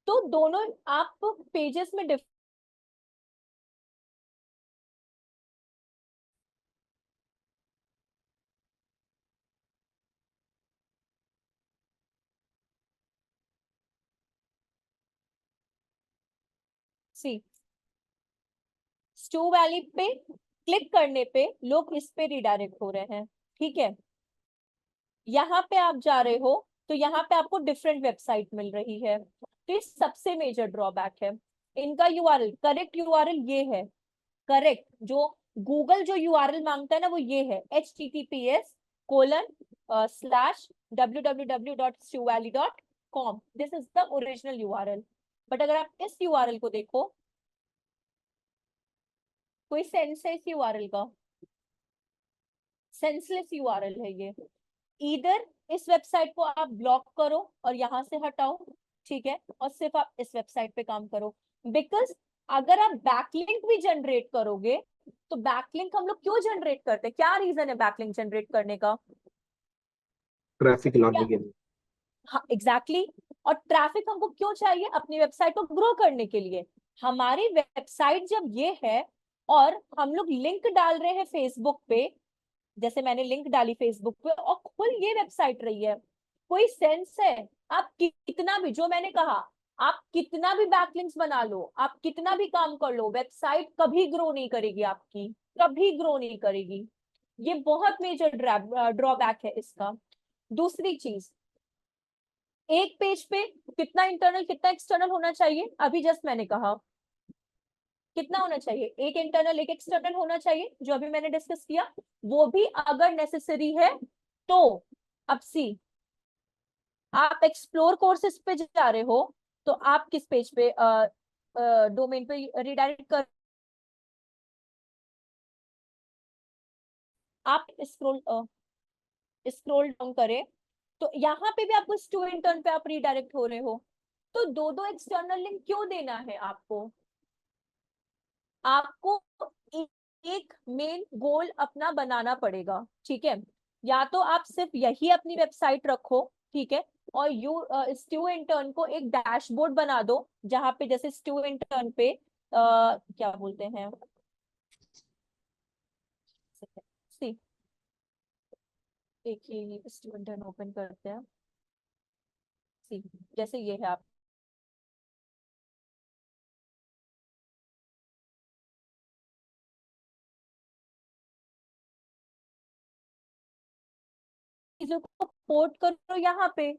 A: तो दोनों आप पेजेस में सी स्टू वैली पे क्लिक करने पे लोग इस पे रिडायरेक्ट हो रहे हैं, ठीक है। यहाँ पे आप जा रहे हो तो यहाँ पे आपको डिफरेंट वेबसाइट मिल रही है, तो ये सबसे मेजर ड्रॉबैक है। इनका यूआरएल, करेक्ट यूआरएल ये है, करेक्ट जो गूगल जो यूआरएल मांगता है ना वो ये है https://www.stewvalley.com, this is the original URL. But अगर आप इस यूआरएल को देखो, कोई सेंस है इस यूआरएल का? सेंसलेस यूआरएल है ये। इधर इस वेबसाइट को आप ब्लॉक करो और यहां से हटाओ, ठीक है, और सिर्फ आप इस वेबसाइट पे काम करो, बिकॉज अगर आप बैकलिंक भी जनरेट करोगे तो बैकलिंक हम लोग क्यों जनरेट करते हैं, क्या रीजन है बैकलिंक जनरेट करने का?
D: ट्रैफिक लाने
A: क्या?
D: के लिए।
A: हाँ एग्जैक्टली और ट्रैफिक हमको क्यों चाहिए? अपनी वेबसाइट को ग्रो करने के लिए। हमारी वेबसाइट जब ये है और हम लोग लिंक डाल रहे हैं फेसबुक पे, जैसे मैंने लिंक डाली फेसबुक पे और खुद ये वेबसाइट रही है, कोई सेंस है? आप कितना भी, जो मैंने कहा, आप कितना भी बैकलिंक्स बना लो, आप कितना भी काम कर लो, वेबसाइट कभी ग्रो नहीं करेगी आपकी, कभी ग्रो नहीं करेगी। ये बहुत मेजर ड्रॉबैक है इसका। दूसरी चीज, एक पेज पे कितना इंटरनल कितना एक्सटर्नल होना चाहिए? अभी जस्ट मैंने कहा कितना होना चाहिए, एक इंटरनल एक एक्सटर्नल होना चाहिए, जो अभी मैंने डिस्कस किया, वो भी अगर नेसेसरी है तो। अब सी, आप एक्सप्लोर कोर्सेज पे जा रहे हो तो आप किस पेज पे डोमेन पे रिडायरेक्ट कर, आप स्क्रॉल डाउन करें तो यहाँ पे भी आपको स्टू इंटर्न पे आप रिडायरेक्ट हो रहे हो। तो दो दो एक्सटर्नल लिंक क्यों देना है आपको? आपको एक मेन गोल अपना बनाना पड़ेगा, ठीक है? या तो आप सिर्फ यही अपनी वेबसाइट रखो, ठीक है, और स्टू इंटर्न को एक डैशबोर्ड बना दो, जहां पे जैसे स्टू इंटर्न पे क्या बोलते हैं, सी, एक ही स्टू इंटर्न ओपन करते हैं, सी, जैसे ये है, आप चीजों को पोर्ट करो यहाँ पे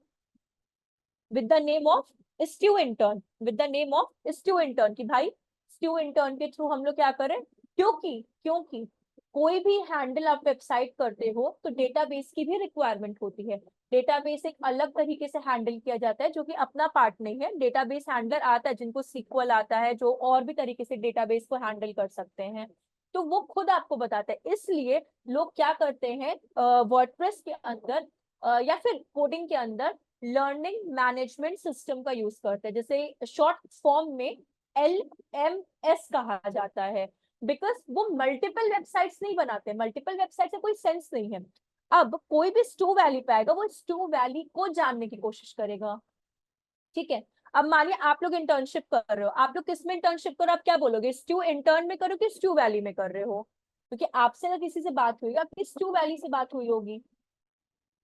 A: with the name of stu intern, with the name of stu intern, कि भाई स्टू इंटर्न के थ्रू हम लोग क्या करें, क्योंकि क्योंकि कोई भी हैंडल आप वेबसाइट करते हो तो डेटाबेस की भी रिक्वायरमेंट होती है। डेटाबेस एक अलग तरीके से हैंडल किया जाता है, जो कि अपना पार्ट नहीं है। डेटाबेस हैंडलर आता है जिनको सीक्वल आता है, जो और भी तरीके से डेटाबेस को हैंडल कर सकते हैं, तो वो खुद आपको बताता है। इसलिए लोग क्या करते हैं, वर्डप्रेस के अंदर या फिर कोडिंग के अंदर लर्निंग मैनेजमेंट सिस्टम का यूज करते हैं, जैसे शॉर्ट फॉर्म में LMS कहा जाता है, बिकॉज वो मल्टीपल वेबसाइट्स नहीं बनाते, मल्टीपल वेबसाइट से कोई सेंस नहीं है। अब कोई भी स्टू वैली पे आएगा, वो स्टू वैली को जानने की कोशिश करेगा, ठीक है? अब मानिए आप लोग इंटर्नशिप कर रहे हो, आप लोग किस में इंटर्नशिप करो, आप क्या बोलोगे, स्टू इंटर्न में करो कि स्टू वैली में कर रहे हो? क्योंकि आपसे अगर किसी से बात हुई, आपकी स्टू वैली से बात हुई होगी,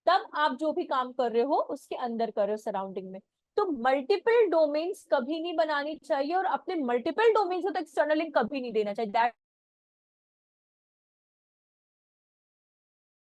A: तब आप जो भी काम कर रहे हो उसके अंदर कर रहे हो, सराउंडिंग में। तो मल्टीपल डोमेन्स कभी नहीं बनानी चाहिए, और अपने मल्टीपल डोमेन्स को तो एक्सटर्नल लिंक कभी नहीं देना चाहिए। दैट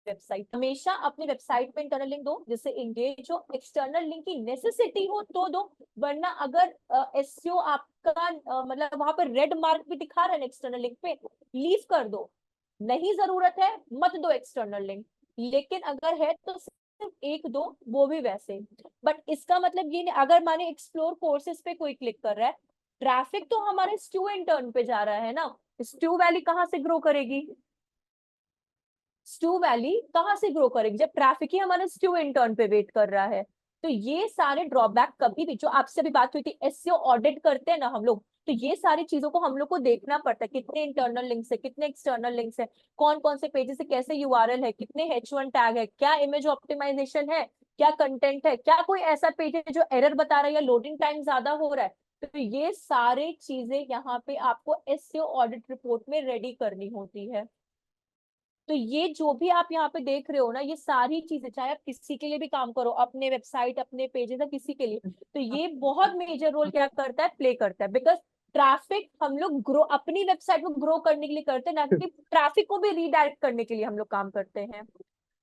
A: वेबसाइट हमेशा अपनी वेबसाइट पे इंटरनल लिंक दो, जिससे एंगेज हो। एक्सटर्नल लिंक की नेसेसिटी हो तो दो, वरना अगर एसईओ आपका मतलब वहां पर रेड मार्क भी दिखा रहा है एक्सटर्नल लिंक पे, लीव कर दो, नहीं जरूरत है मत दो एक्सटर्नल लिंक। लेकिन अगर है तो सिर्फ एक दो, वो भी वैसे। बट इसका मतलब ये नहीं, अगर माने एक्सप्लोर कोर्सेज पे कोई क्लिक कर रहा है, ट्रैफिक तो हमारे स्टू इंटर्न पे जा रहा है ना, स्टू वैली कहाँ से ग्रो करेगी? स्टू वैली कहाँ से ग्रो करेगी जब ट्रैफिक ही हमारे स्टू इंटर्न पे वेट कर रहा है? तो ये सारे ड्रॉबैक कभी भी, जो आपसे भी बात हुई थी, एसईओ ऑडिट करते हैं ना हम लोग, तो ये सारी चीजों को हम लोग को देखना पड़ता है, कितने इंटरनल लिंक्स है, कितने एक्सटर्नल लिंक्स है, कौन कौन से पेजेस से कैसे यूआरएल है, कितने H1 टैग है, क्या इमेज ऑप्टिमाइजेशन है, क्या कंटेंट है, क्या कोई ऐसा पेज है जो एरर बता रहा है या लोडिंग टाइम ज्यादा हो रहा है। तो ये सारी चीजें यहाँ पे आपको एसईओ ऑडिट रिपोर्ट में रेडी करनी होती है। तो ये जो भी आप यहाँ पे देख रहे हो ना, ये सारी चीजें, चाहे आप किसी के लिए भी काम करो, अपने वेबसाइट अपने पेजेस या किसी के लिए, तो ये बहुत मेजर रोल क्या करता है, प्ले करता है। बिकॉज ट्रैफिक हम लोग ग्रो अपनी वेबसाइट को ग्रो करने के लिए करते हैं, ना कि ट्रैफिक को भी रीडायरेक्ट करने के लिए हम लोग काम करते हैं।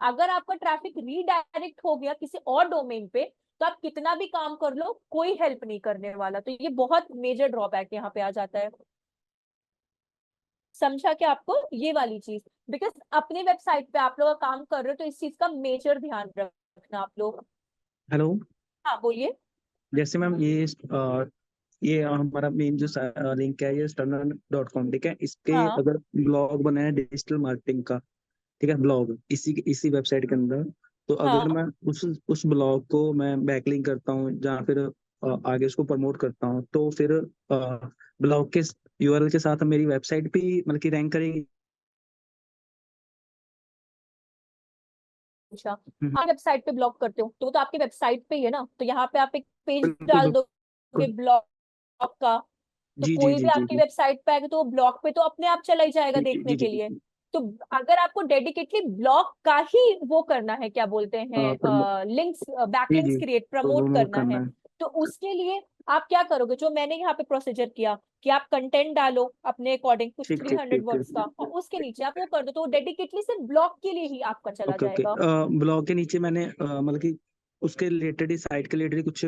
A: अगर आपका ट्रैफिक रीडायरेक्ट हो गया किसी और डोमेन पे, तो आप कितना भी काम कर लो, कोई हेल्प नहीं करने वाला। तो ये बहुत मेजर ड्रॉबैक यहाँ पे आ जाता है। समझा क्या आपको ये वाली चीज? बिकॉज अपनी वेबसाइट पे आप लोग काम कर रहे हो, तो इस चीज का मेजर ध्यान रखना आप लोग।
C: हेलो।
A: हाँ बोलिए।
C: जैसे मैम ये हमारा मेन जो लिंक है ये sternal.com, ठीक है, इसके
A: हाँ
C: अगर ब्लॉग बना है डिजिटल मार्केटिंग का, ठीक है, ब्लॉग इसी वेबसाइट के अंदर, तो अगर
A: हाँ
C: मैं उस ब्लॉग को मैं बैकलिंक करता हूँ, या फिर आगे उसको प्रमोट करता हूँ, तो फिर ब्लॉग के यूआरएल के साथ मेरी वेबसाइट भी मतलब कि रैंक करेगी।
A: अच्छा, आप वेबसाइट पे ब्लॉग करते हो तो वो तो आपकी वेबसाइट पे ही है ना, तो यहाँ पे आप एक पेज डाल दोगे
C: बिल्कुल।
A: ब्लॉग का, तो
C: जी जी
A: कोई
C: जी
A: भी
C: जी
A: आपकी
C: जी
A: वेबसाइट पे आएगा तो वो ब्लॉग पे तो अपने आप चला ही जाएगा
C: जी जी
A: देखने
C: जी
A: के
C: जी
A: लिए।
C: जी।
A: तो अगर आपको डेडिकेटली ब्लॉग का ही वो करना है, क्या बोलते हैं, लिंक्स
C: जी
A: बैकलिंक्स
C: जी
A: क्रिएट प्रमोट
C: प्रमोट
A: करना
C: करना
A: है,
C: है।
A: तो उसके लिए आप क्या करोगे, जो मैंने यहाँ पे प्रोसीजर किया कि आप कंटेंट डालो अपने अकॉर्डिंग कुछ
C: ठीक ठीक
A: 300
C: ठीक
A: वर्ड्स का,
C: ठीक।
A: और उसके नीचे आप वो कर दो, तो डेडिकेटली सिर्फ ब्लॉग के लिए ही आपका चला
C: ओके ओके।
A: जाएगा।
C: ब्लॉग के नीचे मैंने मतलब कि उसके रिलेटेड ही, साइट के रिलेटेड कुछ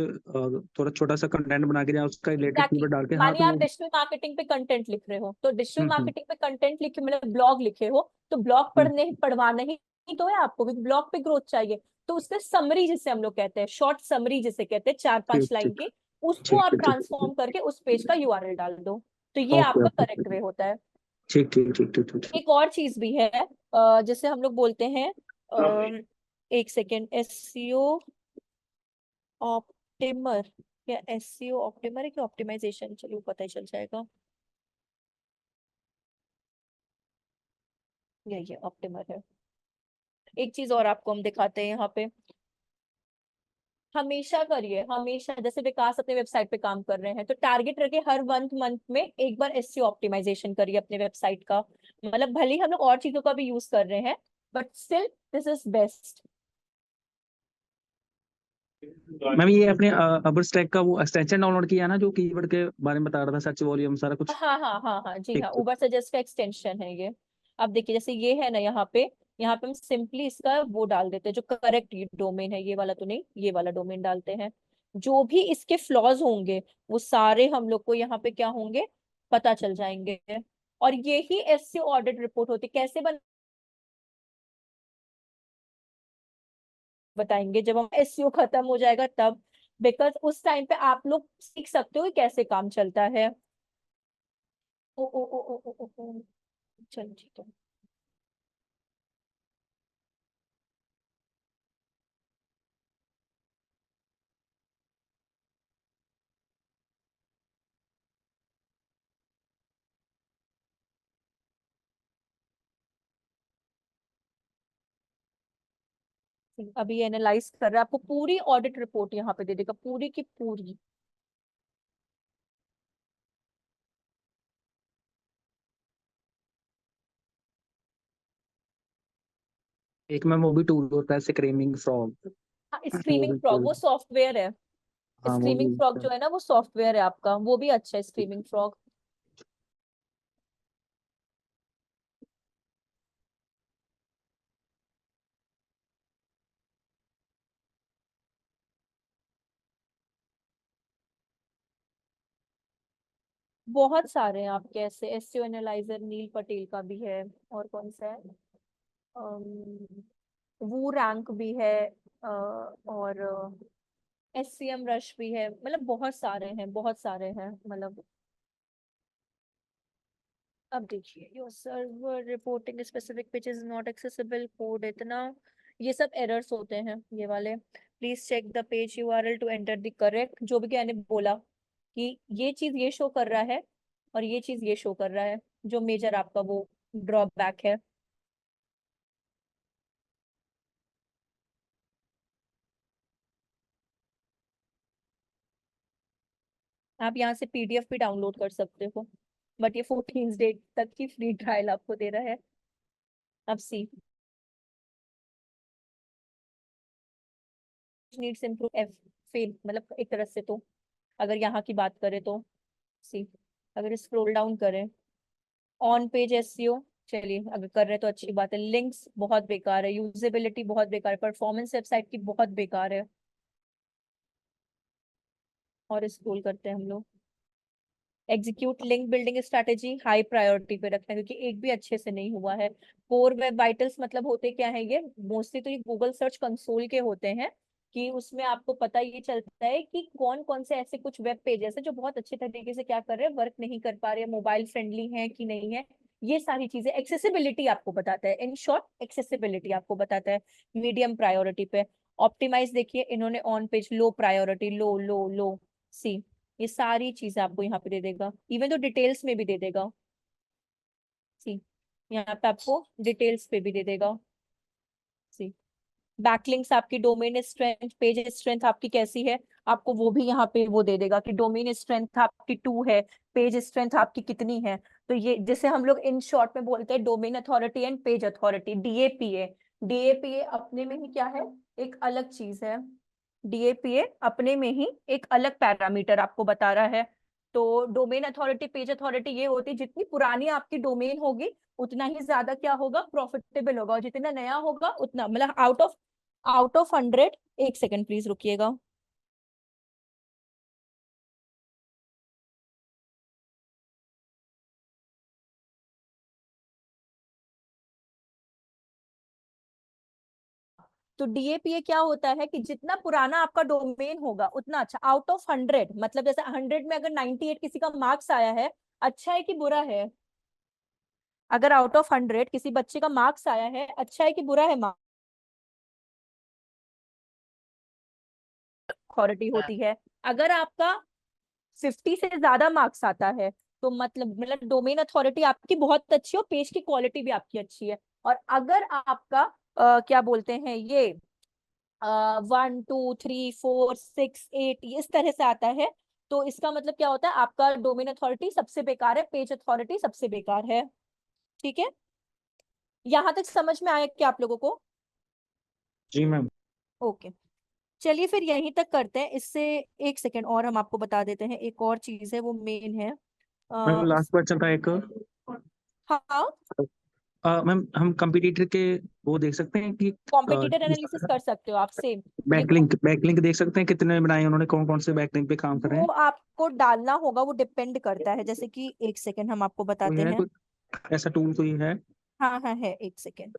C: थोड़ा छोटा सा कंटेंट बना के या उसका रिलेटेड
A: एग्जैक्टली
C: कीवर्ड डाल के, हाँ
A: मानिए
C: तो
A: आप
C: वो।
A: डिजिटल मार्केटिंग पे कंटेंट लिख रहे हो, तो डिजिटल
C: हम्म।
A: मार्केटिंग पे कंटेंट लिखे मतलब ब्लॉग लिखे हो, तो ब्लॉग
C: हम्म,
A: पढ़वाना ही तो है आपको, क्योंकि ब्लॉग पे ग्रोथ चाहिए। तो उसके समरी जिसे हम लोग कहते हैं, शॉर्ट समरी जिसे कहते हैं, 4-5
C: ठीक
A: लाइन
C: ठीक
A: की, उसको
C: ठीक
A: आप
C: ठीक ठीक।
A: ट्रांसफॉर्म करके उस पेज का यूआरएल डाल दो, तो ये
C: ओके
A: आपका
C: ओके
A: करेक्ट
C: ओके।
A: वे होता है।
C: ठीक ठीक ठीक ठीक ठीक ठीक।
A: एक और चीज भी है, जैसे हम लोग बोलते हैं, एक सेकेंड, एसईओ ऑप्टिमर, या एसईओ ऑप्टिमर है कि ऑप्टिमाइजेशन, चलिए पता ही चल जाएगा। ये ऑप्टिमर है। एक चीज और आपको हम दिखाते हैं यहाँ पे, हमेशा करिए, हमेशा जैसे विकास अपने वेबसाइट पे काम कर रहे हैं तो टारगेट रखे हर मंथ में एक बार एसईओ ऑप्टिमाइजेशन करिए अपने वेबसाइट का, मतलब भले ही हम लोग और चीजों का भी यूज कर रहे हैं, but still this is best.
C: Ma'am ये अपने अबर स्टैक का वो एक्सटेंशन डाउनलोड किया ना, जो कीवर्ड के बारे में बता रहा था, सर्च वॉल्यूम सारा कुछ।
A: हाँ हाँ हाँ हाँ जी
C: ठीक
A: हाँ,
C: ठीक।
A: उबर सजेस्ट का एक्सटेंशन है ये। अब देखिए जैसे ये है ना, यहाँ पे हम सिंपली इसका वो डाल देते हैं जो करेक्ट डोमेन है, ये वाला तो नहीं, ये वाला डोमेन डालते हैं, जो भी इसके फ्लॉज होंगे वो सारे हम लोग को यहाँ पे क्या होंगे, पता चल जाएंगे। और यही एसईओ ऑडिट रिपोर्ट होती है। कैसे बताएंगे जब हम एसईओ खत्म हो जाएगा तब, बिकॉज उस टाइम पे आप लोग सीख सकते हो कि कैसे काम चलता है। ओ ओ ओ ओ ओ, ओ, ओ। चल ठीक है। अभी एनालाइज कर रहा है, आपको पूरी ऑडिट रिपोर्ट यहाँ पे दे देगा, पूरी की पूरी।
C: एक मैम वो भी टूल होता है स्क्रीमिंग फ्रॉग,
A: हाँ,
C: वो
A: स्क्रीमिंग
C: भी
A: फ्रॉग
C: टूल।
A: वो सॉफ्टवेयर है।
C: हाँ वो भी
A: स्क्रीमिंग फ्रॉग जो है ना वो सॉफ्टवेयर है आपका, वो भी अच्छा है स्क्रीमिंग फ्रॉग। बहुत सारे हैं आपके ऐसे, एसईओ एनालाइजर नील पटेल का भी है, और कौन सा है, वो रैंक भी है, और एससीएम रश भी है, मतलब बहुत सारे हैं, बहुत सारे हैं मतलब। अब देखिए, your server reporting specific page is not accessible code, इतना ये सब एरर्स होते हैं ये वाले। Please check the page URL to enter the correct, जो भी मैंने बोला कि ये चीज ये शो कर रहा है और ये चीज ये शो कर रहा है, जो मेजर आपका वो ड्रॉबैक है। आप यहाँ से पीडीएफ भी डाउनलोड कर सकते हो, बट ये 14 डेट तक की फ्री ट्रायल आपको दे रहा है। अब सी नीड्स इम्प्रूव एफ फेल, मतलब एक तरह से तो अगर यहाँ की बात करें तो सी, अगर स्क्रॉल डाउन करें, ऑन पेज एसईओ, चलिए अगर कर रहे हैं तो अच्छी बात है, लिंक्स बहुत बेकार है, यूजेबिलिटी बहुत बेकार है, परफॉर्मेंस वेबसाइट की बहुत बेकार है। और स्क्रॉल करते हैं हम लोग, execute link building strategy high priority पे रखना है, क्योंकि एक भी अच्छे से नहीं हुआ है। कोर वेब वाइटल्स मतलब होते क्या है, ये मोस्टली तो ये गूगल सर्च कंसोल के होते हैं, कि उसमें आपको पता ये चलता है कि कौन कौन से ऐसे कुछ वेब पेजेस है जो बहुत अच्छे तरीके से क्या कर रहे हैं, वर्क नहीं कर पा रहे हैं, मोबाइल फ्रेंडली है कि नहीं है, ये सारी चीजें, एक्सेसिबिलिटी आपको बताता है, इन शॉर्ट एक्सेसिबिलिटी आपको बताता है मीडियम प्रायोरिटी पे। ऑप्टिमाइज देखिए इन्होंने ऑन पेज लो प्रायोरिटी, लो लो लो, सी ये सारी चीजें आपको यहाँ पे दे देगा, इवन तो डिटेल्स में भी दे देगा। सी यहाँ पे आपको डिटेल्स पे भी दे देगा। सी बैकलिंक्स, आपकी डोमेन स्ट्रेंथ, पेज स्ट्रेंथ आपकी कैसी है, आपको वो भी यहाँ पे वो दे देगा कि डोमेन स्ट्रेंथ आपकी 2 है, पेज स्ट्रेंथ आपकी कितनी है। तो ये जिसे हम लोग इन शॉर्ट में बोलते हैं domain authority and page authority, डीएपीए। डीएपीए अपने में ही क्या है, एक अलग चीज है। डीएपीए अपने में ही एक अलग पैरामीटर आपको बता रहा है। तो डोमेन अथॉरिटी, पेज अथॉरिटी ये होती है, जितनी पुरानी आपकी डोमेन होगी उतना ही ज्यादा क्या होगा, प्रॉफिटेबल होगा, और जितना नया होगा उतना, मतलब आउट ऑफ 100, एक सेकंड प्लीज रुकिएगा। तो डीएपीए क्या होता है कि जितना पुराना आपका डोमेन होगा उतना अच्छा। आउट ऑफ 100 मतलब जैसे 100 में अगर 98 किसी का मार्क्स आया है, अच्छा है कि बुरा है? अगर आउट ऑफ 100 किसी बच्चे का मार्क्स आया है, अच्छा है कि बुरा है? अथॉरिटी होती है। अगर आपका 50 से ज्यादा मार्क्स आता है तो मतलब डोमेन अथॉरिटी आपकी बहुत अच्छी हो, पेज की क्वालिटी भी आपकी अच्छी है। और अगर आपका क्या बोलते हैं ये 1 2 3 4 6 8 इस तरह से आता है, तो इसका मतलब क्या होता है, आपका डोमेन अथॉरिटी सबसे बेकार है, पेज अथॉरिटी सबसे बेकार है। ठीक है, यहां तक समझ में आया क्या आप लोगों को?
C: जी मैम।
A: ओके, चलिए फिर यहीं तक करते हैं। इससे एक सेकेंड और हम आपको बता देते हैं, एक और चीज है वो मेन है।
C: मैम लास्ट क्वेश्चन था एक।
A: हाँ,
C: मैम हम कंपटीटर के वो देख सकते हैं कि
A: कॉम्पिटिटर एनालिसिस कर सकते हो आप, सेम। ये
C: बैकलिंक देख सकते हैं कितने बनाए उन्होंने, कौन कौन से बैकलिंक पे काम कर रहे
A: वो
C: हैं?
A: आपको डालना होगा, वो डिपेंड करता है। जैसे कि एक सेकेंड हम आपको
C: कोई
A: बताते
C: है
A: हैं।
C: कोई ऐसा टूल कोई है?
A: हाँ हाँ है, एक सेकेंड।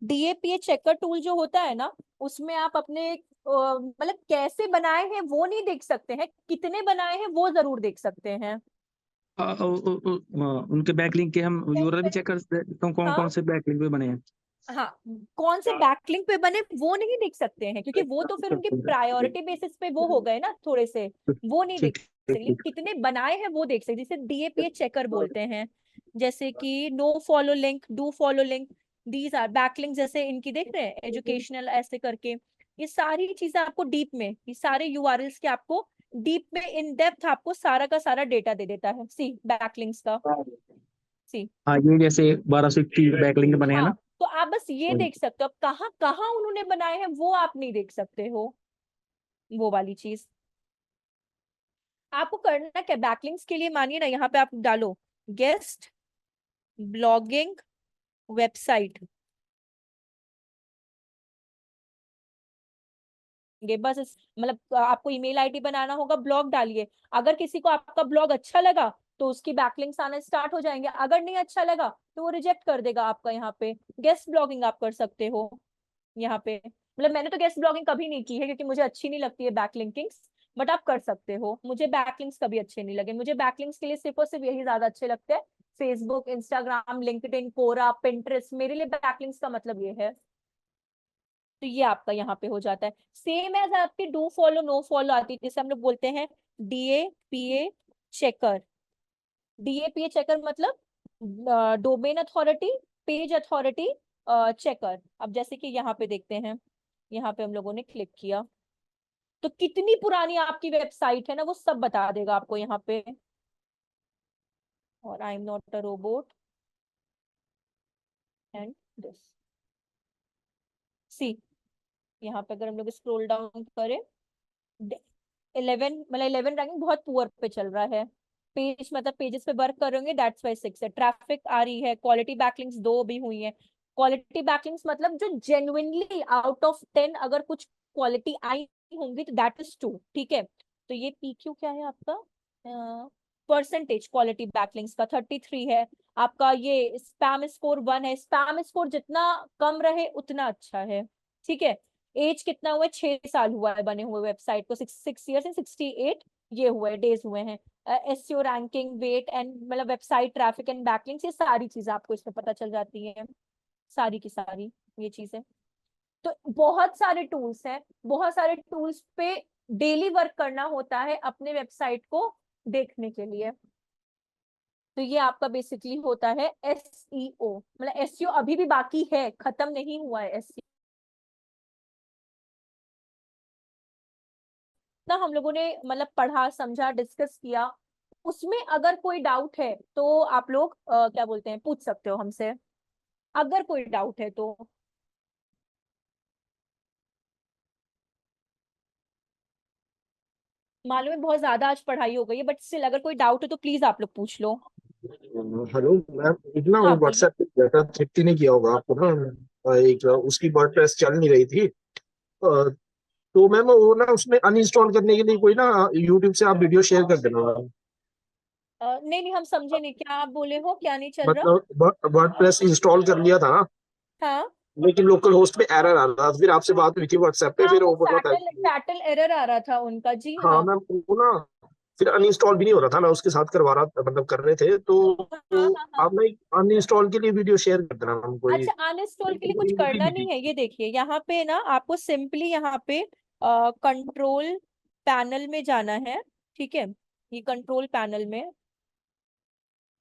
A: डीएपीए चेकर टूल जो होता है ना, उसमें आप अपने मतलब कैसे बनाए हैं वो नहीं देख सकते हैं, कितने बनाए हैं वो जरूर देख सकते हैं।
C: उनके बैकलिंक के हम यूआरएल भी चेक कर सकते हैं, तो कौन कौन
A: हाँ
C: से बैकलिंक पे बने हैं?
A: हाँ, कौन से बैकलिंक पे बने वो नहीं देख सकते हैं, क्योंकि वो तो फिर उनकी प्रायोरिटी बेसिस पे वो हो गए ना थोड़े से, वो नहीं देख
C: ठीक
A: सकते।
C: ठीक
A: लेकिन
C: ठीक।
A: कितने बनाए हैं वो देख सकते, जिसे डीएपीए चेकर बोलते हैं। जैसे कि no follow link, do follow link, these are backlink. जैसे इनकी देख रहे हैं एजुकेशनल ऐसे करके, ये सारी चीजें आपको डीप में, ये सारे यूआरएल्स के आपको डीप में इन डेप्थ आपको सारा का सारा डेटा दे देता है, सी बैकलिंक्स का। सी
C: हाँ ये जैसे 1280 बैकलिंक बने हैं
A: हाँ,
C: ना।
A: तो आप बस ये देख सकते हो, अब कहाँ कहाँ उन्होंने बनाए हैं वो आप नहीं देख सकते हो, वो वाली चीज। आपको करना क्या, बैकलिंक्स के लिए मानिए ना, यहाँ पे आप डालो गेस्ट ब्लॉगिंग वेबसाइट, ये बस मतलब आपको ईमेल आईडी बनाना होगा, ब्लॉग डालिए। अगर किसी को आपका ब्लॉग अच्छा लगा तो उसकी बैकलिंक्स आना स्टार्ट हो जाएंगे, अगर नहीं अच्छा लगा तो वो रिजेक्ट कर देगा आपका। यहाँ पे गेस्ट ब्लॉगिंग आप कर सकते हो यहाँ पे। मतलब मैंने तो गेस्ट ब्लॉगिंग कभी नहीं की है क्योंकि मुझे अच्छी नहीं लगती है बैकलिंकिंग्स, बट आप कर सकते हो। मुझे बैकलिंक्स कभी अच्छे नहीं लगे, मुझे बैकलिंक्स के लिए सिर्फ और सिर्फ यही ज्यादा अच्छे लगते हैं, फेसबुक, इंस्टाग्राम, लिंक्डइन, कोरा, पिंटरेस्ट। मेरे लिए बैकलिंक्स का मतलब ये है। तो ये आपका यहाँ पे हो जाता है। सेम एज आपकी डू फॉलो नो फॉलो आती है, जिसे हम लोग बोलते हैं डीएपीए चेकर। डीएपीए चेकर मतलब domain authority, page authority checker. अब जैसे कि यहाँ पे देखते हैं, यहाँ पे हम लोगों ने क्लिक किया तो कितनी पुरानी आपकी वेबसाइट है ना वो सब बता देगा आपको यहाँ पे। और I am not a robot and this, see यहाँ पे अगर हम लोग स्क्रॉल डाउन करें, 11 मतलब 11 रैंकिंग बहुत पुअर पे चल रहा है। पेज मतलब पेजेस पे वर्क करेंगे, दैट्स वाई 6 है। ट्रैफिक आ रही है, क्वालिटी बैकलिंक्स 2 भी हुई है। क्वालिटी बैकलिंक्स मतलब जो जेन्युइनली आउट ऑफ 10 अगर कुछ क्वालिटी आई होंगी तो दैट इज 2। ठीक है, तो ये पीक्यू क्या है आपका, परसेंटेज क्वालिटी बैकलिंक्स का 33 है। आपका ये स्पैम स्कोर 1 है, स्पैम स्कोर जितना कम रहे उतना अच्छा है। ठीक है, एज कितना हुआ है, 6 साल हुआ है बने हुए वेबसाइट को, 6 ईयर्स एंड 68 ये हुए डेज हुए हैं। एसईओ रैंकिंग, वेट एंड मतलब वेबसाइट ट्रैफिक एंड बैकलिंक्स, ये सारी चीजें आपको इसमें पता चल जाती है, सारी की सारी ये चीजें। तो बहुत सारे टूल्स हैं, बहुत सारे टूल्स पे डेली वर्क करना होता है अपने वेबसाइट को देखने के लिए। तो ये आपका बेसिकली होता है SEO, मतलब SEO अभी भी बाकी है, खत्म नहीं हुआ है SEO ना। हम लोगों ने मतलब पढ़ा, समझा, डिस्कस किया। उसमें अगर कोई डाउट है तो आप लोग क्या बोलते हैं, पूछ सकते हो हमसे, अगर कोई डाउट है तो। मालूम है बहुत ज्यादा आज पढ़ाई हो गई है, बट स्टिल अगर कोई डाउट है तो प्लीज आप लोग पूछ लो।
D: हेलो मैम, एक ना वो
A: हाँ बोलिए।
D: व्हाट्सएप पे डाटा तृप्ति ने किया होगा आपको ना, एक उसकी वर्डप्रेस चल नहीं रही थी। तो मैम वो ना उसमें अनइंस्टॉल करने के लिए कोई ना यूट्यूब से आप वीडियो शेयर कर देना।
A: नहीं नहीं, हम समझे नहीं, क्या आप बोले हो, क्या नहीं चल रहा?
D: मतलब वर्डप्रेस इंस्टॉल कर लिया था ना,
A: हाँ
D: लेकिन लोकल होस्ट पे एरर आ रहा था, फिर आपसे बात हुई थी व्हाट्सएप पे,
A: हाँ,
D: फिर
A: वो
D: वो बोल रहा था
A: फैटल
D: कि
A: फैटल एरर आ रहा था उनका, जी
D: हाँ
A: हाँ।
D: मैम वो ना फिर अनइंस्टॉल भी नहीं हो रहा था, मैं उसके साथ करवा रहा मतलब कर रहे थे
A: हाँ
D: तो
A: हाँ हाँ।
D: आप ना अनइंस्टॉल के लिए वीडियो शेयर कर देना मैम कोई।
A: अच्छा, अनइंस्टॉल के लिए कुछ करना नहीं है, ये देखिए यहाँ पे ना आपको सिंपली यहाँ पे कंट्रोल पैनल में जाना है, ठीक है, ये कंट्रोल पैनल में,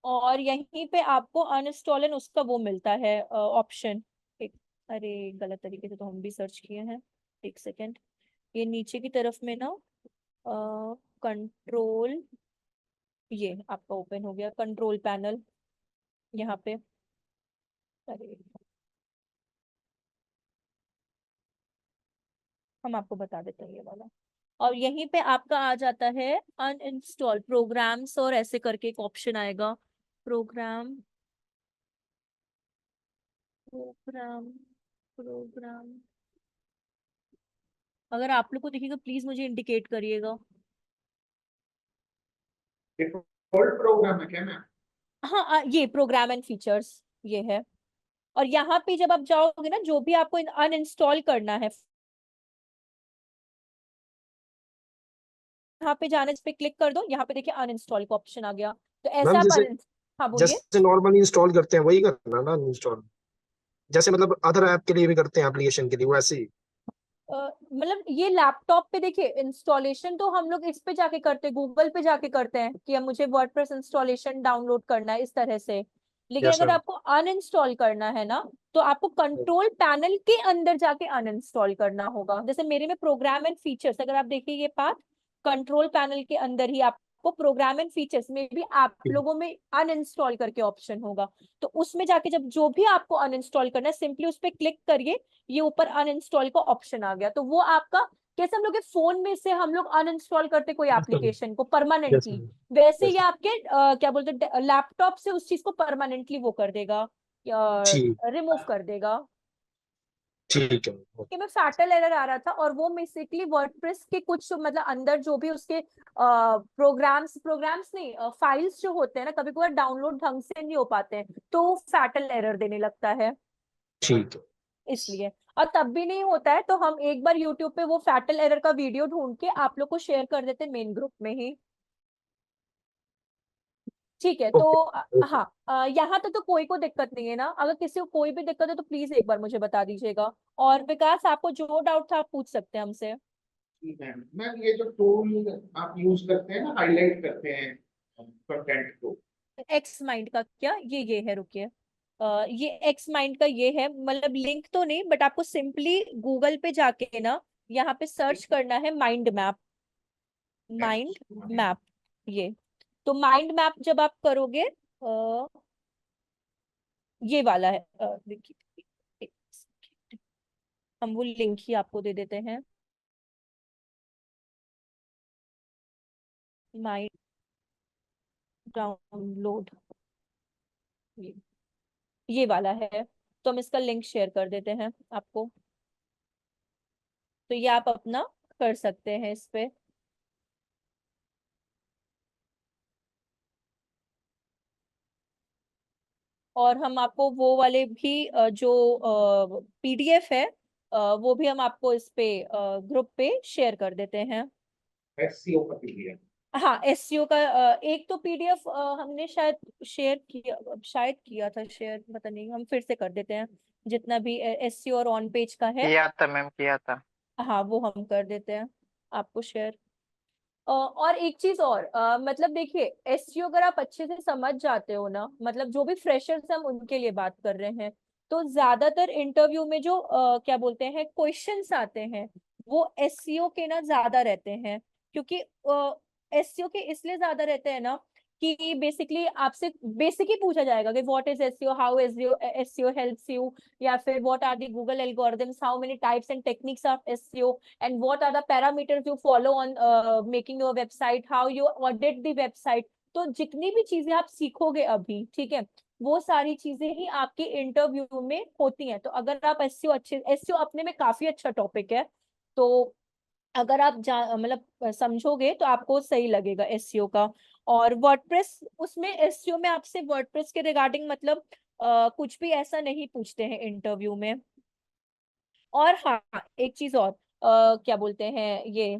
A: और यहीं पे आपको अनइंस्टॉल एंड उसका वो मिलता है ऑप्शन। एक, अरे गलत तरीके से तो हम भी सर्च किए हैं, एक सेकेंड। ये नीचे की तरफ में ना कंट्रोल, ये आपका ओपन हो गया कंट्रोल पैनल यहाँ पे। अरे हम आपको बता देते हैं ये वाला, और यहीं पे आपका आ जाता है अनइंस्टॉल प्रोग्राम्स, और ऐसे करके एक ऑप्शन आएगा, प्रोग्राम प्रोग्राम प्रोग्राम। अगर आप लोग को दिखेगा प्लीज मुझे इंडिकेट करिएगा।
B: डिफॉल्ट प्रोग्राम है क्या मैम?
A: हाँ ये प्रोग्राम एंड फीचर्स ये है। और यहाँ पे जब आप जाओगे ना, जो भी आपको अनइंस्टॉल करना है, यहाँ पे जाने पे क्लिक कर दो, यहाँ पे देखिए अनइंस्टॉल का ऑप्शन आ गया, तो ऐसे
D: मैम
A: आप
D: जैसे
A: हाँ बोलिए।
D: जैसे नॉर्मली इंस्टॉल करते हैं वही करना ना इंस्टॉल, जैसे मतलब अदर ऐप के लिए भी करते हैं एप्लीकेशन के लिए वैसे ही।
A: मतलब ये लैपटॉप पे देखिए इंस्टॉलेशन तो हम लोग इस पे जाके करते हैं, गूगल पे जाके करते हैं कि अब मुझे वर्डप्रेस इंस्टॉलेशन डाउनलोड करना है इस तरह से। लेकिन
D: यस
A: अगर
D: मैम।
A: आपको अनइंस्टॉल करना है ना, तो आपको कंट्रोल पैनल के अंदर जाके अनइंस्टॉल करना होगा। जैसे मेरे में प्रोग्राम एंड फीचर्स, अगर आप देखिए ये पाथ, कंट्रोल पैनल के अंदर ही आपको प्रोग्राम एंड फीचर्स में भी आप लोगों में अनइंस्टॉल करके ऑप्शन होगा। तो उसमें जाके जब जो भी आपको अनइंस्टॉल करना है, सिंपली उस पर क्लिक करिए, ये ऊपर अनइंस्टॉल का ऑप्शन आ गया, तो वो आपका, कैसे हम लोग के फोन में से हम लोग अनइंस्टॉल करते कोई एप्लीकेशन को
D: यस
A: परमानेंटली,
D: मैम।
A: वैसे
D: यस
A: ये आपके क्या बोलते हैं लैपटॉप से उस चीज को परमानेंटली वो कर देगा,
D: ठीक
A: रिमूव कर देगा।
D: ठीक है।
A: कि मैं फैटल एरर आ रहा था, और वो बेसिकली वर्डप्रेस के कुछ मतलब अंदर जो भी उसके प्रोग्राम्स प्रोग्राम्स नहीं फाइल्स जो होते हैं ना, कभी कभार डाउनलोड ढंग से नहीं हो पाते हैं, तो फैटल एरर देने लगता है,
D: ठीक है।
A: इसलिए। और तब भी नहीं होता है तो हम एक बार यूट्यूब पे वो फैटल एरर का वीडियो ढूंढ के आप लोग को शेयर कर देते हैं मेन ग्रुप में ही, ठीक है। तो
D: ओके ओके।
A: हाँ यहाँ तक तो कोई को दिक्कत नहीं है ना? अगर किसी को कोई भी दिक्कत है तो प्लीज एक बार मुझे बता दीजिएगा। और विकास, आपको जो डाउट था आप पूछ सकते हैं हमसे।
B: ठीक है मैम, ये जो टूल आप यूज करते हैं ना, हाईलाइट करते हैं कंटेंट को।
A: एक्स माइंड का क्या, ये है, रुकिए, ये एक्स माइंड का ये है, मतलब लिंक तो नहीं, बट आपको सिंपली गूगल पे जाके ना यहाँ पे सर्च करना है माइंड मैप, माइंड मैप, ये। तो माइंड मैप जब आप करोगे ये वाला है, देखिए एक second, हम वो लिंक ही आपको दे देते हैं, माइंड डाउनलोड, ये ये वाला है। तो हम इसका लिंक शेयर कर देते हैं आपको, तो ये आप अपना कर सकते हैं इस पे। और हम आपको वो वाले भी जो PDF है वो भी हम आपको इस पे ग्रुप पे शेयर कर देते हैं।
B: एससीओ का पीडीएफ।
A: हाँ SEO का एक तो PDF हमने शायद शेयर किया, शायद किया था शेयर, पता नहीं, हम फिर से कर देते हैं, जितना भी SEO और ऑन पेज का है।
E: किया था मैम, किया था।
A: हाँ वो हम कर देते हैं। आपको शेयर। और एक चीज और मतलब देखिए एसईओ अगर आप अच्छे से समझ जाते हो ना, मतलब जो भी फ्रेशर्स हम उनके लिए बात कर रहे हैं, तो ज्यादातर इंटरव्यू में जो क्या बोलते हैं क्वेश्चंस आते हैं वो एसईओ के ना ज्यादा रहते हैं। क्योंकि एसईओ के इसलिए ज्यादा रहते हैं ना कि बेसिकली आपसे बेसिक ही पूछा जाएगा कि what is SEO, how SEO helps you, या फिर what are the Google algorithms, how many types and techniques of SEO, and what are the parameters you follow on making your website, how you audit the website। तो जितनी भी चीजें आप सीखोगे अभी, ठीक है, वो सारी चीजें ही आपके इंटरव्यू में होती हैं। तो अगर आप एसईओ अच्छे, एसईओ अपने में काफी अच्छा टॉपिक है, तो अगर आप मतलब समझोगे तो आपको सही लगेगा एसईओ का। और वर्डप्रेस, उसमें एसईओ में आपसे वर्डप्रेस के रिगार्डिंग मतलब कुछ भी ऐसा नहीं पूछते हैं इंटरव्यू में। और हाँ, एक चीज और क्या बोलते हैं ये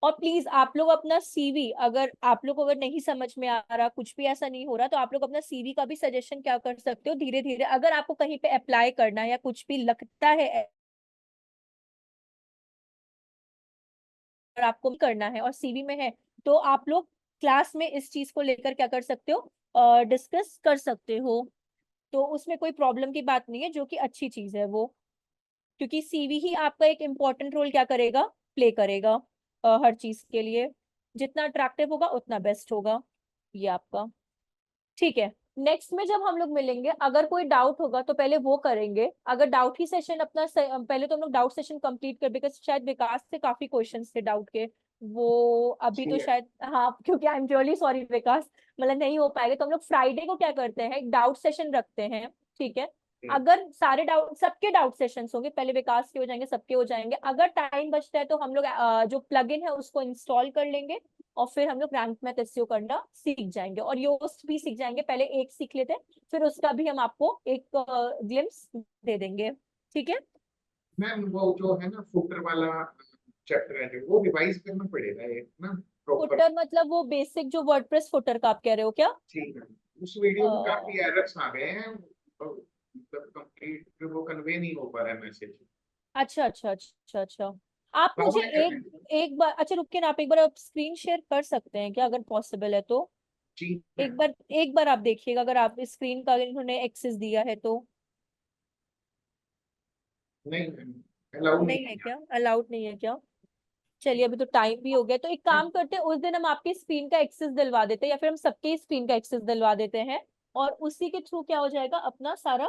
A: और प्लीज आप लोग अपना सीवी, अगर आप लोग को अगर नहीं समझ में आ रहा, कुछ भी ऐसा नहीं हो रहा, तो आप लोग अपना सीवी का भी सजेशन क्या कर सकते हो, धीरे धीरे अगर आपको कहीं पे अप्लाई करना है या कुछ भी लगता है और आपको भी करना है और सीवी में है, तो आप लोग क्लास में इस चीज को लेकर क्या कर सकते हो, डिस्कस कर सकते हो। तो उसमें कोई प्रॉब्लम की बात नहीं है, जो कि अच्छी चीज है वो। क्योंकि सीवी ही आपका एक इम्पोर्टेंट रोल क्या करेगा, प्ले करेगा हर चीज के लिए। जितना अट्रैक्टिव होगा उतना बेस्ट होगा ये आपका। ठीक है, नेक्स्ट में जब हम लोग मिलेंगे, अगर कोई डाउट होगा तो पहले वो करेंगे। अगर डाउट ही सेशन अपना पहले तो हम लोग डाउट सेशन कंप्लीट कर, बिकॉज शायद विकास से काफी क्वेश्चंस थे डाउट के, वो अभी तो
B: ठीक है।
A: शायद, हाँ क्योंकि आई एम रियली सॉरी विकास, मतलब नहीं हो पाएगा। तो हम लोग फ्राइडे को क्या करते हैं, एक डाउट सेशन रखते हैं, ठीक है। अगर सारे डाउट, सबके डाउट सेशंस होंगे, पहले विकास के हो जाएंगे, सबके हो जाएंगे। अगर टाइम बचता है तो हम लोग जो प्लगइन है उसको इंस्टॉल कर लेंगे और फिर हम लोग रैंक मैथ एसईओ करना सीख जाएंगे और योस्ट भी सीख जाएंगे। पहले एक सीख लेते हैं, फिर उसका भी हम आपको एक ग्लिम्स दे देंगे, ठीक है।
B: मैम वो जो है ना फुटर वाला चैप्टर है जो वो रिवाइज करना पड़ेगा एक ना प्रॉपर।
A: फुटर मतलब वो बेसिक जो वर्डप्रेस फुटर का आप कह रहे हो क्या?
B: ठीक है, उस वीडियो में
A: अ,
B: काफी एरर्स आ गए हैं, मतलब कंप्लीट वो कन्वे नहीं हो पा रहा है मैसेज।
A: अच्छा अच्छा अच्छा अच्छा। आप
B: हाँ वो
A: मुझे
B: मैं कर
A: एक
B: लेंगे।
A: एक बार, अच्छा रुकिए ना, आप एक बार आप स्क्रीन शेयर कर सकते हैं क्या, अगर पॉसिबल है तो?
B: ठीक है।
A: एक बार आप देखिएगा, अगर आप स्क्रीन का इन्होंने एक्सेस दिया है तो।
B: नहीं मैम, अलाउ नहीं
A: नहीं है
B: है।
A: क्या, अलाउड नहीं है क्या? चलिए अभी तो टाइम भी हो गया, तो एक काम करते हैं, उस दिन हम आपकी स्क्रीन का एक्सेस दिलवा देते हैं, या फिर हम सबके स्क्रीन का एक्सेस दिलवा देते हैं, और उसी के थ्रू क्या हो जाएगा, अपना सारा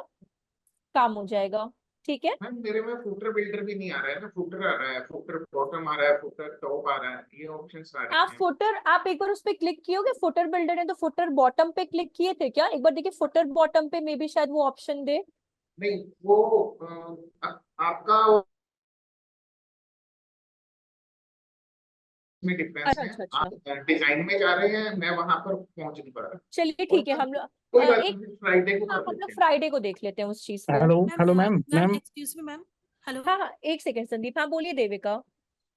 A: काम हो जाएगा, ठीक है।
B: मैम मेरे में फुटर बिल्डर भी नहीं आ रहा है ना, फुटर आ रहा है, फुटर बॉटम आ रहा है, फुटर टॉप आ रहा है, ये ऑप्शंस आ
A: आप
B: रहे हैं।
A: फुटर, आप एक बार उस पर क्लिक किए होगे, फुटर बिल्डर है तो फुटर बॉटम पे क्लिक किए थे क्या? एक बार देखिए फुटर बॉटम पे, मे बी शायद वो ऑप्शन दे।
B: नहीं वो आपका में डिफरेंस
A: अच्छा
B: है,
A: अच्छा अच्छा।
B: आप डिजाइन में जा रहे हैं, मैं वहां पर पहुंच नहीं पा रहा।
A: चलिए
B: और
A: ठीक है, हम लोग
B: कोई बात
A: एक,
B: नहीं, फ्राइडे को
A: हाँ
B: कर
A: हम लोग
B: लेते हैं।
A: फ्राइडे को देख लेते हैं उस चीज को।
C: Hello
F: ma'am
C: hello ma'am
F: ma'am
C: ma'am
F: excuse me ma'am. Hello
A: हाँ हाँ, एक सेकेंड संदीप, हाँ बोलिए देविका।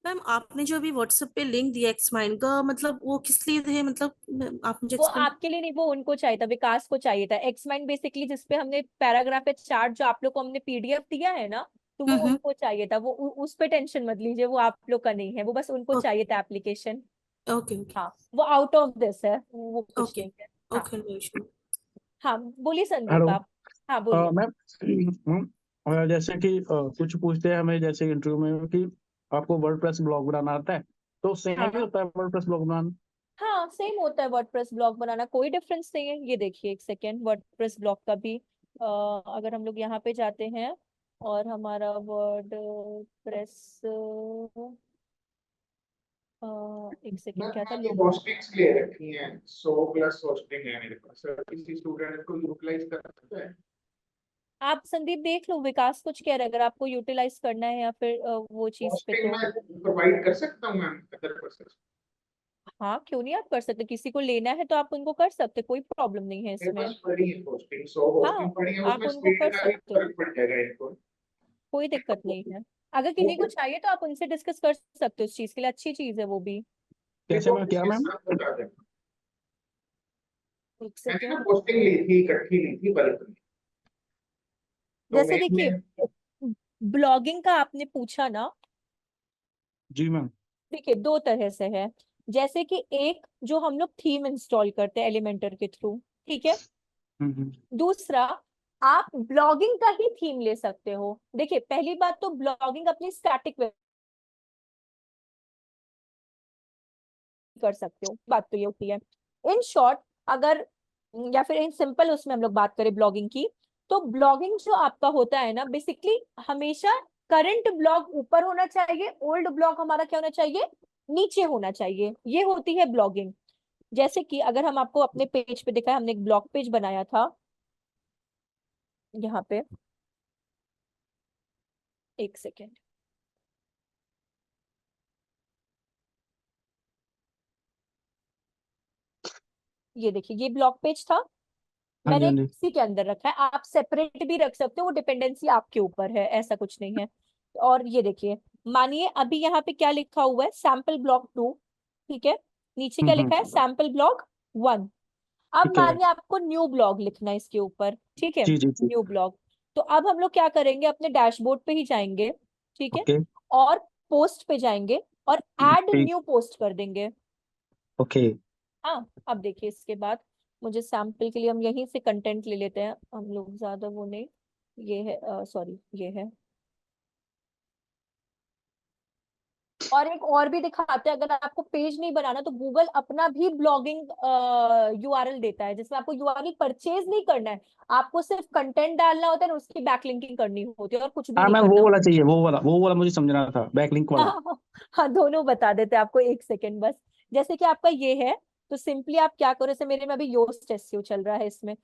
F: मैम, आपने जो अभी व्हाट्सएप पे लिंक दिया एक्स माइन का, मतलब वो किस लिए है, मतलब आप मुझे
A: वो
F: एक्सप्लेन।
A: आपके लिए नहीं, वो उनको चाहिए था, विकास को चाहिए था। एक्समाइंड बेसिकली जिसपे हमने पैराग्राफ या चार्ट जो आप लोग को हमने पीडीएफ दिया है ना, तो वो
F: हम्म।
A: उनको चाहिए था। वो उस पे टेंशन मत लीजिए, वो आप लोग का नहीं है, वो बस उनको चाहिए था एप्लीकेशन।
F: ओके ओके
A: हाँ वो आउट ऑफ दिस है, वो कुछ
F: ओके
A: नहीं है। हाँ
F: ओके, नो इशू।
A: हाँ, बोलिए संदीप
C: हेलो
A: आप। हाँ बोलिए।
C: मैम मैम, जैसे कि कुछ पूछते हैं हमें जैसे इंटरव्यू में कि आपको वर्डप्रेस ब्लॉग बनाना आता है, तो सेम ही
A: हाँ
C: होता है वर्डप्रेस ब्लॉग बनाना?
A: हाँ, सेम होता है वर्डप्रेस ब्लॉग बनाना, कोई डिफरेंस नहीं है। ये देखिए एक सेकेंड, वर्डप्रेस ब्लॉग का भी अगर हम लोग यहाँ पे जाते हैं और हमारा वर्ड प्रेस, एक सेकेंड, क्या था,
B: मैंने
A: लोग।
B: होस्टिंग्स ले रखी हैं, 100 प्लस होस्टिंग है मेरे पास, सर किसी स्टूडेंट को यूटिलाइज कर सकता है।
A: आप संदीप देख लो, विकास कुछ कह रहा है, अगर आपको यूटिलाइज करना है या फिर वो चीज पे,
B: होस्टिंग
A: तो
B: मैं प्रोवाइड कर सकता हूँ मैम अदर पर्सन।
A: हाँ क्यों नहीं, आप कर सकते, किसी को लेना है तो आप उनको कर सकते, कोई प्रॉब्लम नहीं है
B: मेरे
A: इसमें।
B: पास पड़ी है होस्टिंग, 100 होस्टिंग
A: हाँ
B: पड़ी है,
A: आप
B: उसमें
A: उनको
B: स्पीड
A: कर
B: का भी
A: सकते हो,
B: फर्क पड़ जाएगा इनको।
A: कोई दिक्कत नहीं है। अगर किसी को चाहिए तो आप उनसे डिस्कस कर सकते हो, उस चीज के लिए अच्छी चीज है वो भी।
C: कैसे
B: देखो
C: मैं क्या
B: उसके
C: मैम?
B: साथ बता दें,
A: एक
B: मैंने ना
A: सेकेंड,
B: होस्टिंग ली थी, इकट्ठी ली थी बल्क में, तो
A: जैसे
B: मेरे
A: देखिए
B: में
A: ब्लॉगिंग का आपने पूछा ना,
C: जी मैम।
A: देखिए दो तरह से है। जैसे कि एक जो हम लोग थीम इंस्टॉल करते हैं एलिमेंटर के थ्रू, ठीक है। दूसरा, आप ब्लॉगिंग का ही थीम ले सकते हो। देखिए पहली बात तो ब्लॉगिंग अपनी स्टैटिक कर सकते हो, बात तो ये होती है। इन शॉर्ट अगर, या फिर इन सिंपल उसमें हम लोग बात करें ब्लॉगिंग की, तो ब्लॉगिंग जो आपका होता है ना, बेसिकली हमेशा करंट ब्लॉग ऊपर होना चाहिए, ओल्ड ब्लॉग हमारा क्या होना चाहिए, नीचे होना चाहिए। ये होती है ब्लॉगिंग। जैसे कि अगर हम आपको अपने पेज पे दिखाए, हमने एक ब्लॉग पेज बनाया था यहाँ पे, एक सेकेंड, ये देखिए ये ब्लॉग पेज था,
C: हाँ जी,
A: मैंने
C: हाँ जी।
A: इसी के अंदर रखा है। आप सेपरेट भी रख सकते हो, वो डिपेंडेंसी आपके ऊपर है, ऐसा कुछ नहीं है। और ये देखिए, मानिए अभी यहाँ पे क्या लिखा हुआ है, सैंपल ब्लॉग 2, ठीक है। नीचे क्या लिखा है, सैंपल ब्लॉग 1। अब
C: ठीक है।
A: मानिए आपको न्यू ब्लॉग लिखना है इसके ऊपर, ठीक है,
C: जी जी जी।
A: New blog. तो अब हम लोग क्या करेंगे, अपने डैशबोर्ड पे ही जाएंगे, ठीक है,
C: ओके।
A: और पोस्ट पे जाएंगे और ऐड
C: ठीक।
A: न्यू पोस्ट कर देंगे।
C: ओके।
A: हाँ, अब देखिए इसके बाद मुझे सैंपल के लिए हम यहीं से कंटेंट ले लेते हैं, हम लोग ज्यादा वो नहीं, ये है, सॉरी ये है। और एक और भी दिखाते हैं, अगर आपको पेज नहीं बनाना तो गूगल अपना भी ब्लॉगिंग यूआरएल देता है, जिसमें आपको यूआरएल परचेज नहीं करना है, आपको सिर्फ कंटेंट डालना होता है और उसकी बैकलिंकिंग करनी होती है, और कुछ भी
C: हाँ
A: नहीं
C: मैम, वो
A: करना
C: वाला
A: होता
C: चाहिए, वो वाला मुझे समझना था, बैकलिंक वाला।
A: है। हाँ, दोनों बता देते हैं आपको, एक सेकेंड बस। जैसे कि आपका ये है, तो सिंपली आप क्या करो, जैसे मेरे में अभी योस्ट एसईओ चल रहा है इसमें,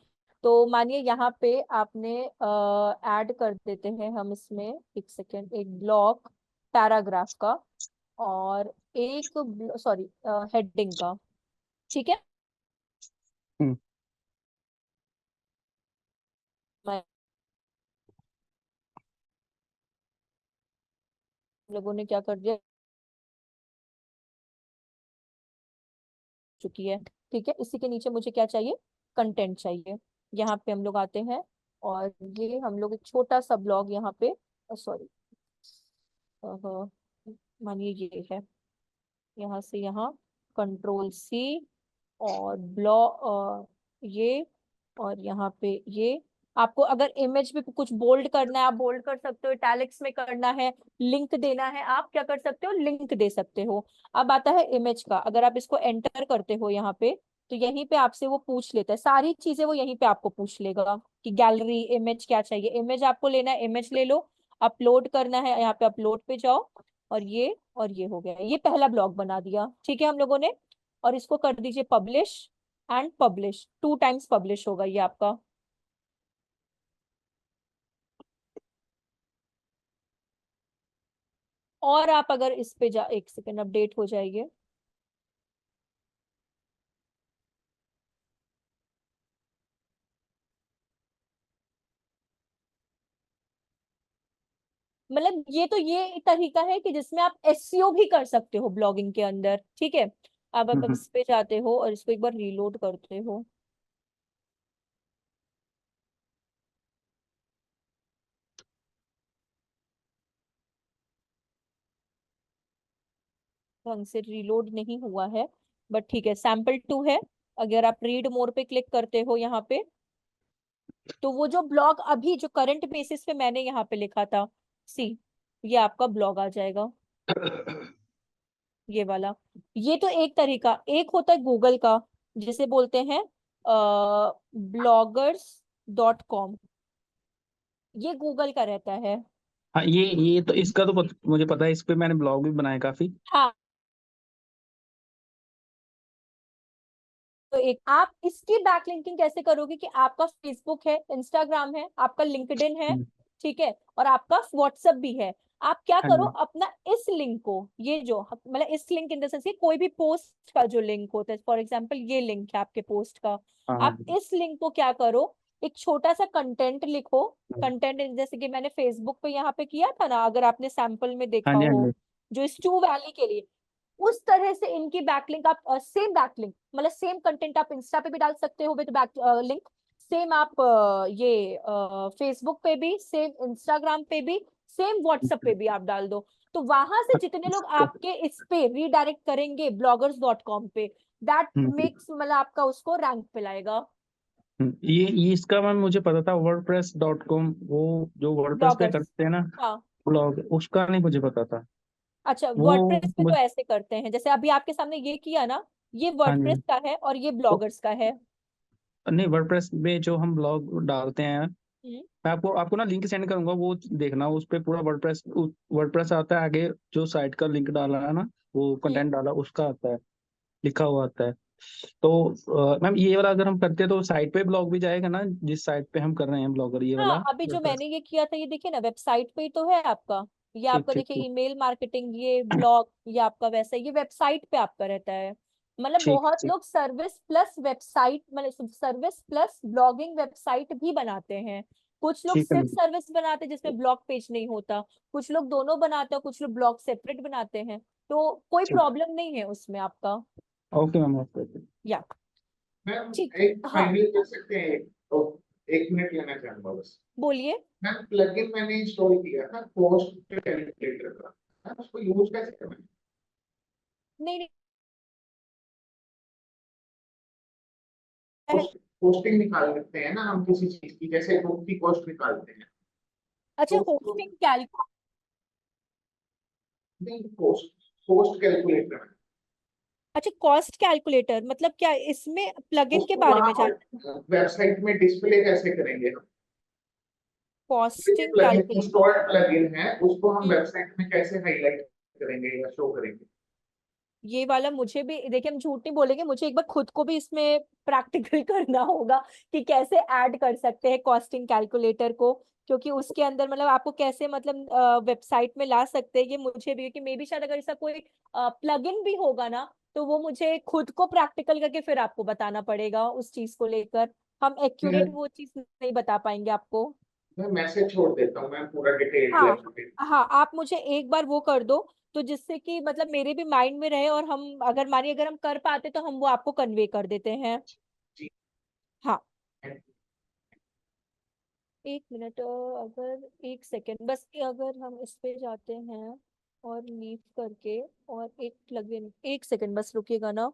A: तो मानिए यहाँ पे आपने ऐड कर देते हैं हम इसमें, एक सेकेंड, एक ब्लॉक पैराग्राफ का और एक, सॉरी, हेडिंग का, ठीक है।
C: हम्म।
A: मैं लोगों ने क्या कर दिया, चुकी है, ठीक है। इसी के नीचे मुझे क्या चाहिए, कंटेंट चाहिए। यहाँ पे हम लोग आते हैं और ये हम लोग एक छोटा सा ब्लॉग यहाँ पे, सॉरी, मानिए ये है, यहाँ से यहाँ कंट्रोल सी और ब्लॉक, ये, और यहाँ पे ये। आपको अगर इमेज में कुछ बोल्ड करना है, आप बोल्ड कर सकते हो, इटैलिक्स में करना है, लिंक देना है, आप क्या कर सकते हो, लिंक दे सकते हो। अब आता है इमेज का, अगर आप इसको एंटर करते हो यहाँ पे, तो यहीं पे आपसे वो पूछ लेता है सारी चीजें, वो यहीं पे आपको पूछ लेगा कि गैलरी इमेज क्या चाहिए, इमेज आपको लेना है, इमेज ले लो। अपलोड करना है, यहाँ पे अपलोड पे जाओ, और ये हो गया, ये पहला ब्लॉग बना दिया, ठीक है हम लोगों ने। और इसको कर दीजिए publish, and publish, 2 times publish होगा ये आपका। और आप अगर इस पे जा, एक सेकेंड, अपडेट हो जाइए, मतलब ये तो ये तरीका है कि जिसमें आप एसईओ भी कर सकते हो ब्लॉगिंग के अंदर, ठीक है। अब आप इस पे जाते हो और इसको एक बार रीलोड करते हो, ढंग से रीलोड नहीं हुआ है, बट ठीक है, सैंपल 2 है। अगर आप रीड मोर पे क्लिक करते हो यहाँ पे, तो वो जो ब्लॉग अभी जो करंट बेसिस पे मैंने यहाँ पे लिखा था, सी, ये आपका ब्लॉग आ जाएगा, ये वाला। ये तो एक तरीका, एक होता है गूगल का, जिसे बोलते हैं bloggers.com, ये गूगल का रहता है।
C: हाँ, ये तो इसका तो मुझे पता है, इस पे मैंने ब्लॉग भी बनाया काफी।
A: हाँ, तो एक आप इसकी बैकलिंकिंग कैसे करोगे कि आपका फेसबुक है, इंस्टाग्राम है, आपका लिंक्डइन है,
C: हम्म,
A: ठीक है, और आपका व्हाट्सएप भी है। आप क्या
C: हाँ
A: करो,
C: जी।
A: अपना इस लिंक को, ये जो मतलब इस लिंक इन द सेंस, कोई भी पोस्ट का जो लिंक होता है, फॉर एग्जांपल ये लिंक है आपके पोस्ट का,
C: हाँ हाँ
A: आप
C: जी।
A: इस लिंक को क्या करो, एक छोटा सा कंटेंट लिखो।
C: हाँ
A: कंटेंट जैसे कि मैंने फेसबुक पे यहाँ पे किया था ना, अगर आपने सैंपल में देखा
C: जी, हाँ
A: हो,
C: जी।
A: जो स्टू वैली के लिए, उस तरह से इनकी बैकलिंक आप, सेम बैकलिंक मतलब सेम कंटेंट आप इंस्टा पे भी डाल सकते हो विद बैक लिंक, सेम आप ये फेसबुक पे भी, सेम इंस्टाग्राम पे भी, सेम व्हाट्सएप पे भी आप डाल दो, तो वहां से जितने लोग आपके इस पे रीडायरेक्ट करेंगे bloggers.com पे, दैट मेक्स मतलब आपका उसको रैंक पे लाएगा।
C: ये इसका मैम मुझे पता था, wordpress.com, वो जो वर्डप्रेस पे
A: ब्लॉगर्स,
C: करते हैं ना
A: हाँ।
C: ब्लॉग, उसका नहीं मुझे पता था
A: अच्छा,
C: वो।
A: वर्डप्रेस पे तो ऐसे करते हैं, जैसे अभी आपके सामने ये किया ना, ये
C: हाँ
A: वर्डप्रेस
C: जी।
A: का है और ये
C: तो
A: ब्लॉगर्स का है।
C: नहीं, वर्डप्रेस में जो हम ब्लॉग डालते हैं,
A: हम्म,
C: मैं आपको आपको ना लिंक सेंड करूंगा, वो देखना, उस पे पूरा वर्डप्रेस आता है, आगे जो साइट का लिंक डाला है ना, वो
A: हम्म।
C: कंटेंट डाला उसका आता है, लिखा हुआ आता है। तो मैम ये वाला अगर हम करते हैं तो साइट पे ब्लॉग भी जाएगा ना, जिस साइट पे हम कर रहे हैं ब्लॉगर, ये
A: हाँ,
C: वाला
A: अभी जो
C: WordPress?
A: मैंने ये किया था, ये देखिए ना वेबसाइट पे ही तो है आपका, ये
C: ठीक
A: आपका
C: ठीक
A: देखिए
C: ठीक
A: ईमेल मार्केटिंग, ये ब्लॉग, ये आपका वैसा, ये वेबसाइट पे आपका रहता है। मतलब
C: ठीक
A: बहुत
C: ठीक
A: लोग सर्विस प्लस वेबसाइट, मतलब सर्विस प्लस ब्लॉगिंग वेबसाइट भी बनाते हैं। कुछ लोग
C: ठीक है
A: सिर्फ
C: मैम।
A: सर्विस बनाते हैं जिसमें ब्लॉग पेज नहीं होता, कुछ लोग दोनों बनाते हैं, कुछ लोग ब्लॉग सेपरेट बनाते हैं, तो कोई
C: ठीक,
A: प्रॉब्लम नहीं है उसमें आपका।
C: Okay ma'am, okay.
A: या
B: मैम
A: ठीक,
B: एक
A: हाँ
B: फाइनल कर सकते हैं? तो 1 मिनट लेना चाहूंगा बस।
A: बोलिए।
B: मैम प्लगइन मैंने इंस्टॉल किया था कॉस्ट कैलकुलेटर का, मैम उसको यूज कैसे करना है?
A: नहीं नहीं,
B: कॉस्टिंग निकाल सकते हैं ना हम किसी चीज की, जैसे बुक की कॉस्ट निकालते हैं,
A: अच्छा,
B: तो उसको
A: होस्टिंग कैलकुलेटर,
B: नहीं, कॉस्ट कॉस्ट कैलकुलेटर,
A: अच्छा कॉस्ट कैलकुलेटर मतलब क्या, इसमें प्लगइन के
B: उसको
A: बारे
B: वहां
A: में जान,
B: वेबसाइट में डिस्प्ले कैसे करेंगे हम?
A: Costing
B: plugin
A: calculator.
B: Installed plugin है, उसको हम
A: हम्म,
B: वेबसाइट में कैसे हाईलाइट करेंगे या शो करेंगे?
A: ये वाला मुझे भी देखिए, हम झूठ नहीं बोलेंगे, मुझे एक बार खुद को भी इसमें प्रैक्टिकल करना होगा कि कैसे ऐड कर सकते हैं कॉस्टिंग कैलकुलेटर को, क्योंकि उसके अंदर मतलब आपको कैसे मतलब वेबसाइट में ला सकते हैं, ये मुझे भी, कि मे बी शायद अगर ऐसा कोई प्लगइन भी होगा ना, तो वो मुझे खुद को प्रैक्टिकल करके फिर आपको बताना पड़ेगा उस चीज को लेकर, हम एक्यूरेट
B: मैं
A: वो चीज नहीं बता पाएंगे आपको।
B: मैं मैसेज छोड़ देता हूँ, मैं पूरा डिटेल
A: हाँ,
B: लेकर।
A: हाँ, आप मुझे एक बार वो कर दो, तो जिससे कि मतलब मेरे भी माइंड में रहे, और हम अगर मानिए अगर हम कर पाते तो हम वो आपको कन्वे कर देते हैं।
B: जी।
A: हाँ, एक मिनट, अगर एक सेकेंड बस, अगर हम इस पे जाते हैं और लीव करके, और एक प्लगइन, एक सेकेंड बस रुकिएगा ना।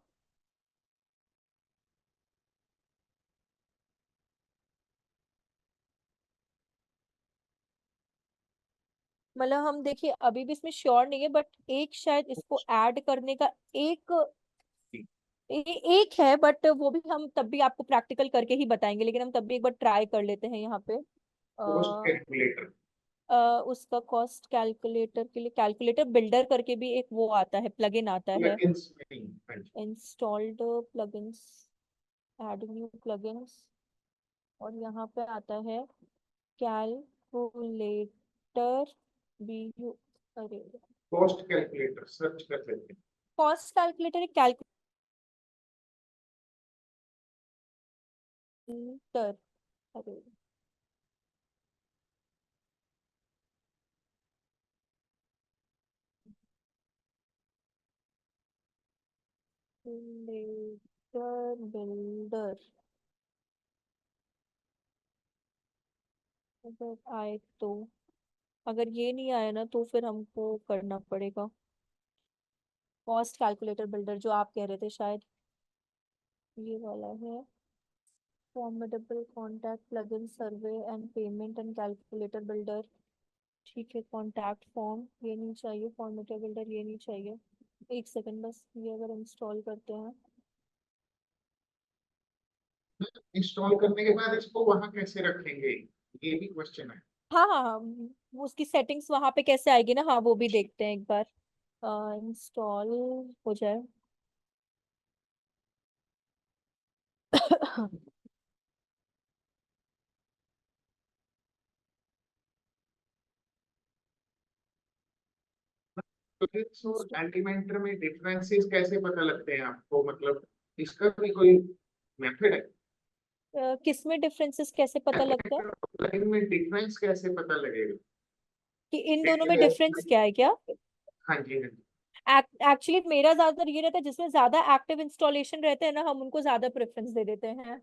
A: मतलब हम देखिए अभी भी इसमें श्योर नहीं है, बट एक शायद इसको ऐड करने का एक एक है, बट वो भी हम तब भी आपको प्रैक्टिकल करके ही बताएंगे, लेकिन हम तब भी एक बार ट्राई कर लेते हैं यहाँ पे।
B: कॉस्ट कैलकुलेटर,
A: उसका कॉस्ट कैलकुलेटर के लिए कैलकुलेटर बिल्डर करके भी एक वो आता है, प्लगइन आता है,
B: प्लगइन्स में नहीं, हाँ जी।
A: Installed plugins, add new plugins, और यहाँ पे आता है कैलकुलेटर, बी यू, अरे,
B: कॉस्ट कैलकुलेटर सर्च कर लेते हैं।
A: कॉस्ट कैलकुलेटर कैलकुलेटर, अरे, कैलकुलेटर बिल्डर, अगर आए तो, अगर ये नहीं आया ना तो फिर हमको करना पड़ेगा कॉस्ट कैलकुलेटर बिल्डर, जो आप कह रहे थे शायद ये वाला है, formidable contact plugin survey and payment and calculator builder. ठीक है, कॉन्टैक्ट फॉर्म ये नहीं चाहिए, फॉर्मेटेड बिल्डर ये नहीं चाहिए, एक सेकंड बस, ये अगर इंस्टॉल करते हैं।
B: इंस्टॉल करने के बाद इसको वहां कैसे रखेंगे, ये भी क्वेश्चन है।
A: हाँ हाँ हाँ, वो उसकी सेटिंग्स वहां पे कैसे आएगी ना, हाँ वो भी देखते हैं एक बार, इंस्टॉल हो जाए।
B: प्लगइन्स और एलिमेंटर में डिफरेंसेस कैसे पता लगते हैं आपको, मतलब इसका भी कोई मेथड है?
A: किस में डिफरेंसेस कैसे पता लगता है,
B: प्लगइन में डिफरेंस कैसे पता लगेगा?
A: कि इन दोनों में
B: जैसे
A: डिफरेंस क्या है क्या?
B: हाँ जी, हाँ जी।
A: एक्चुअली मेरा ज्यादातर ये रहता है, जिसमें ज्यादा एक्टिव इंस्टॉलेशन रहते हैं ना, हम उनको ज्यादा प्रेफरेंस दे देते हैं।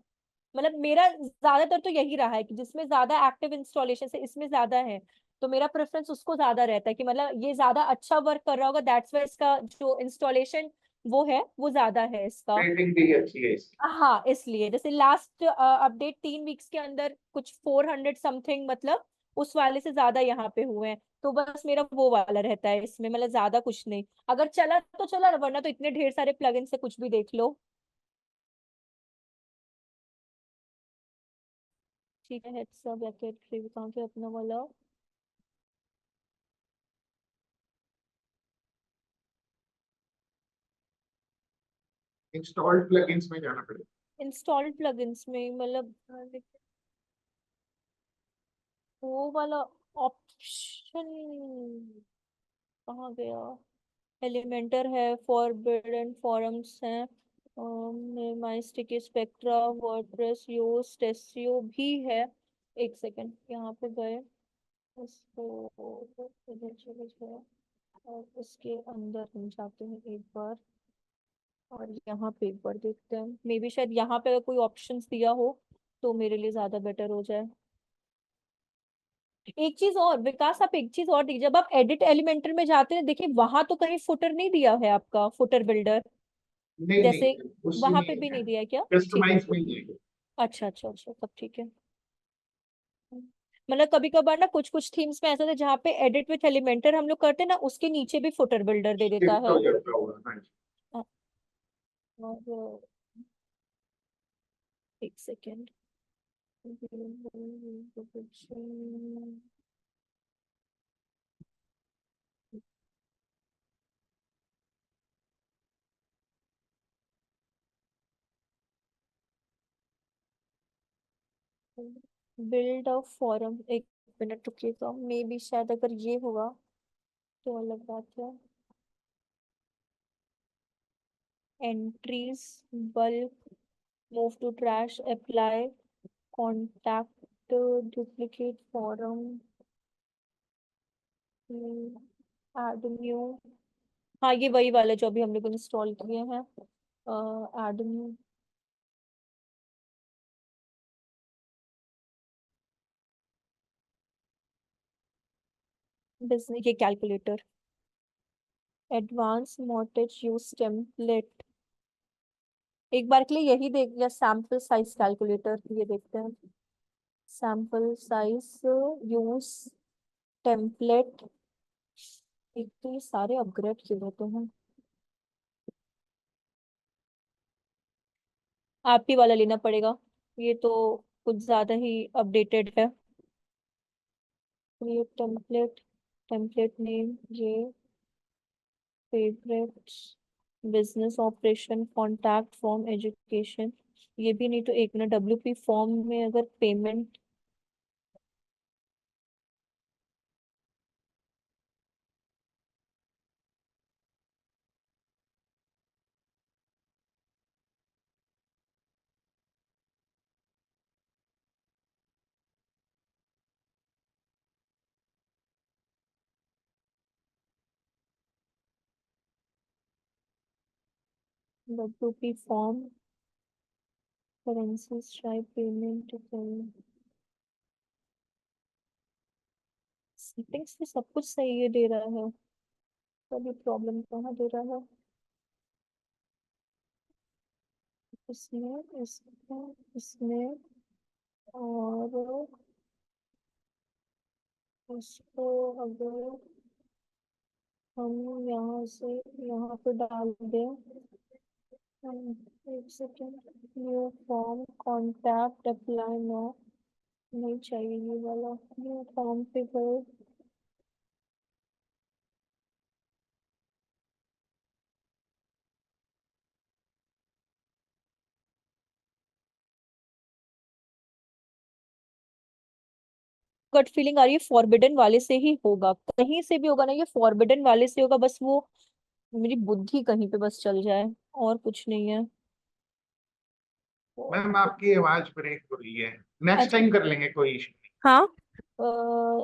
A: मतलब मेरा ज्यादातर तो यही रहा है कि जिसमें ज्यादा एक्टिव इंस्टॉलेशन से इसमें ज्यादा है, तो मेरा प्रेफरेंस उसको ज्यादा रहता है कि मतलब ये ज्यादा अच्छा वर्क कर रहा होगा, दैट्स वाई इसका जो इंस्टॉलेशन वो है वो ज्यादा है इसका।
B: रेटिंग भी अच्छी है इसकी।
A: हाँ, इसलिए जैसे लास्ट अपडेट 3 वीक्स के अंदर कुछ 400 समथिंग, मतलब उस वाले से ज्यादा यहाँ पे हुए हैं। तो बस मेरा वो वाला रहता है इसमें, मतलब ज्यादा कुछ नहीं, अगर चला तो चला, वरना तो इतने ढेर सारे प्लगइन से कुछ भी देख लो। ठीक है, हेड्स अप बैकेट फ्री कहाँ पे अपना वाला।
B: इंस्टॉल्ड प्लगइन्स में जाना पड़ेगा।
A: इंस्टॉल्ड प्लगइन्स में मतलब वो वाला ऑप्शन कहाँ गया। एलिमेंटर है, फॉरबिडन फॉरम्स है, माई स्टिकी स्पेक्ट्रा, वर्डप्रेस, योस्ट, टेस्टियो भी है। एक सेकंड, यहाँ पे गए, इसको इधर चले जाओ और इसके अंदर हम जाते हैं एक बार, और यहाँ पे एक बार देखते हैं, मे बी शायद यहाँ पे अगर कोई ऑप्शंस दिया हो तो मेरे लिए ज्यादा बेटर हो जाए। एक चीज और विकास, आप एक चीज और देखिए, जब आप एडिट एलिमेंटर में जाते हैं, देखिए वहां तो कहीं फुटर नहीं दिया है आपका, फुटर बिल्डर
B: नहीं
A: जैसे
B: नहीं, उसमें
A: वहां पे
B: नहीं
A: भी
B: है,
A: नहीं दिया है क्या? ठीक है,
B: कस्टमाइज में नहीं है।
A: अच्छा अच्छा अच्छा, तब ठीक है। मतलब कभी कभार ना कुछ कुछ थीम्स में ऐसा था जहाँ पे एडिट विथ एलिमेंटर हम लोग करते हैं ना, उसके नीचे भी फुटर बिल्डर दे देता
B: शिफ्ट
A: है।
B: हो जाता होगा, हाँ जी।
A: और एक सेकेंड, बिल्ड ऑफ फॉरम, एक मिनट रुकिएगा, मे बी शायद अगर ये होगा तो अलग बात है। Entries, bulk, move to trash, apply, contact, duplicate form, add new. हाँ, ये वही वाला जो अभी हम लोग इंस्टॉल किए हैं, ऐड न्यू। बिजनेस, ये calculator, advance mortgage use template, एक बार के लिए यही देख लिया, सैम्पल साइज कैलकुलेटर, ये देखते हैं। सैम्पल साइज यूज टेम्पलेट, एक तो ये सारे अपग्रेड किए होते हैं। आप ही वाला लेना पड़ेगा, ये तो कुछ ज्यादा ही अपडेटेड है। ये टेम्पलेट, टेम्पलेट नेम, ये favourites, business operation, contact form, education, ये भी नहीं तो एक मिनट, WP फॉर्म में अगर payment, WP form, currency stripe, payment, settings में सब कुछ सही है दे रहा है, तभी प्रॉब्लम कहाँ दे रहा है। इसमें और उसको अगर हम यहाँ से यहाँ पे डाल दें, एक second, new form, contact, apply no, नहीं चाहिए ये वाला, न्यू फॉर्म पे गए, गट फीलिंग आ रही है फॉरबिडन वाले से ही होगा, कहीं से भी होगा ना, ये फॉरबिडन वाले से होगा, बस वो मेरी बुद्धि कहीं पे बस चल जाए, और कुछ नहीं है।
B: मैम आपकी आवाज ब्रेक हो रही है, नेक्स्ट
A: अच्छा,
B: टाइम कर लेंगे, कोई इशू नहीं।
A: हाँ,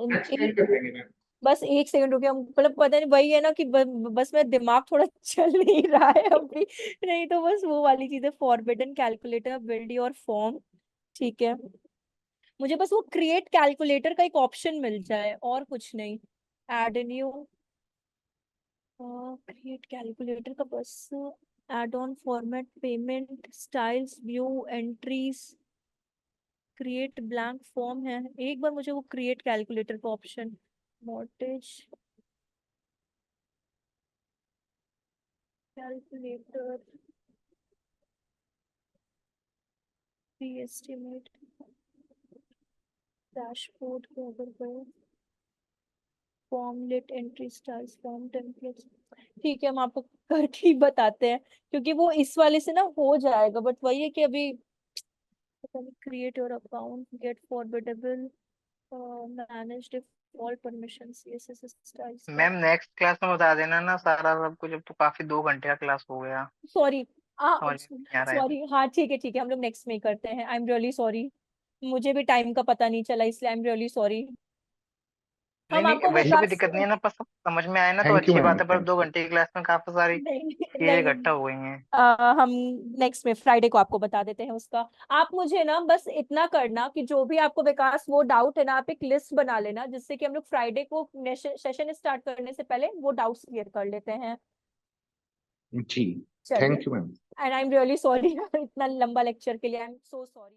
B: नेक्स्ट टाइम कर लेंगे मैम।
A: बस एक सेकंड रुकिए, हम मतलब पता नहीं, वही है ना कि बस मेरा दिमाग थोड़ा चल नहीं रहा है अभी, नहीं तो बस वो वाली चीज है, forbidden calculator, build your form, ठीक है। मुझे बस वो क्रिएट कैलकुलेटर का एक ऑप्शन मिल जाए और कुछ नहीं। एड न्यू, क्रिएट कैलकुलेटर का बस add on format, payment styles, view entries, create blank form है। एक बार मुझे वो क्रिएट कैलकुलेटर का option, mortgage calculator, estimate, dashboard को अगर गए, फॉर्मलेट, एंट्री स्टाइल्स, फॉर्म टेम्पलेट्स। ठीक है, हम आपको करके ही बताते हैं, क्योंकि वो इस वाले से ना हो जाएगा, बट वही है कि अभी create your account, get forwardable, manage default permission, CSS styles.
E: Ma'am next class में बता देना ना सारा सब कुछ, अब तो काफी 2 घंटे का क्लास हो गया,
A: सॉरी,
E: समझ में नहीं आ रहा है।
A: सॉरी, हाँ ठीक है, हम लोग नेक्स्ट में ही करते हैं। आई एम रियली सॉरी, मुझे भी टाइम का पता नहीं चला, इसलिए आई एम रियली सॉरी।
E: नहीं
A: हम
E: नहीं,
A: आपको
E: वैसे भी
A: विकास,
E: दिक्कत नहीं है ना, पर सब समझ में आए ना तो
B: थैंक यू
E: अच्छी
B: मैम,
E: बात है, पर
B: थैंक
E: 2 घंटे की क्लास में काफी सारी
A: नहीं
E: चीजें
A: नहीं,
E: इकट्ठा हो गई हैं।
A: हम नेक्स्ट में फ्राइडे को आपको बता देते हैं उसका। आप मुझे ना बस इतना करना कि जो भी आपको विकास वो डाउट है ना, आप एक लिस्ट बना लेना, जिससे कि हम लोग फ्राइडे को सेशन स्टार्ट करने से पहले वो डाउट्स क्लियर कर लेते हैं।
B: जी,
A: चलिए,
B: thank you ma'am.
A: And I am really sorry इतना लंबा लेक्चर के लिए, आई एम सो सॉरी।